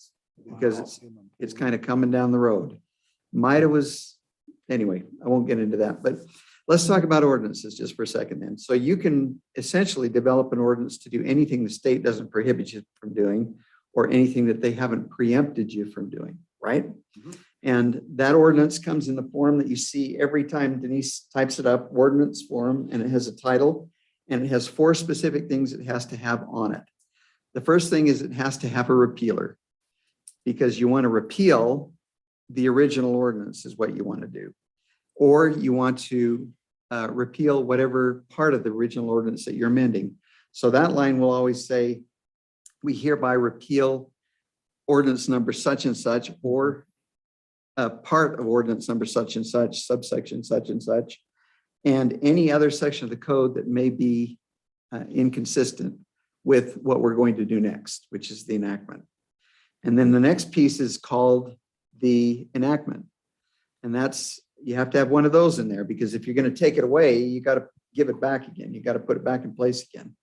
E: because it's kind of coming down the road. MIDA was, anyway, I won't get into that, but let's talk about ordinances just for a second then. So you can essentially develop an ordinance to do anything the state doesn't prohibit you from doing, or anything that they haven't preempted you from doing, right?
F: Mhm.
E: And that ordinance comes in the form that you see every time Denise types it up, ordinance form, and it has a title, and it has 4 specific things it has to have on it. The first thing is it has to have a repealer, because you want to repeal the original ordinance is what you want to do. Or you want to repeal whatever part of the original ordinance that you're amending. So that line will always say, we hereby repeal ordinance number such and such, or a part of ordinance number such and such, subsection such and such, and any other section of the code that may be inconsistent with what we're going to do next, which is the enactment. And then the next piece is called the enactment. And that's, you have to have one of those in there, because if you're going to take it away, you got to give it back again. You got to put it back in place again.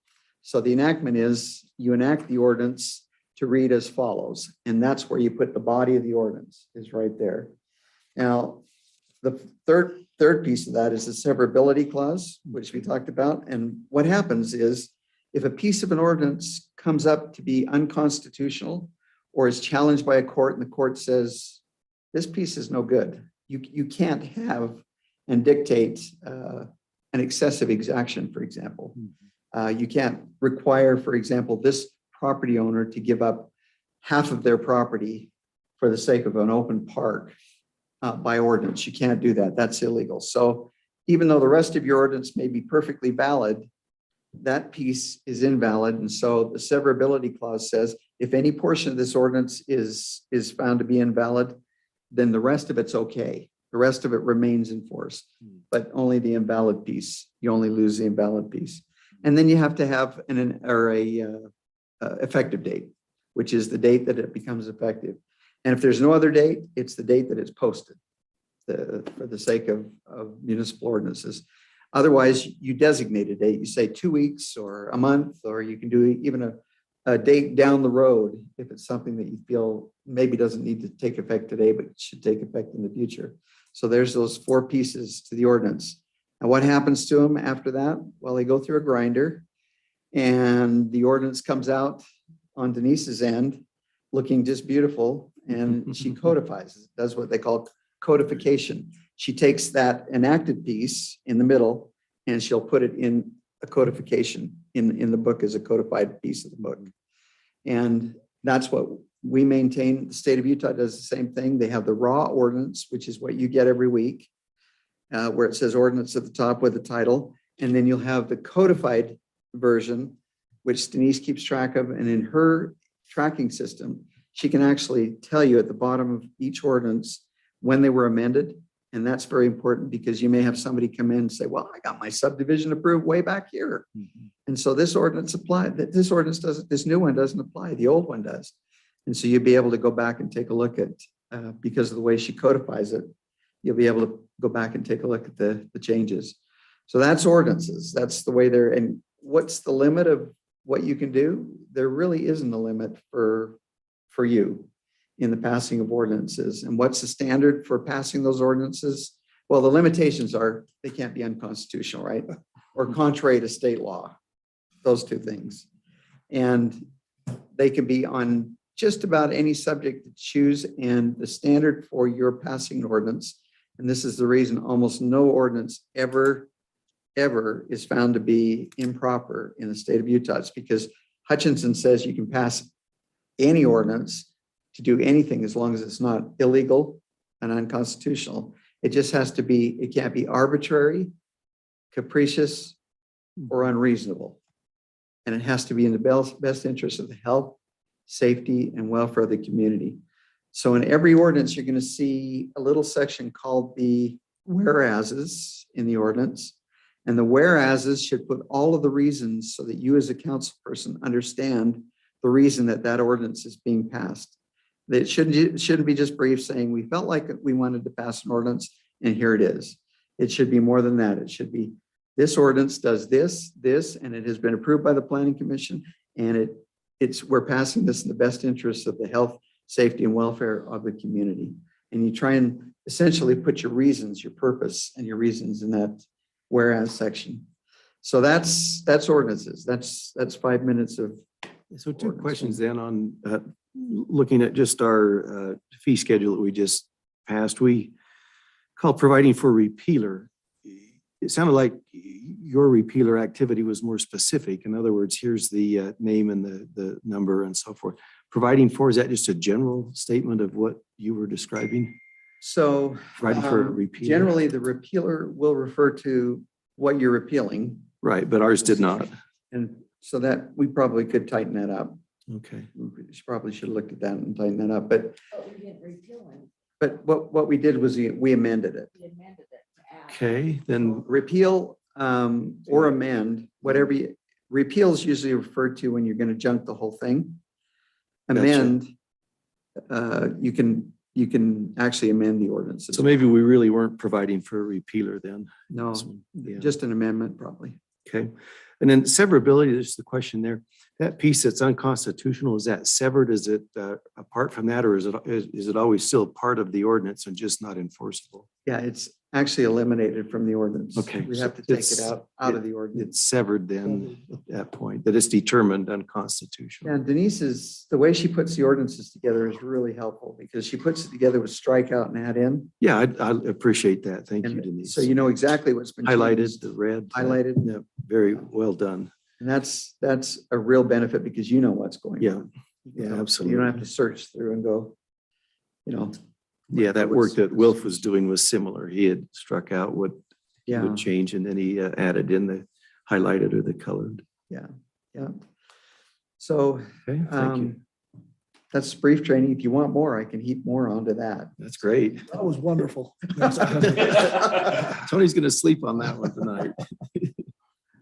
E: So the enactment is you enact the ordinance to read as follows, and that's where you put the body of the ordinance is right there. Now, the third piece of that is the severability clause, which we talked about. And what happens is if a piece of an ordinance comes up to be unconstitutional or is challenged by a court and the court says, this piece is no good, you can't have and dictate an excessive exaction, for example. You can't require, for example, this property owner to give up half of their property for the sake of an open park by ordinance. You can't do that. That's illegal. So even though the rest of your ordinance may be perfectly valid, that piece is invalid. And so the severability clause says if any portion of this ordinance is found to be invalid, then the rest of it's okay. The rest of it remains in force, but only the invalid piece. You only lose the invalid piece. And then you have to have a effective date, which is the date that it becomes effective. And if there's no other date, it's the date that it's posted for the sake of municipal ordinances. Otherwise, you designate a date. You say 2 weeks or a month, or you can do even a date down the road if it's something that you feel maybe doesn't need to take effect today, but should take effect in the future. So there's those 4 pieces to the ordinance. And what happens to them after that? Well, they go through a grinder and the ordinance comes out on Denise's end looking just beautiful, and she codifies it, does what they call codification. She takes that enacted piece in the middle and she'll put it in a codification in the book as a codified piece of the book. And that's what we maintain. The state of Utah does the same thing. They have the raw ordinance, which is what you get every week, where it says ordinance at the top with the title. And then you'll have the codified version, which Denise keeps track of. And in her tracking system, she can actually tell you at the bottom of each ordinance when they were amended. And that's very important because you may have somebody come in and say, well, I got my subdivision approved way back here. And so this ordinance applied, this ordinance doesn't, this new one doesn't apply, the old one does. And so you'll be able to go back and take a look at, because of the way she codifies it, you'll be able to go back and take a look at the changes. So that's ordinances. That's the way they're, and what's the limit of what you can do? There really isn't a limit for you in the passing of ordinances. And what's the standard for passing those ordinances? Well, the limitations are they can't be unconstitutional, right? Or contrary to state law, those 2 things. And they can be on just about any subject to choose. And the standard for your passing an ordinance, and this is the reason almost no ordinance ever is found to be improper in the state of Utah. It's because Hutchinson says you can pass any ordinance to do anything as long as it's not illegal and unconstitutional. It just has to be, it can't be arbitrary, capricious, or unreasonable. And it has to be in the best interest of the health, safety, and welfare of the community. So in every ordinance, you're going to see a little section called the whereases in the ordinance. And the whereases should put all of the reasons so that you as a council person understand the reason that that ordinance is being passed. That it shouldn't be just brief saying we felt like we wanted to pass an ordinance and here it is. It should be more than that. It should be this ordinance does this, and it has been approved by the Planning Commission, and we're passing this in the best interest of the health, safety, and welfare of the community. And you try and essentially put your reasons, your purpose, and your reasons in that whereas section. So that's ordinances. That's 5 minutes of.
A: So 2 questions then on looking at just our fee schedule that we just passed. We called providing for repealer. It sounded like your repealer activity was more specific. In other words, here's the name and the number and so forth. Providing for, is that just a general statement of what you were describing?
E: So
A: Providing for a repealer?
E: Generally, the repealer will refer to what you're repealing.
A: Right, but ours did not.
E: And so that we probably could tighten that up.
A: Okay.
E: We probably should have looked at that and tightened that up. But
G: we didn't repeal it.
E: But what we did was we amended it.
G: We amended it to add.
A: Okay, then
E: Repeal or amend, whatever repeal is usually referred to when you're going to junk the whole thing. Amend, you can you can actually amend the ordinance.
A: So maybe we really weren't providing for a repealer then.
E: No,
A: Yeah.
E: just an amendment probably.
A: Okay. And then severability, there's the question there. That piece that's unconstitutional, is that severed? Is it apart from that, or is it always still part of the ordinance and just not enforceable?
E: Yeah, it's actually eliminated from the ordinance.
A: Okay,
E: We
A: so
E: have to take
A: it's-
E: it out of the ordinance.
A: It's severed then at that point, that it's determined unconstitutional.
E: And Denise's, the way she puts the ordinances together is really helpful because she puts it together with strikeout and add in.
A: Yeah, I appreciate that. Thank you,
E: And
A: Denise.
E: so you know exactly what's been
A: Highlighted,
E: changed.
A: the red.
E: Highlighted.
A: Yeah, very well done.
E: And that's a real benefit because you know what's going
A: Yeah,
E: on.
A: yeah,
E: You don't
A: absolutely.
E: have to search through and go, you know,
A: Yeah, that work that Wilf was doing was similar. He had struck out what he
E: yeah,
A: would change and then he added in the highlighted or the colored.
E: yeah. So
A: Okay, thank you.
E: that's brief training. If you want more, I can heap more onto that.
A: That's great.
B: That was wonderful.
A: Tony's gonna sleep on that one tonight.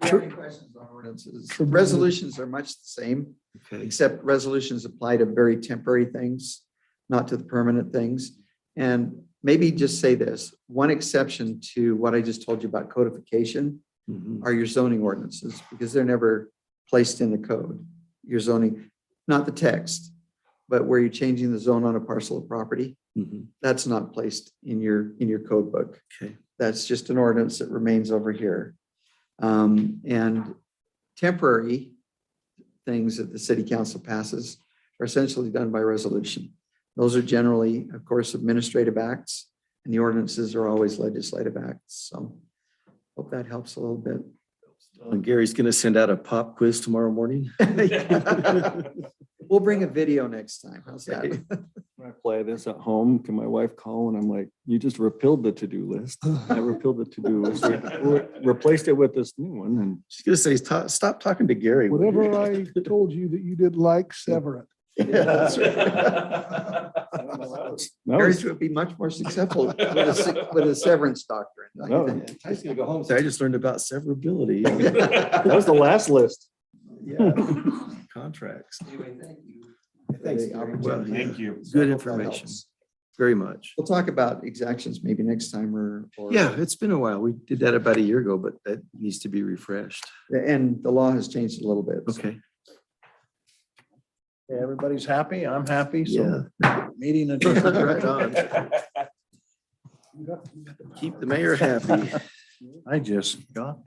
E: Any questions on ordinances? Resolutions are much the same,
A: Okay,
E: except resolutions apply to very temporary things, not to the permanent things. And maybe just say this, one exception to what I just told you about codification
A: mhm,
E: are your zoning ordinances, because they're never placed in the code. Your zoning, not the text, but where you're changing the zone on a parcel of property,
A: mhm.
E: that's not placed in your code book.
A: Okay.
E: That's just an ordinance that remains over here. And temporary things that the city council passes are essentially done by resolution. Those are generally, of course, administrative acts, and the ordinances are always legislative acts. So hope that helps a little bit.
A: And Gary's gonna send out a pop quiz tomorrow morning.
E: We'll bring a video next time. How's that?
D: When I play this at home, can my wife call and I'm like, you just repealed the to-do list. I repealed the to-do list, replaced it with this new one and.
A: She's gonna say, Stop talking to Gary."
B: Whatever I told you that you didn't like, sever it.
E: Yeah, that's right.
D: That
E: Marriage
D: was-
E: would be much more successful with a severance doctrine. don't you
D: No.
E: think?
A: Ty's gonna go home and say, "I just learned about severability."
D: That was the last list.
A: Yeah, contracts.
E: Anyway, thank you.
A: Thanks,
E: For the
A: Gary.
E: opportunity.
A: Well,
F: Thank you.
A: Good
E: So I hope that
A: information,
E: helps.
A: very much.
E: We'll talk about exactions maybe next time or.
A: Yeah, it's been a while. We did that about a year ago, but that needs to be refreshed.
E: And the law has changed a little bit. so.
A: Okay.
C: Okay, everybody's happy. I'm happy. So
A: Yeah.
C: meeting adjourned.
A: Right on. Keep the mayor happy.
C: I just got